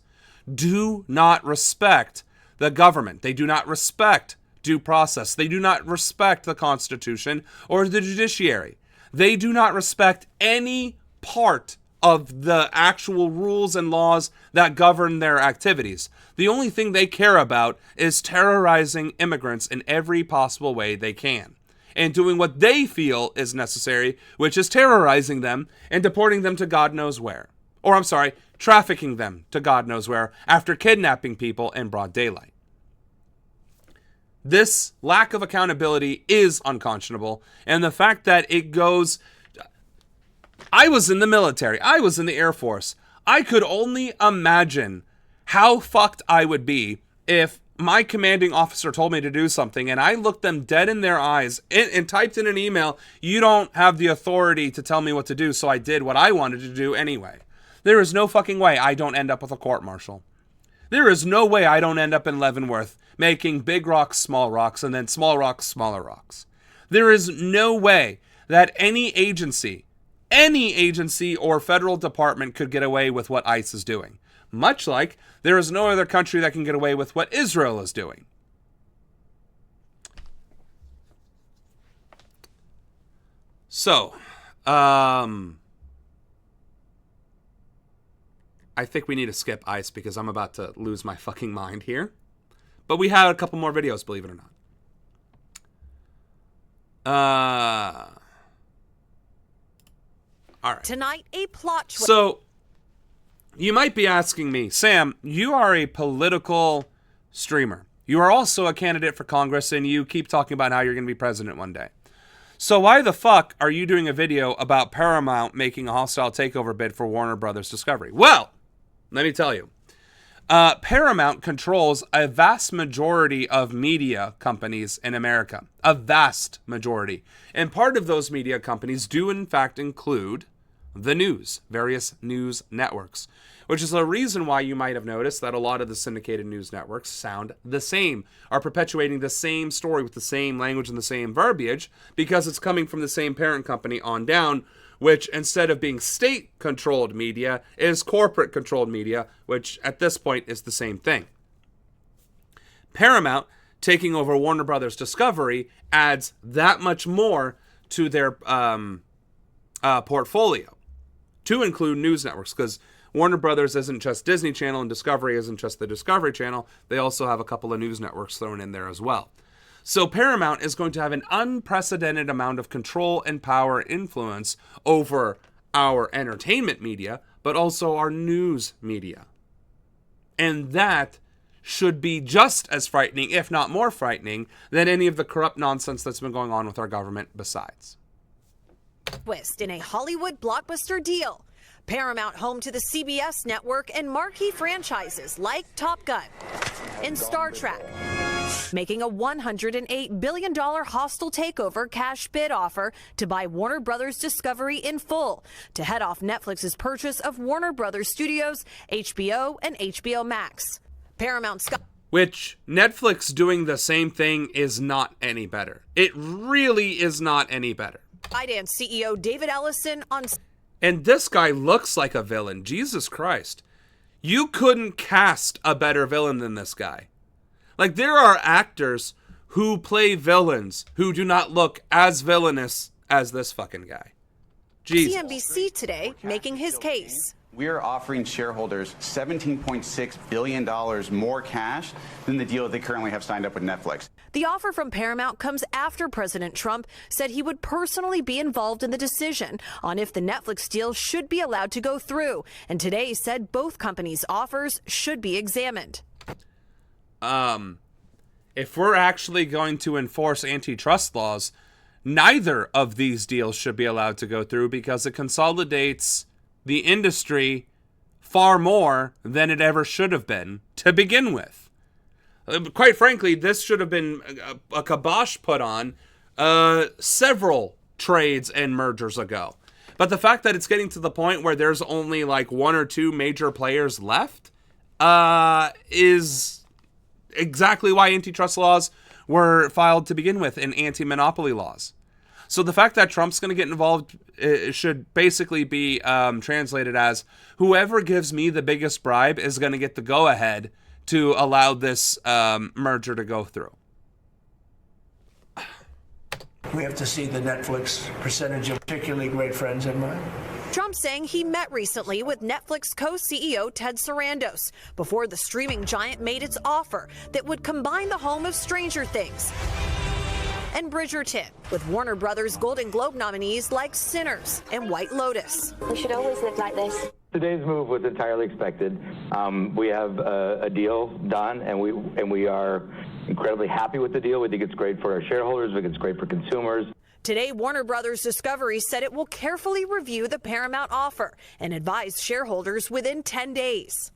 do not respect the government. They do not respect due process. They do not respect the Constitution or the judiciary. They do not respect any part of the actual rules and laws that govern their activities. The only thing they care about is terrorizing immigrants in every possible way they can, and doing what they feel is necessary, which is terrorizing them and deporting them to God knows where. Or, I'm sorry, trafficking them to God knows where after kidnapping people in broad daylight. This lack of accountability is unconscionable, and the fact that it goes... I was in the military. I was in the Air Force. I could only imagine how fucked I would be if my commanding officer told me to do something and I looked them dead in their eyes and typed in an email, "You don't have the authority to tell me what to do," so I did what I wanted to do anyway. There is no fucking way I don't end up with a court-martial. There is no way I don't end up in Leavenworth making big rocks, small rocks, and then small rocks, smaller rocks. There is no way that any agency or federal department could get away with what ICE is doing. Much like there is no other country that can get away with what Israel is doing. So, I think we need to skip ICE because I'm about to lose my fucking mind here. But we had a couple more videos, believe it or not. All right. Tonight, a plot. So, you might be asking me, Sam, you are a political streamer. You are also a candidate for Congress, and you keep talking about how you're going to be president one day. So why the fuck are you doing a video about Paramount making a hostile takeover bid for Warner Brothers Discovery? Well, let me tell you. Paramount controls a vast majority of media companies in America. A vast majority. And part of those media companies do in fact include the news, various news networks, which is a reason why you might have noticed that a lot of the syndicated news networks sound the same, are perpetuating the same story with the same language and the same verbiage, because it's coming from the same parent company on down, which instead of being state-controlled media is corporate-controlled media, which at this point is the same thing. Paramount taking over Warner Brothers Discovery adds that much more to their portfolio, to include news networks, because Warner Brothers isn't just Disney Channel and Discovery isn't just the Discovery Channel. They also have a couple of news networks thrown in there as well. So Paramount is going to have an unprecedented amount of control and power and influence over our entertainment media, but also our news media. And that should be just as frightening, if not more frightening, than any of the corrupt nonsense that's been going on with our government besides. Twist in a Hollywood blockbuster deal. Paramount home to the CBS network and marquee franchises like Top Gun and Star Trek. Making a $108 billion hostile takeover cash bid offer to buy Warner Brothers Discovery in full to head off Netflix's purchase of Warner Brothers Studios, HBO, and HBO Max. Paramount Which, Netflix doing the same thing is not any better. It really is not any better. Skydance CEO David Ellison on... And this guy looks like a villain. Jesus Christ. You couldn't cast a better villain than this guy. Like, there are actors who play villains who do not look as villainous as this fucking guy. Jesus. CNBC today making his case. We are offering shareholders $17.6 billion more cash than the deal that they currently have signed up with Netflix. The offer from Paramount comes after President Trump said he would personally be involved in the decision on if the Netflix deal should be allowed to go through, and today said both companies' offers should be examined. If we're actually going to enforce antitrust laws, neither of these deals should be allowed to go through because it consolidates the industry far more than it ever should have been to begin with. Quite frankly, this should have been a kibosh put on several trades and mergers ago. But the fact that it's getting to the point where there's only like one or two major players left is exactly why antitrust laws were filed to begin with and anti-monopoly laws. So the fact that Trump's going to get involved should basically be translated as whoever gives me the biggest bribe is going to get the go-ahead to allow this merger to go through. We have to see the Netflix percentage of particularly great friends of mine. Trump saying he met recently with Netflix co-CEO Ted Sarandos before the streaming giant made its offer that would combine the home of Stranger Things and Bridgerton with Warner Brothers Golden Globe nominees like Sinners and White Lotus. We should always live like this. Today's move was entirely expected. We have a deal done, and we are incredibly happy with the deal. We think it's great for our shareholders. We think it's great for consumers. Today, Warner Brothers Discovery said it will carefully review the Paramount offer and advise shareholders within 10 days.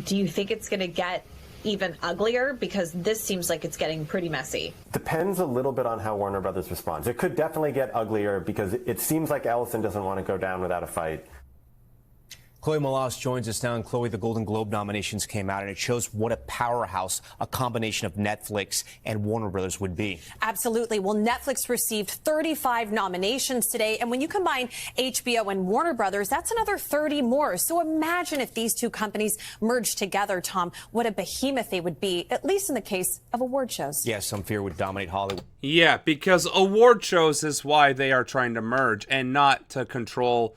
Do you think it's going to get even uglier? Because this seems like it's getting pretty messy. Depends a little bit on how Warner Brothers responds. It could definitely get uglier because it seems like Ellison doesn't want to go down without a fight. Chloe Molas joins us now. And Chloe, the Golden Globe nominations came out, and it shows what a powerhouse a combination of Netflix and Warner Brothers would be. Absolutely. Well, Netflix received 35 nominations today. And when you combine HBO and Warner Brothers, that's another 30 more. So imagine if these two companies merged together, Tom, what a behemoth they would be, at least in the case of award shows. Yeah, some fear would dominate Hollywood. Yeah, because award shows is why they are trying to merge and not to control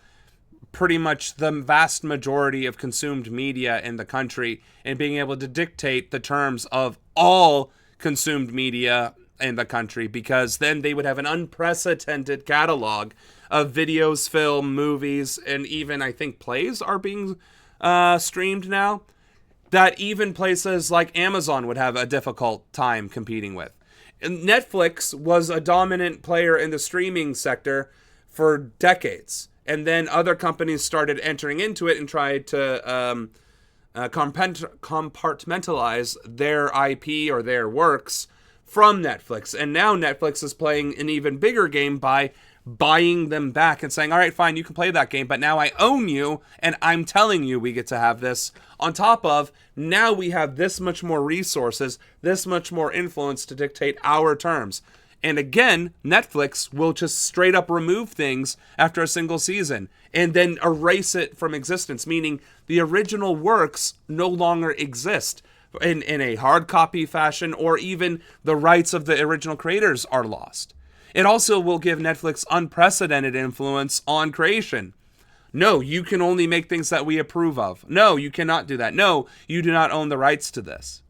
pretty much the vast majority of consumed media in the country and being able to dictate the terms of all consumed media in the country, because then they would have an unprecedented catalog of videos, film, movies, and even I think plays are being streamed now that even places like Amazon would have a difficult time competing with. And Netflix was a dominant player in the streaming sector for decades. And then other companies started entering into it and tried to compartmentalize their IP or their works from Netflix. And now Netflix is playing an even bigger game by buying them back and saying, all right, fine, you can play that game, but now I own you, and I'm telling you we get to have this. On top of, now we have this much more resources, this much more influence to dictate our terms. And again, Netflix will just straight up remove things after a single season and then erase it from existence, meaning the original works no longer exist in a hard copy fashion, or even the rights of the original creators are lost. It also will give Netflix unprecedented influence on creation. No, you can only make things that we approve of. No, you cannot do that. No, you do not own the rights to this.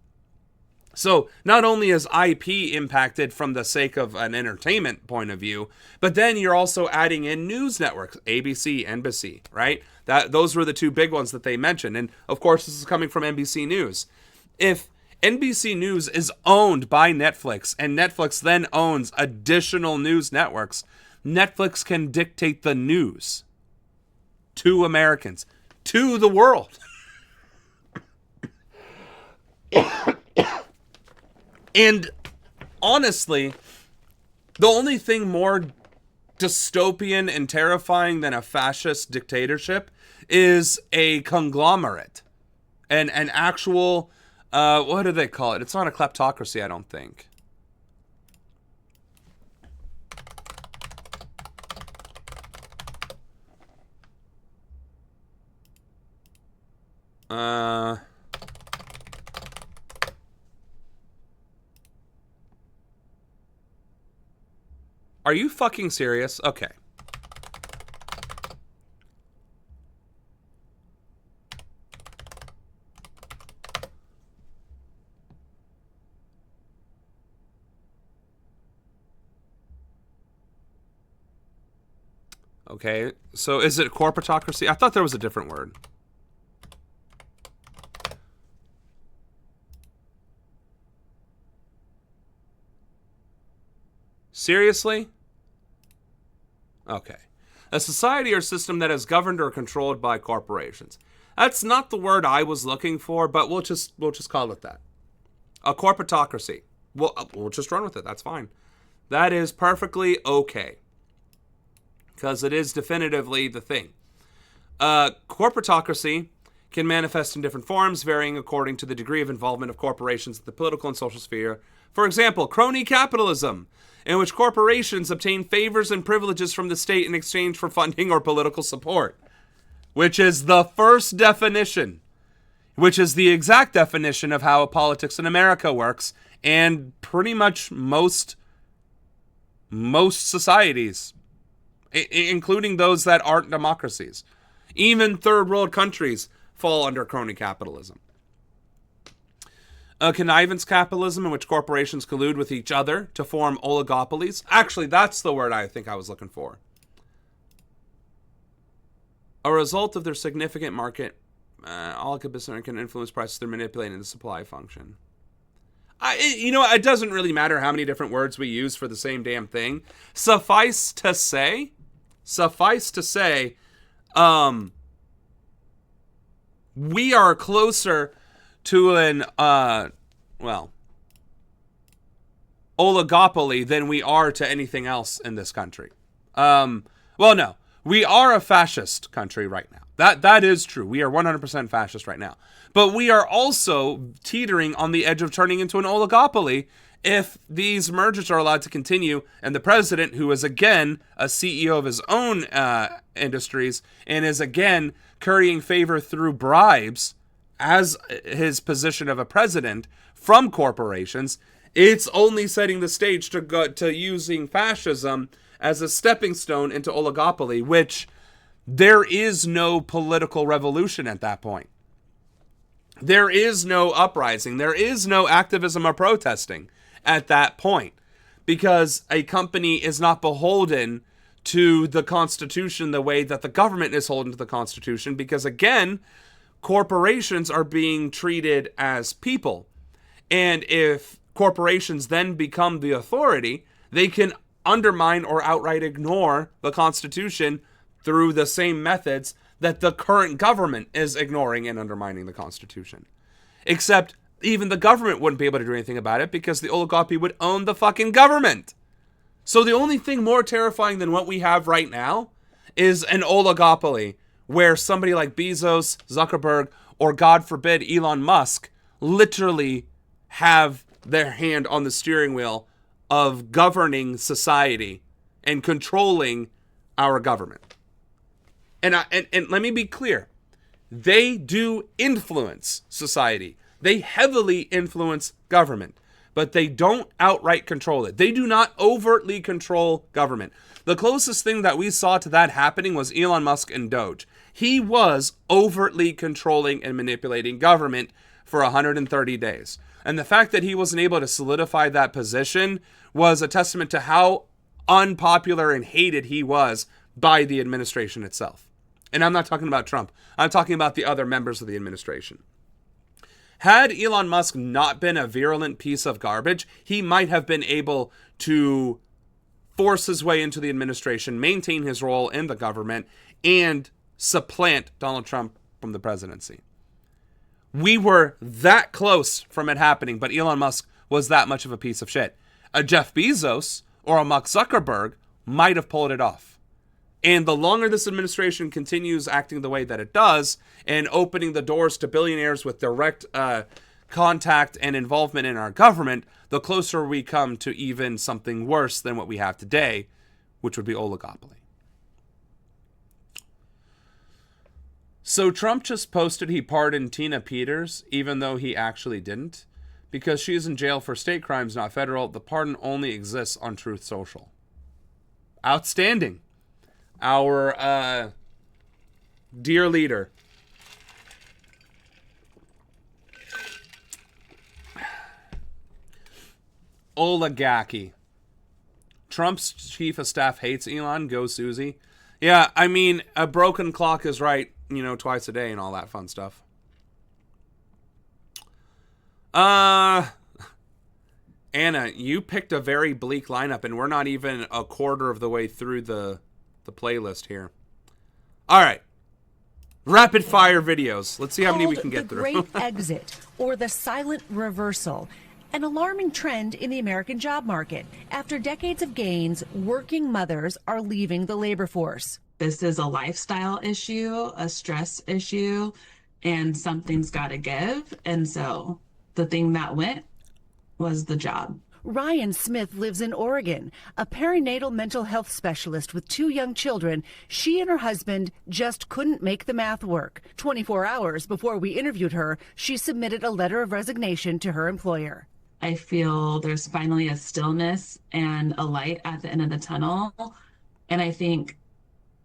So not only is IP impacted from the sake of an entertainment point of view, but then you're also adding in news networks, ABC, NBC, right? Those were the two big ones that they mentioned. And of course, this is coming from NBC News. If NBC News is owned by Netflix and Netflix then owns additional news networks, Netflix can dictate the news to Americans, to the world. And honestly, the only thing more dystopian and terrifying than a fascist dictatorship is a conglomerate. An actual, what do they call it? It's not a kleptocracy, I don't think. Are you fucking serious? Okay. Okay, so is it corporatocracy? I thought there was a different word. Seriously? Okay. A society or system that is governed or controlled by corporations. That's not the word I was looking for, but we'll just call it that. A corporatocracy. We'll just run with it. That's fine. That is perfectly okay. Because it is definitively the thing. Corporatocracy can manifest in different forms, varying according to the degree of involvement of corporations in the political and social sphere. For example, crony capitalism, in which corporations obtain favors and privileges from the state in exchange for funding or political support, which is the first definition, which is the exact definition of how politics in America works, and pretty much most societies, including those that aren't democracies. Even third world countries fall under crony capitalism. Connivance capitalism, in which corporations collude with each other to form oligopolies. Actually, that's the word I think I was looking for. A result of their significant market, oligopoly can influence prices through manipulating the supply function. It doesn't really matter how many different words we use for the same damn thing. Suffice to say, we are closer to an, oligopoly than we are to anything else in this country. No, we are a fascist country right now. That is true. We are 100% fascist right now. But we are also teetering on the edge of turning into an oligopoly if these mergers are allowed to continue, and the president, who is again a CEO of his own industries and is again currying favor through bribes as his position of a president from corporations, it's only setting the stage to go to using fascism as a stepping stone into oligopoly, which there is no political revolution at that point. There is no uprising. There is no activism or protesting at that point, because a company is not beholden to the Constitution the way that the government is beholden to the Constitution, because again, corporations are being treated as people. And if corporations then become the authority, they can undermine or outright ignore the Constitution through the same methods that the current government is ignoring and undermining the Constitution. Except even the government wouldn't be able to do anything about it, because the oligopoly would own the fucking government. So the only thing more terrifying than what we have right now is an oligopoly where somebody like Bezos, Zuckerberg, or God forbid Elon Musk literally have their hand on the steering wheel of governing society and controlling our government. And let me be clear. They do influence society. They heavily influence government, but they don't outright control it. They do not overtly control government. The closest thing that we saw to that happening was Elon Musk and Doge. He was overtly controlling and manipulating government for 130 days. And the fact that he wasn't able to solidify that position was a testament to how unpopular and hated he was by the administration itself. And I'm not talking about Trump. I'm talking about the other members of the administration. Had Elon Musk not been a virulent piece of garbage, he might have been able to force his way into the administration, maintain his role in the government, and supplant Donald Trump from the presidency. We were that close from it happening, but Elon Musk was that much of a piece of shit. A Jeff Bezos or a Mark Zuckerberg might have pulled it off. And the longer this administration continues acting the way that it does and opening the doors to billionaires with direct contact and involvement in our government, the closer we come to even something worse than what we have today, which would be oligopoly. So Trump just posted he pardoned Tina Peters, even though he actually didn't. Because she is in jail for state crimes, not federal, the pardon only exists on Truth Social. Outstanding. Our dear leader. Oligarchy. Trump's chief of staff hates Elon. Go Susie. Yeah, I mean, a broken clock is right, twice a day and all that fun stuff. Anna, you picked a very bleak lineup, and we're not even a quarter of the way through the playlist here. All right. Rapid fire videos. Let's see how many we can get through. The Great Exit, or the Silent Reversal. An alarming trend in the American job market. After decades of gains, working mothers are leaving the labor force. This is a lifestyle issue, a stress issue, and something's got to give. And so the thing that went was the job. Ryan Smith lives in Oregon, a perinatal mental health specialist with 2 young children. She and her husband just couldn't make the math work. 24 hours before we interviewed her, she submitted a letter of resignation to her employer. I feel there's finally a stillness and a light at the end of the tunnel. And I think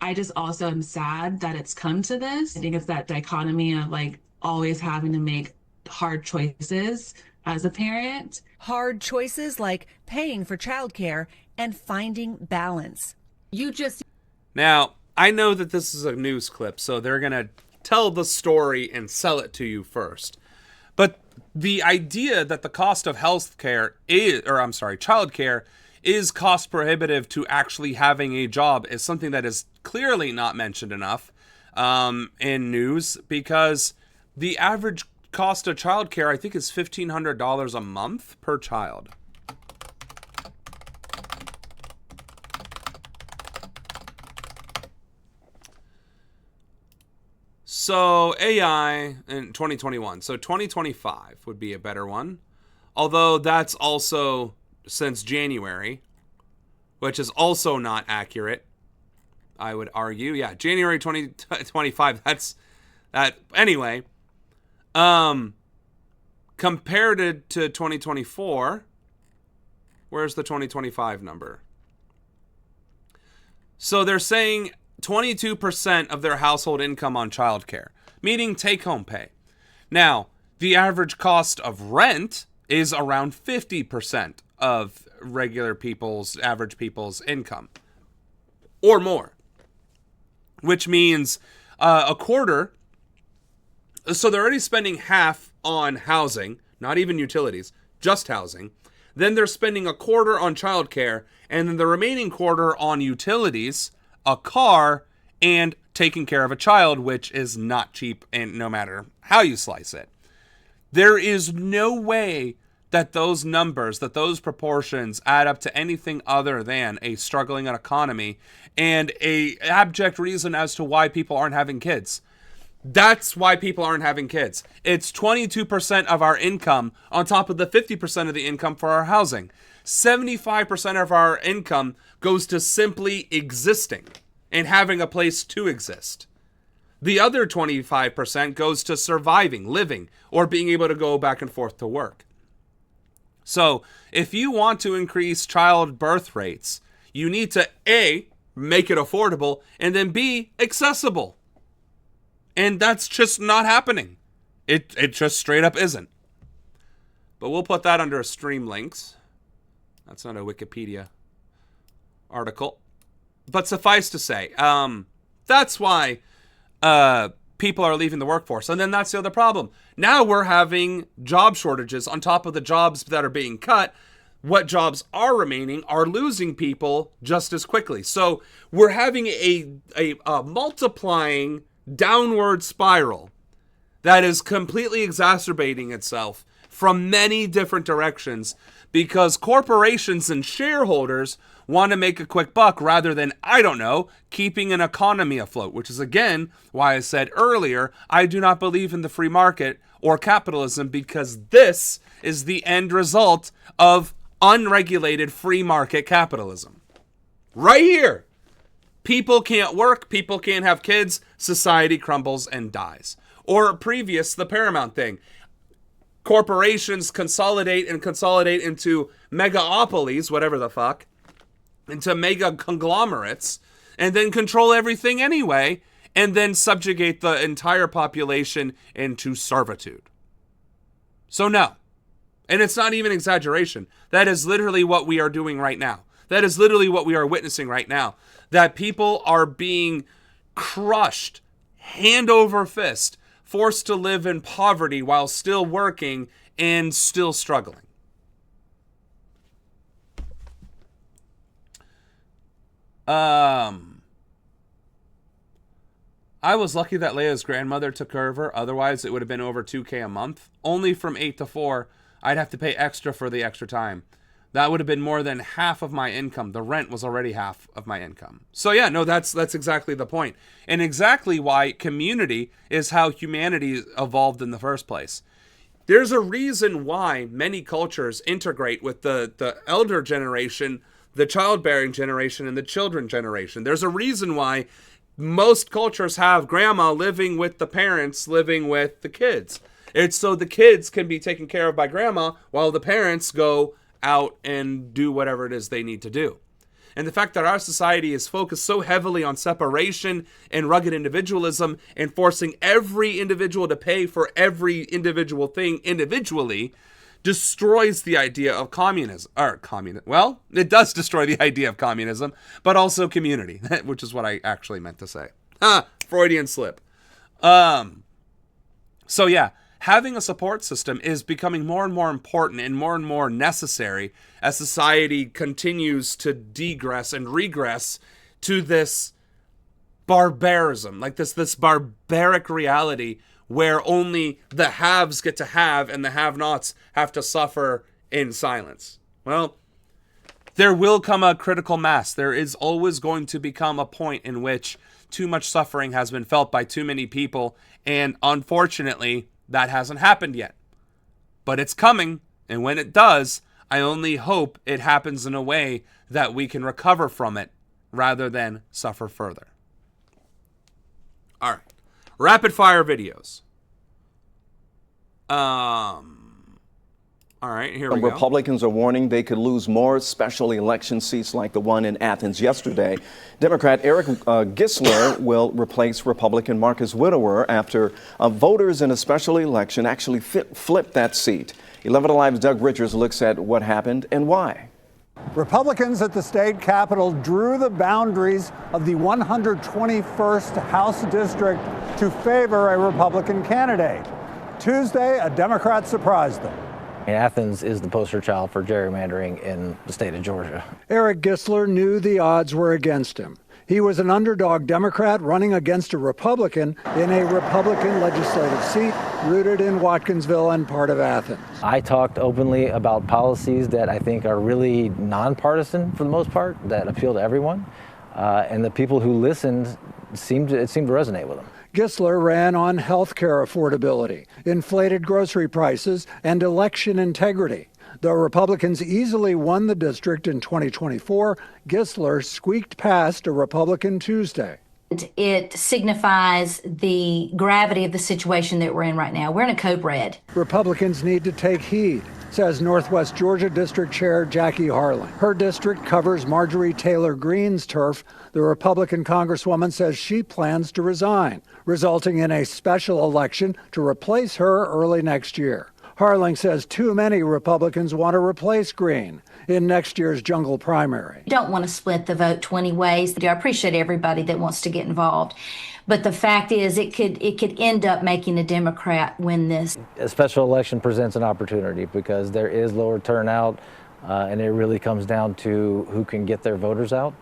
I just also am sad that it's come to this. I think it's that dichotomy of always having to make hard choices as a parent. Hard choices like paying for childcare and finding balance. Now, I know that this is a news clip, so they're going to tell the story and sell it to you first. But the idea that the cost of childcare is cost prohibitive to actually having a job is something that is clearly not mentioned enough in news, because the average cost of childcare, I think, is $1,500 a month per child. So AI in 2021. So 2025 would be a better one. Although that's also since January, which is also not accurate, I would argue. Yeah, January 2025. That's that. Anyway, compared it to 2024, where's the 2025 number? So they're saying 22% of their household income on childcare, meaning take-home pay. Now, the average cost of rent is around 50% of average people's income, or more, which means a quarter. So they're already spending half on housing, not even utilities, just housing. Then they're spending a quarter on childcare, and then the remaining quarter on utilities, a car, and taking care of a child, which is not cheap, and no matter how you slice it. There is no way that those numbers, that those proportions add up to anything other than a struggling economy and a abject reason as to why people aren't having kids. That's why people aren't having kids. It's 22% of our income on top of the 50% of the income for our housing. 75% of our income goes to simply existing and having a place to exist. The other 25% goes to surviving, living, or being able to go back and forth to work. So if you want to increase child birth rates, you need to A, make it affordable, and then B, accessible. And that's just not happening. It just straight up isn't. But we'll put that under stream links. That's not a Wikipedia article. But suffice to say, that's why people are leaving the workforce. And then that's the other problem. Now we're having job shortages on top of the jobs that are being cut. What jobs are remaining are losing people just as quickly. So we're having a multiplying downward spiral that is completely exacerbating itself from many different directions because corporations and shareholders want to make a quick buck rather than, I don't know, keeping an economy afloat, which is, again, why I said earlier, I do not believe in the free market or capitalism because this is the end result of unregulated free market capitalism. Right here. People can't work, people can't have kids, society crumbles and dies. Or previous, the Paramount thing. Corporations consolidate into megaopolies, whatever the fuck, into mega conglomerates, and then control everything anyway, and then subjugate the entire population into servitude. So no. And it's not even exaggeration. That is literally what we are doing right now. That is literally what we are witnessing right now. That people are being crushed, hand over fist, forced to live in poverty while still working and still struggling. I was lucky that Leia's grandmother took care of her. Otherwise, it would have been over $2,000 a month. Only from 8 to 4, I'd have to pay extra for the extra time. That would have been more than half of my income. The rent was already half of my income. So yeah, no, that's exactly the point. And exactly why community is how humanity evolved in the first place. There's a reason why many cultures integrate with the elder generation, the childbearing generation, and the children generation. There's a reason why most cultures have grandma living with the parents, living with the kids. It's so the kids can be taken care of by grandma while the parents go out and do whatever it is they need to do. And the fact that our society is focused so heavily on separation and rugged individualism and forcing every individual to pay for every individual thing individually destroys the idea of communism. Well, it does destroy the idea of communism, but also community, which is what I actually meant to say. Freudian slip. So yeah, having a support system is becoming more and more important and more necessary as society continues to degress and regress to this barbarism, like this barbaric reality where only the haves get to have and the have-nots have to suffer in silence. Well, there will come a critical mass. There is always going to become a point in which too much suffering has been felt by too many people, and unfortunately, that hasn't happened yet. But it's coming, and when it does, I only hope it happens in a way that we can recover from it rather than suffer further. All right. Rapid fire videos. All right, here we go. Republicans are warning they could lose more special election seats like the one in Athens yesterday. Democrat Eric Gissler will replace Republican Marcus Widower after voters in a special election actually flipped that seat. 11 Alive's Doug Richards looks at what happened and why. Republicans at the state capitol drew the boundaries of the 121st House district to favor a Republican candidate. Tuesday, a Democrat surprised them. Athens is the poster child for gerrymandering in the state of Georgia. Eric Gissler knew the odds were against him. He was an underdog Democrat running against a Republican in a Republican legislative seat rooted in Watkinsville and part of Athens. I talked openly about policies that I think are really nonpartisan for the most part, that appeal to everyone. And the people who listened it seemed to resonate with them. Gissler ran on health care affordability, inflated grocery prices, and election integrity. Though Republicans easily won the district in 2024, Gissler squeaked past a Republican Tuesday. It signifies the gravity of the situation that we're in right now. We're in a code red. Republicans need to take heed, says Northwest Georgia District Chair Jackie Harlan. Her district covers Marjorie Taylor Greene's turf. The Republican Congresswoman says she plans to resign, resulting in a special election to replace her early next year. Harling says too many Republicans want to replace Green in next year's jungle primary. You don't want to split the vote 20 ways. I appreciate everybody that wants to get involved. But the fact is, it could end up making a Democrat win this. A special election presents an opportunity because there is lower turnout, and it really comes down to who can get their voters out.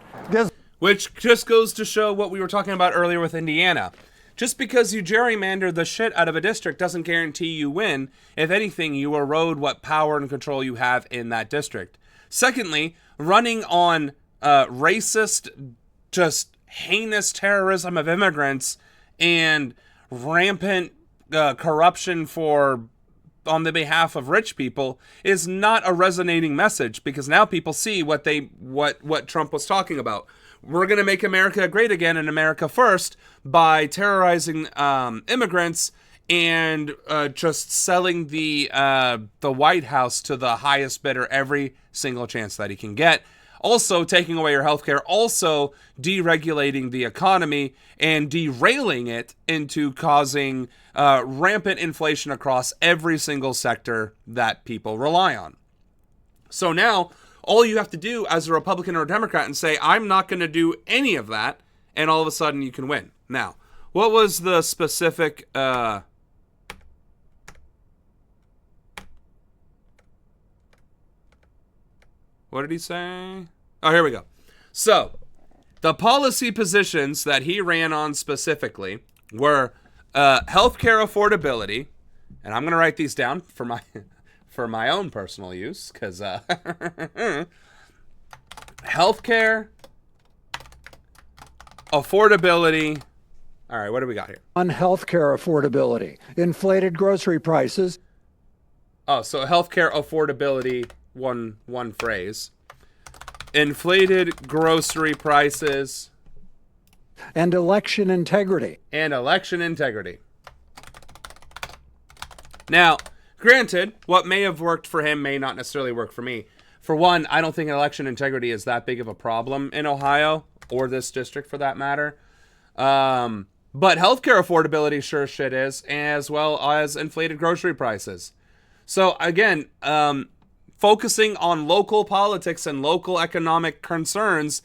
Which just goes to show what we were talking about earlier with Indiana. Just because you gerrymander the shit out of a district doesn't guarantee you win. If anything, you erode what power and control you have in that district. Secondly, running on racist, just heinous terrorism of immigrants and rampant corruption on the behalf of rich people is not a resonating message, because now people see what Trump was talking about. We're going to make America great again and America first by terrorizing immigrants and just selling the White House to the highest bidder every single chance that he can get. Also taking away your health care, also deregulating the economy and derailing it into causing rampant inflation across every single sector that people rely on. So now all you have to do as a Republican or a Democrat and say, I'm not going to do any of that, and all of a sudden you can win. Now, what was the specific... what did he say? Oh, here we go. So, the policy positions that he ran on specifically were healthcare affordability, and I'm going to write these down for my own personal use, because healthcare affordability. All right, what do we got here? On healthcare affordability, inflated grocery prices. Oh, so healthcare affordability, one phrase. Inflated grocery prices. And election integrity. Now, granted, what may have worked for him may not necessarily work for me. For one, I don't think election integrity is that big of a problem in Ohio, or this district for that matter. But healthcare affordability sure as shit is, as well as inflated grocery prices. So again, focusing on local politics and local economic concerns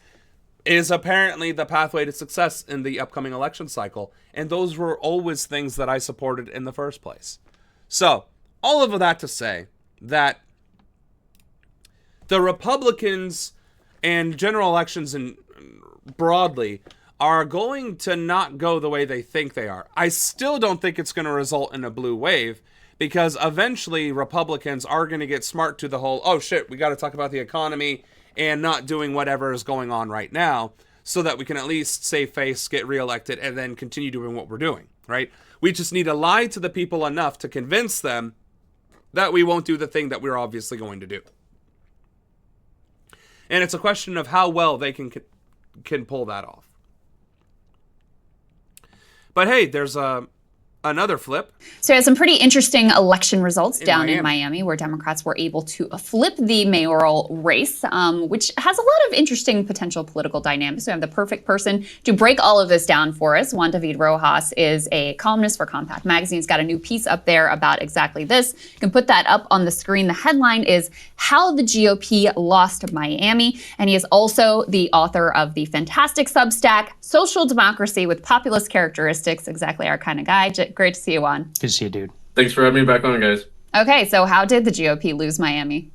is apparently the pathway to success in the upcoming election cycle. And those were always things that I supported in the first place. So, all of that to say that the Republicans and general elections broadly are going to not go the way they think they are. I still don't think it's going to result in a blue wave, because eventually Republicans are going to get smart to the whole, oh shit, we got to talk about the economy and not doing whatever is going on right now, so that we can at least save face, get reelected, and then continue doing what we're doing, right? We just need to lie to the people enough to convince them that we won't do the thing that we're obviously going to do. And it's a question of how well they can pull that off. But hey, there's another flip. So we had some pretty interesting election results down in Miami, where Democrats were able to flip the mayoral race, which has a lot of interesting potential political dynamics. We have the perfect person to break all of this down for us. Juan David Rojas is a columnist for Compact Magazine. He's got a new piece up there about exactly this. You can put that up on the screen. The headline is How the GOP Lost Miami. And he is also the author of the fantastic Substack, Social Democracy with Populist Characteristics, exactly our kind of guy. Great to see you, Juan. Good to see you, dude. Thanks for having me back on, guys. Okay, so how did the GOP lose Miami?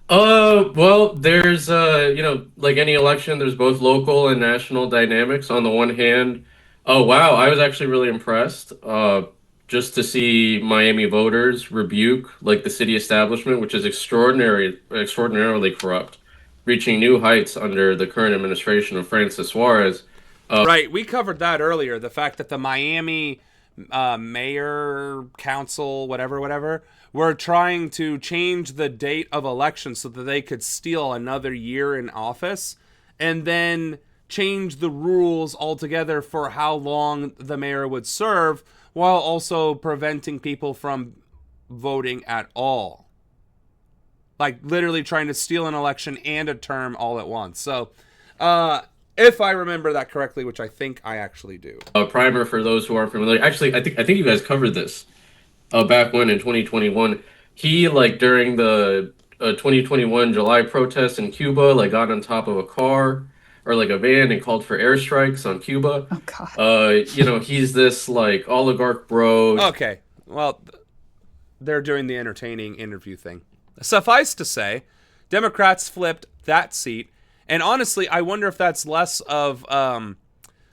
Well, there's, like any election, there's both local and national dynamics. On the one hand, oh, wow, I was actually really impressed just to see Miami voters rebuke, like, the city establishment, which is extraordinarily corrupt, reaching new heights under the current administration of Francis Suarez. Right, we covered that earlier, the fact that the Miami mayor, council, whatever, were trying to change the date of elections so that they could steal another year in office, and then change the rules altogether for how long the mayor would serve, while also preventing people from voting at all. Like, literally trying to steal an election and a term all at once. So, if I remember that correctly, which I think I actually do. A primer for those who aren't familiar. Actually, I think you guys covered this. back when in 2021, he like during the 2021 July protests in Cuba, like got on top of a car or like a van and called for airstrikes on Cuba. Oh God. You know, he's this like oligarch bro. Okay, well, they're doing the entertaining interview thing. Suffice to say, Democrats flipped that seat, and honestly, I wonder if that's less of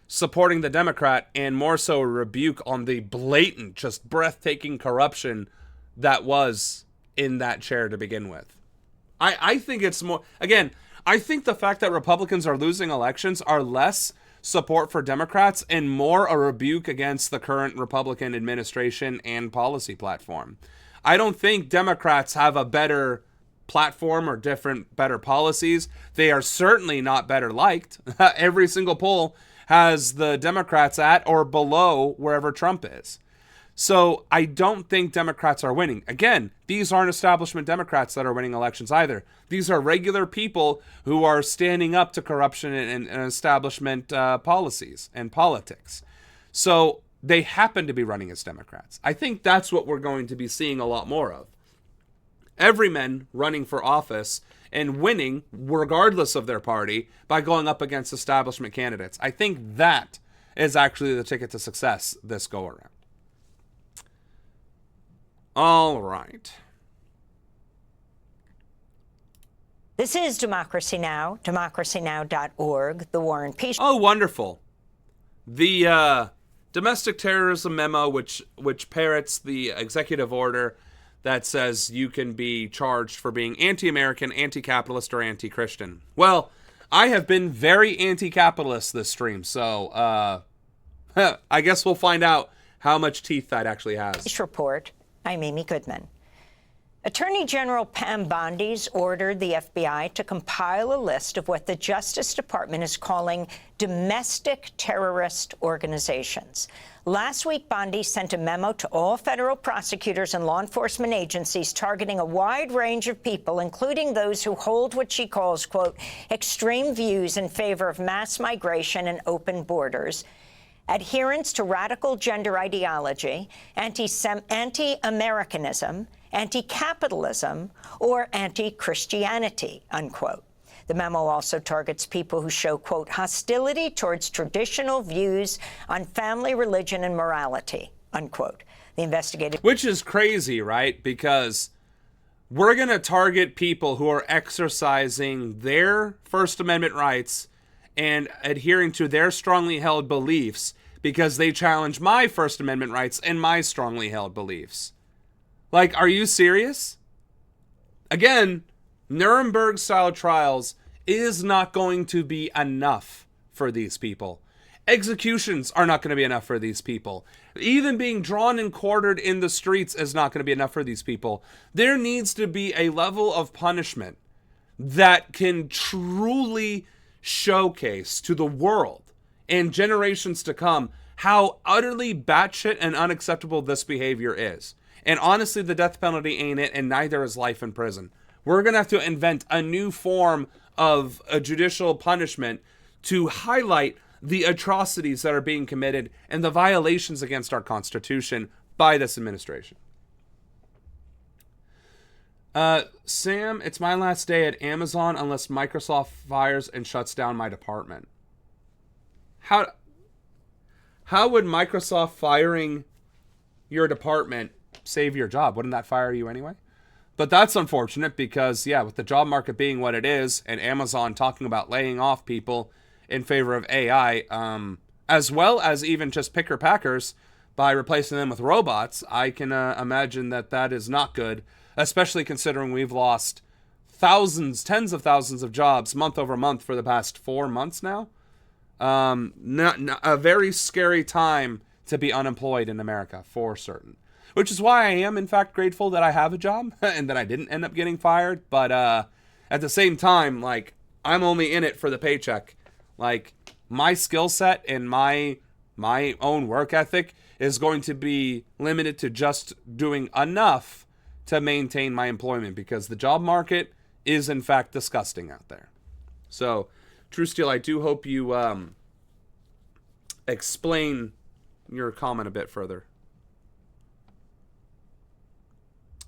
supporting the Democrat and more so a rebuke on the blatant, just breathtaking corruption that was in that chair to begin with. I think it's more, again, I think the fact that Republicans are losing elections are less support for Democrats and more a rebuke against the current Republican administration and policy platform. I don't think Democrats have a better platform or better policies. They are certainly not better liked. Every single poll has the Democrats at or below wherever Trump is. So I don't think Democrats are winning. Again, these aren't establishment Democrats that are winning elections either. These are regular people who are standing up to corruption and establishment policies and politics. So they happen to be running as Democrats. I think that's what we're going to be seeing a lot more of. Everymen running for office and winning, regardless of their party, by going up against establishment candidates. I think that is actually the ticket to success this go-around. All right. This is Democracy Now!, democracynow.org, the War and Peace. Oh, wonderful. The domestic terrorism memo, which parrots the executive order that says you can be charged for being anti-American, anti-capitalist, or anti-Christian. Well, I have been very anti-capitalist this stream, so I guess we'll find out how much teeth that actually has. This report, I'm Amy Goodman. Attorney General Pam Bondi's ordered the FBI to compile a list of what the Justice Department is calling domestic terrorist organizations. Last week, Bondi sent a memo to all federal prosecutors and law enforcement agencies targeting a wide range of people, including those who hold what she calls, quote, extreme views in favor of mass migration and open borders, adherence to radical gender ideology, anti-Americanism, anti-capitalism, or anti-Christianity, unquote. The memo also targets people who show, quote, hostility towards traditional views on family, religion, and morality, unquote. The investigative... Which is crazy, right? Because we're going to target people who are exercising their First Amendment rights and adhering to their strongly held beliefs because they challenge my First Amendment rights and my strongly held beliefs. Like, are you serious? Again, Nuremberg-style trials is not going to be enough for these people. Executions are not going to be enough for these people. Even being drawn and quartered in the streets is not going to be enough for these people. There needs to be a level of punishment that can truly showcase to the world and generations to come how utterly batshit and unacceptable this behavior is. And honestly, the death penalty ain't it, and neither is life in prison. We're going to have to invent a new form of a judicial punishment to highlight the atrocities that are being committed and the violations against our Constitution by this administration. Sam, it's my last day at Amazon unless Microsoft fires and shuts down my department. How would Microsoft firing your department save your job? Wouldn't that fire you anyway? But that's unfortunate because, yeah, with the job market being what it is and Amazon talking about laying off people in favor of AI, as well as even just picker packers by replacing them with robots, I can imagine that is not good, especially considering we've lost thousands, tens of thousands of jobs month over month for the past 4 months now. A very scary time to be unemployed in America, for certain. Which is why I am, in fact, grateful that I have a job and that I didn't end up getting fired. But at the same time, like, I'm only in it for the paycheck. Like, my skill set and my own work ethic is going to be limited to just doing enough to maintain my employment because the job market is, in fact, disgusting out there. So, True Steel, I do hope you explain your comment a bit further.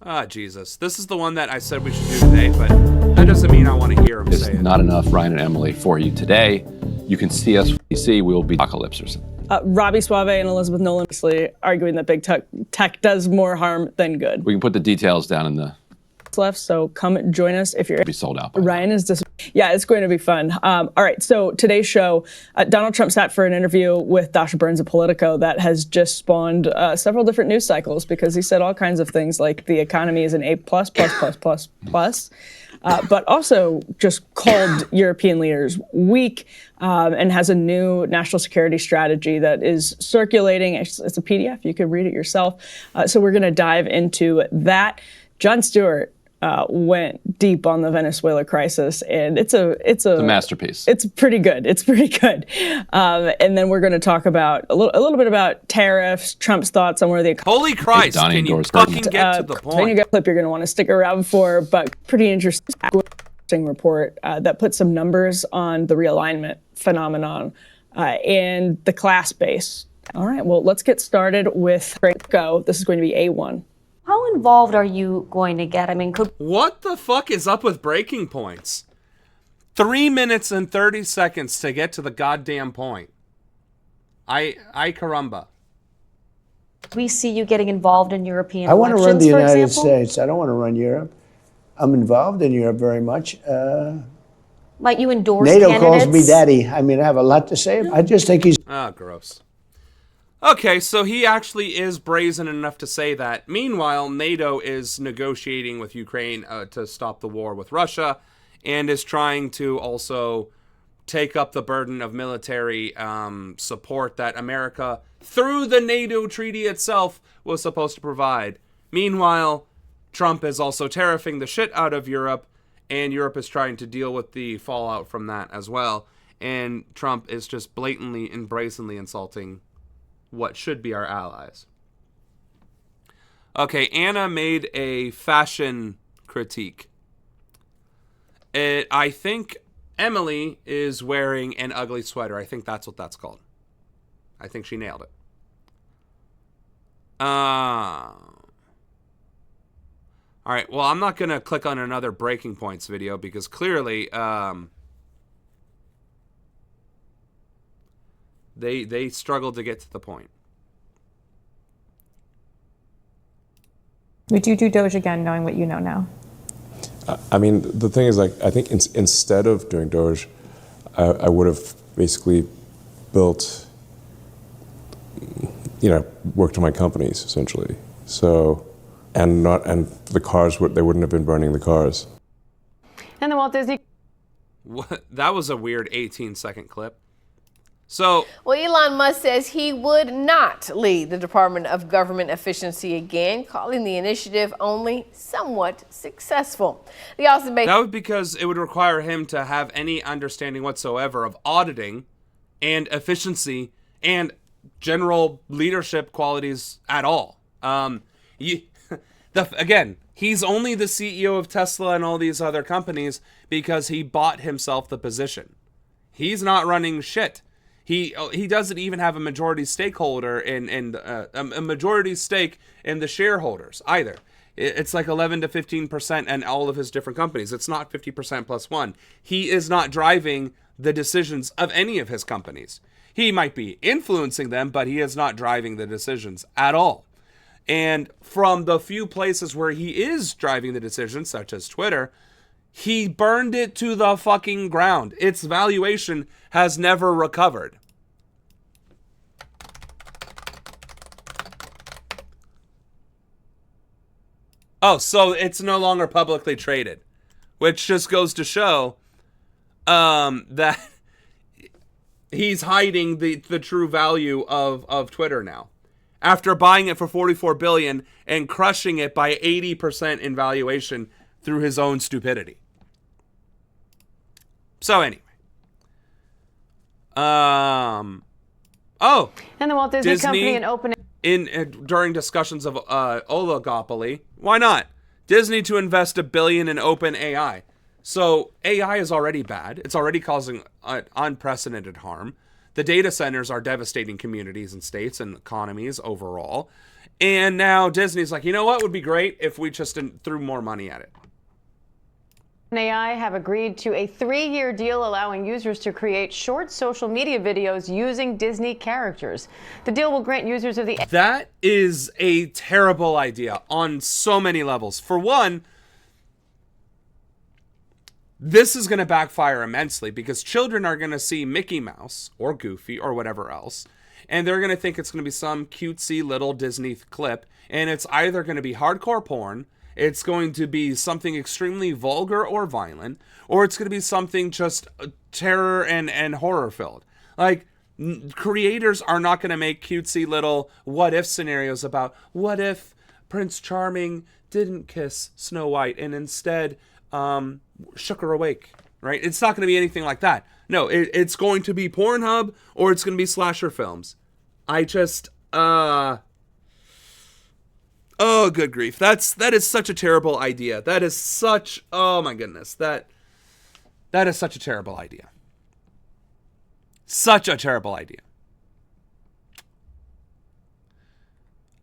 Ah, Jesus. This is the one that I said we should do today, but that doesn't mean I want to hear him say it. Not enough, Ryan and Emily, for you today. You can see us. You see, we will be apocalypsers. Robbie Suave and Elizabeth Nolan obviously arguing that big tech does more harm than good. We can put the details down in the left, so come join us if you're be sold out. Ryan is just it's going to be fun. All right, so today's show, Donald Trump sat for an interview with Dasha Burns at Politico that has just spawned several different news cycles because he said all kinds of things like the economy is an A++++++, but also just called European leaders weak and has a new national security strategy that is circulating. It's a PDF. You can read it yourself. So we're going to dive into that. Jon Stewart went deep on the Venezuela crisis, and it's a masterpiece. It's pretty good. It's pretty good. And then we're going to talk about a little bit about tariffs, Trump's thoughts on where the Holy Christ! Can you fucking get to the point? You got a clip you're going to want to stick around for, but pretty interesting report that puts some numbers on the realignment phenomenon and the class base. All right. Well, let's get started with Go. This is going to be A1. How involved are you going to get? I mean, what the fuck is up with breaking points? 3 minutes and 30 seconds to get to the goddamn point. I caramba. We see you getting involved in European I want to elections, run the for United example? States. I don't want to run Europe. I'm involved in Europe very much. Might you endorse NATO candidates? calls me daddy. I mean, I have a lot to say. I just think he's... Ah, gross. Okay, so he actually is brazen enough to say that. Meanwhile, NATO is negotiating with Ukraine to stop the war with Russia and is trying to also take up the burden of military support that America, through the NATO treaty itself, was supposed to provide. Meanwhile, Trump is also tariffing the shit out of Europe, and Europe is trying to deal with the fallout from that as well. And Trump is just blatantly and brazenly insulting what should be our allies. Okay, Anna made a fashion critique. I think Emily is wearing an ugly sweater. I think that's what that's called. I think she nailed it. All right, well, I'm not going to click on another Breaking Points video because clearly they struggled to get to the point. Would you do Doge again, knowing what you know now? I mean, the thing is, like, I think instead of doing Doge, I would have basically built, worked on my companies essentially. So, and the cars they wouldn't have been burning the cars. And the Walt Disney. What? That was a weird 18-second clip. So, well, Elon Musk says he would not lead the Department of Government Efficiency again, calling the initiative only somewhat successful. The Austin that would because it would require him to have any understanding whatsoever of auditing and efficiency and general leadership qualities at all. Again, he's only the CEO of Tesla and all these other companies because he bought himself the position. He's not running shit. He doesn't even have a majority stakeholder in a majority stake in the shareholders either. It's like 11 to 15% in all of his different companies. It's not 50% plus one. He is not driving the decisions of any of his companies. He might be influencing them, but he is not driving the decisions at all. And from the few places where he is driving the decisions, such as Twitter, he burned it to the fucking ground. Its valuation has never recovered. Oh, so it's no longer publicly traded, which just goes to show that he's hiding the true value of Twitter now. After buying it for $44 billion and crushing it by 80% in valuation through his own stupidity. So anyway. And the Walt Disney Company and open during discussions of oligopoly, why not? Disney to invest $1 billion in OpenAI. So AI is already bad. It's already causing unprecedented harm. The data centers are devastating communities and states and economies overall. And now Disney's like, you know what would be great if we just threw more money at it. AI have agreed to a 3-year deal allowing users to create short social media videos using Disney characters. The deal will grant users of the... That is a terrible idea on so many levels. For one, this is going to backfire immensely because children are going to see Mickey Mouse or Goofy or whatever else, and they're going to think it's going to be some cutesy little Disney clip, and it's either going to be hardcore porn, it's going to be something extremely vulgar or violent, or it's going to be something just terror and horror filled. Like, creators are not going to make cutesy little what if scenarios about what if Prince Charming didn't kiss Snow White and instead shook her awake, right? It's not going to be anything like that. No, it's going to be Pornhub or it's going to be slasher films. I just, oh, good grief. That is such a terrible idea. That is such, oh my goodness. That is such a terrible idea. Such a terrible idea.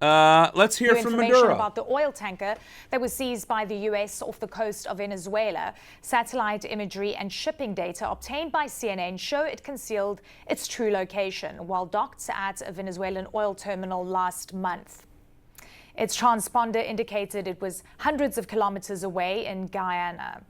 Let's hear from Maduro about the oil tanker that was seized by the U.S. off the coast of Venezuela. Satellite imagery and shipping data obtained by CNN show it concealed its true location while docked at a Venezuelan oil terminal last month. Its transponder indicated it was hundreds of kilometers away in Guyana.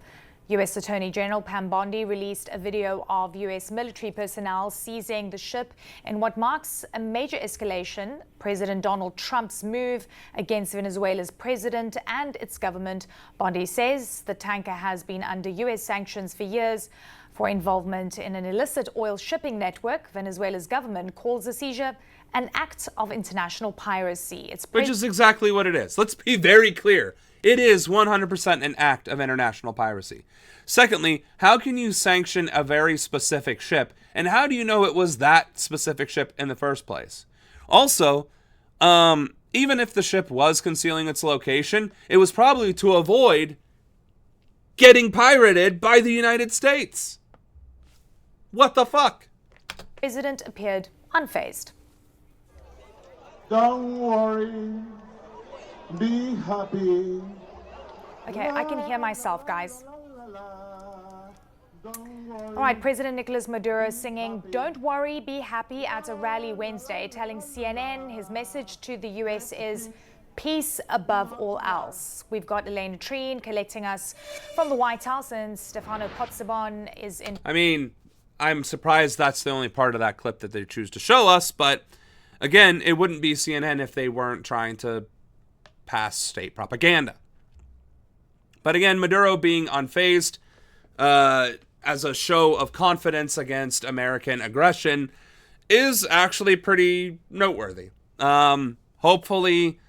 U.S. Attorney General Pam Bondi released a video of U.S. military personnel seizing the ship in what marks a major escalation. President Donald Trump's move against Venezuela's president and its government. Bondi says the tanker has been under U.S. sanctions for years for involvement in an illicit oil shipping network. Venezuela's government calls the seizure an act of international piracy. Which is exactly what it is. Let's be very clear. It is 100% an act of international piracy. Secondly, how can you sanction a very specific ship? And how do you know it was that specific ship in the first place? Also, even if the ship was concealing its location, it was probably to avoid getting pirated by the United States. What the fuck? President appeared unfazed. Don't worry. Be happy. Okay, I can hear myself, guys. All right, President Nicolas Maduro singing "Don't Worry, Be Happy" at a rally Wednesday, telling CNN his message to the U.S. is peace above all else. We've got Elena Treen collecting us from the White House, and Stefano Pozzebon is in... I mean, I'm surprised that's the only part of that clip that they choose to show us, but again, it wouldn't be CNN if they weren't trying to pass state propaganda. But again, Maduro being unfazed as a show of confidence against American aggression is actually pretty noteworthy. Hopefully,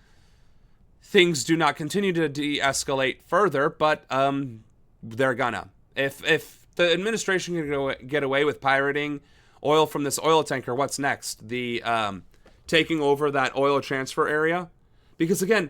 things do not continue to de-escalate further, but they're gonna. If the administration can get away with pirating oil from this oil tanker, what's next? The taking over that oil transfer area? Because again,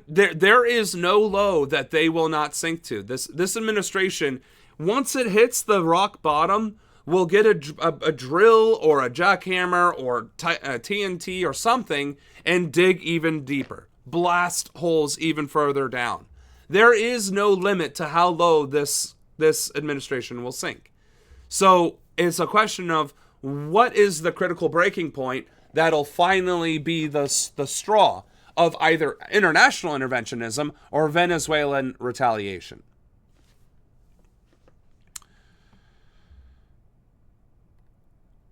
there is no low that they will not sink to. This administration, once it hits the rock bottom, will get a drill or a jackhammer or a TNT or something and dig even deeper. Blast holes even further down. There is no limit to how low this administration will sink. So it's a question of what is the critical breaking point that'll finally be the straw of either international interventionism or Venezuelan retaliation.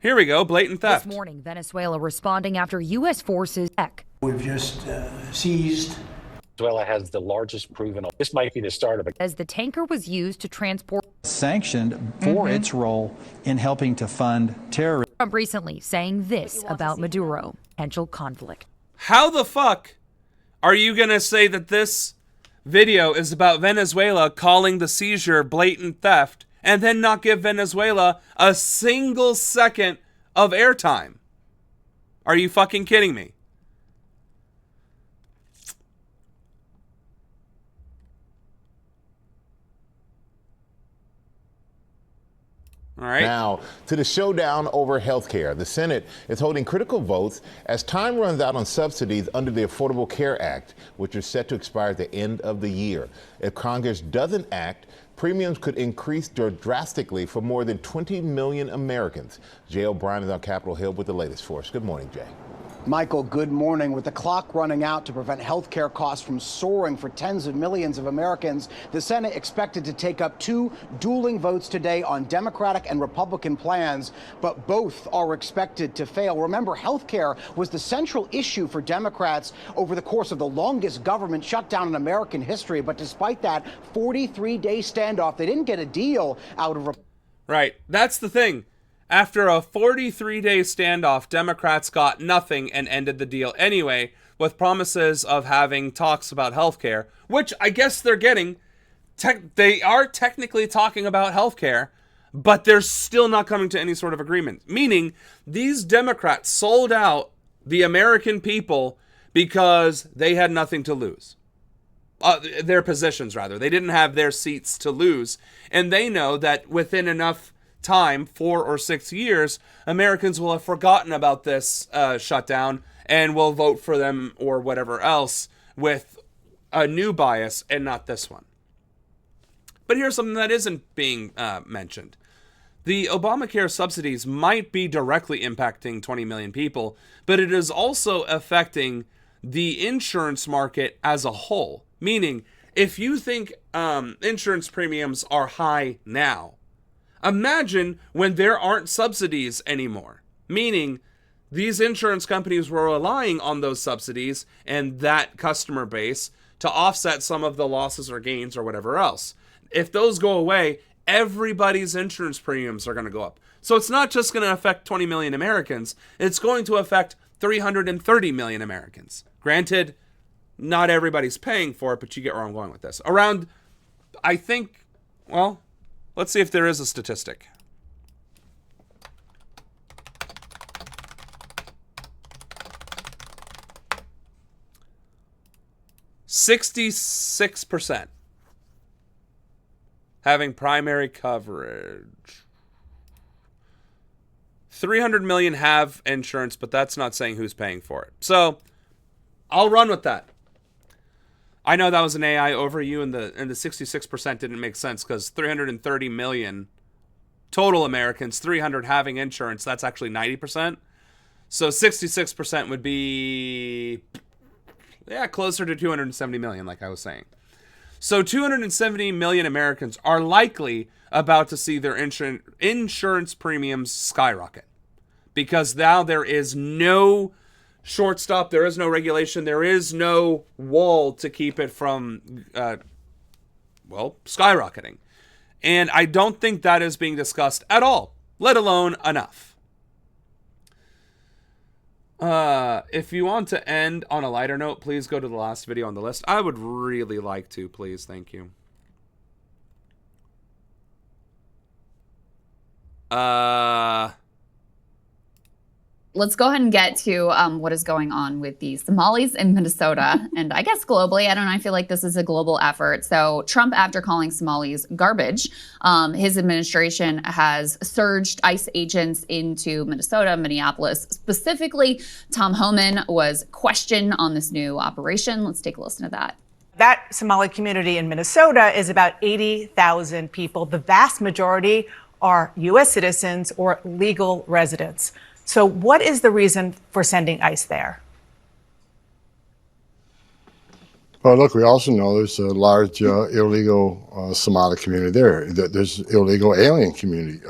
Here we go, blatant theft. This morning, Venezuela responding after U.S. forces. We've just seized. Venezuela has the largest proven. This might be the start of it. As the tanker was used to transport. Sanctioned for its role in helping to fund terrorism. Trump recently saying this about Maduro: potential conflict. How the fuck are you going to say that this video is about Venezuela calling the seizure blatant theft and then not give Venezuela a single second of airtime? Are you fucking kidding me? All right. Now to the showdown over health care. The Senate is holding critical votes as time runs out on subsidies under the Affordable Care Act, which is set to expire at the end of the year. If Congress doesn't act, premiums could increase drastically for more than 20 million Americans. Jay O'Brien is on Capitol Hill with the latest for us. Good morning, Jay. Michael, good morning. With the clock running out to prevent health care costs from soaring for tens of millions of Americans, the Senate expected to take up two dueling votes today on Democratic and Republican plans, but both are expected to fail. Remember, health care was the central issue for Democrats over the course of the longest government shutdown in American history. But despite that 43-day standoff, they didn't get a deal out of. Right. That's the thing. After a 43-day standoff, Democrats got nothing and ended the deal anyway, with promises of having talks about healthcare, which I guess they're getting. They are technically talking about healthcare, but they're still not coming to any sort of agreement. Meaning, these Democrats sold out the American people because they had nothing to lose. Their positions, rather. They didn't have their seats to lose. And they know that within enough time, 4 or 6 years, Americans will have forgotten about this shutdown and will vote for them or whatever else with a new bias and not this one. But here's something that isn't being mentioned. The Obamacare subsidies might be directly impacting 20 million people, but it is also affecting the insurance market as a whole. Meaning, if you think insurance premiums are high now, imagine when there aren't subsidies anymore, meaning these insurance companies were relying on those subsidies and that customer base to offset some of the losses or gains or whatever else. If those go away, everybody's insurance premiums are going to go up. So it's not just going to affect 20 million Americans, it's going to affect 330 million Americans. Granted, not everybody's paying for it, but you get where I'm going with this. Around, I think, well, let's see if there is a statistic. %66% having primary coverage. 300 million have insurance, but that's not saying who's paying for it. So I'll run with that. I know that was an AI overview, and the 66% didn't make sense because 330 million total Americans, 300 having insurance, that's actually 90%. So 66% would be, closer to 270 million, like I was saying. So 270 million Americans are likely about to see their insurance premiums skyrocket because now there is no shortstop, there is no regulation, there is no wall to keep it from, skyrocketing. And I don't think that is being discussed at all, let alone enough. If you want to end on a lighter note, please go to the last video on the list. I would really like to, please. Thank you. Let's go ahead and get to what is going on with the Somalis in Minnesota. And I guess globally, I don't know, I feel like this is a global effort. So Trump, after calling Somalis garbage, his administration has surged ICE agents into Minnesota, Minneapolis. Specifically, Tom Homan was questioned on this new operation. Let's take a listen to that. That Somali community in Minnesota is about 80,000 people. The vast majority are U.S. citizens or legal residents. So what is the reason for sending ICE there? Well, look, we also know there's a large illegal Somali community there. There's illegal alien community,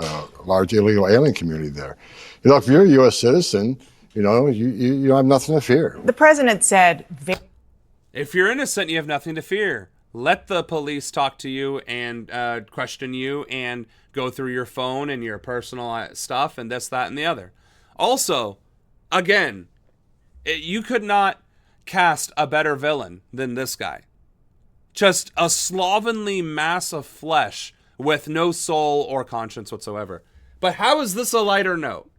large illegal alien community there. Look, if you're a U.S. citizen, you have nothing to fear. The president said, if you're innocent, you have nothing to fear. Let the police talk to you and question you and go through your phone and your personal stuff and this, that, and the other. Also, again, you could not cast a better villain than this guy. Just a slovenly mass of flesh with no soul or conscience whatsoever. But how is this a lighter note?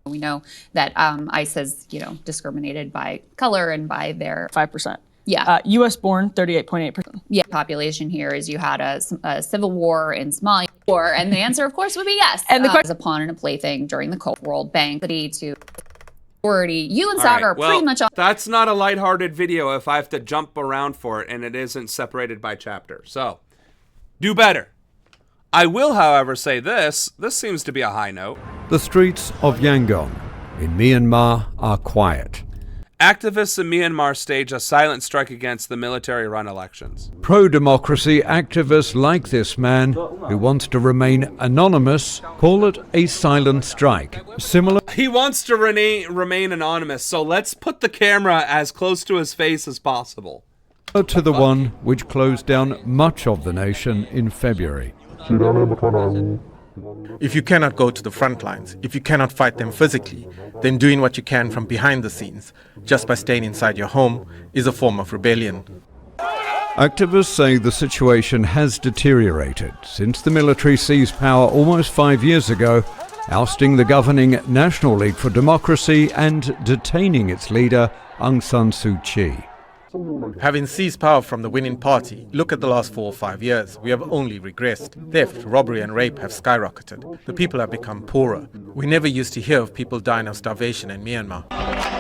We know that ICE has, discriminated by color and by their 5%. Yeah. U.S. born, 38.8%. Yeah. Population here is you had a civil war in Somalia. war? And the answer, of course, would be yes. And the question, as a pawn and a plaything during the Cold World Bank, to authority. You and Saga are pretty much on. That's not a lighthearted video if I have to jump around for it and it isn't separated by chapter. So, do better. I will, however, say this. This seems to be a high note. The streets of Yangon in Myanmar are quiet. Activists in Myanmar stage a silent strike against the military-run elections. Pro-democracy activists like this man, who wants to remain anonymous, call it a silent strike. Similar. He wants to remain anonymous, so let's put the camera as close to his face as possible. To the one which closed down much of the nation in February. If you cannot go to the front lines, if you cannot fight them physically, then doing what you can from behind the scenes, just by staying inside your home, is a form of rebellion. Activists say the situation has deteriorated since the military seized power almost 5 years ago, ousting the governing National League for Democracy and detaining its leader, Aung San Suu Kyi. Having seized power from the winning party, look at the last 4 or 5 years. We have only regressed. Theft, robbery and rape have skyrocketed. The people have become poorer. We never used to hear of people dying of starvation in Myanmar.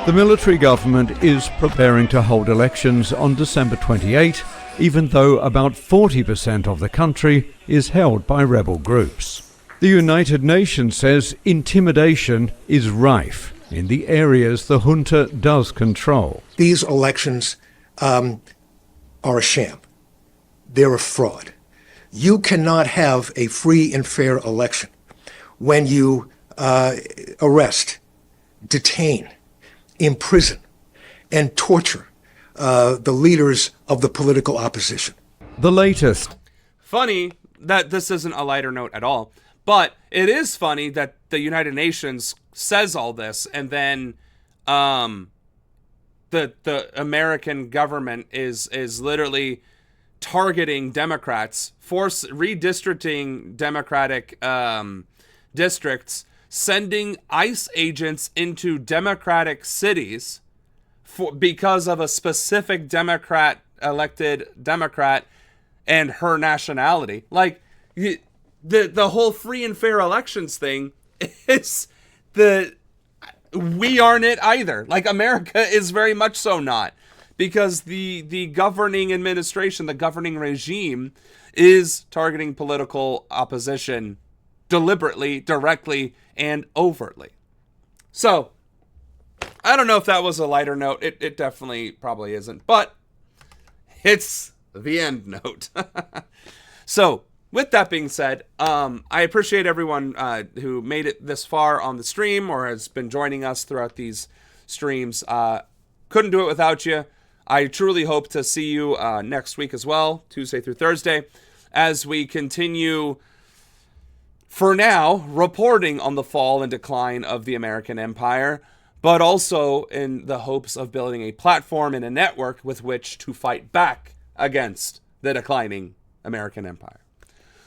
The military government is preparing to hold elections on December 28, even though about 40% of the country is held by rebel groups. The United Nations says intimidation is rife in the areas the junta does control. These elections are a sham. They're a fraud. You cannot have a free and fair election when you arrest, detain, imprison, and torture the leaders of the political opposition. The latest. Funny that this isn't a lighter note at all, but it is funny that the United Nations says all this and then the American government is literally targeting Democrats, redistricting Democratic districts, sending ICE agents into Democratic cities because of a specific elected Democrat and her nationality. Like, the whole free and fair elections thing is we aren't it either. Like, America is very much so not, because the governing administration, the governing regime, is targeting political opposition deliberately, directly, and overtly. So, I don't know if that was a lighter note. It definitely probably isn't, but it's the end note. So, with that being said, I appreciate everyone who made it this far on the stream or has been joining us throughout these streams. Couldn't do it without you. I truly hope to see you next week as well, Tuesday through Thursday, as we continue, for now, reporting on the fall and decline of the American empire, but also in the hopes of building a platform and a network with which to fight back against the declining American empire.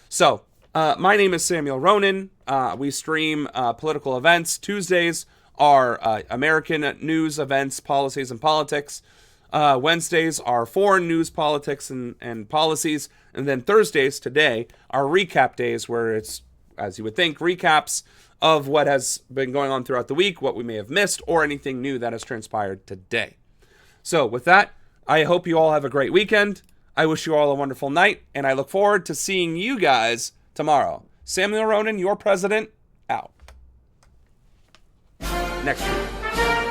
So, my name is Samuel Ronan. We stream political events. Tuesdays are American news, events, policies, and politics. Wednesdays are foreign news, politics, and policies. And then Thursdays, today, are recap days where it's, as you would think, recaps of what has been going on throughout the week, what we may have missed, or anything new that has transpired today. So, with that, I hope you all have a great weekend. I wish you all a wonderful night, and I look forward to seeing you guys tomorrow. Samuel Ronan, your president, out. Next week.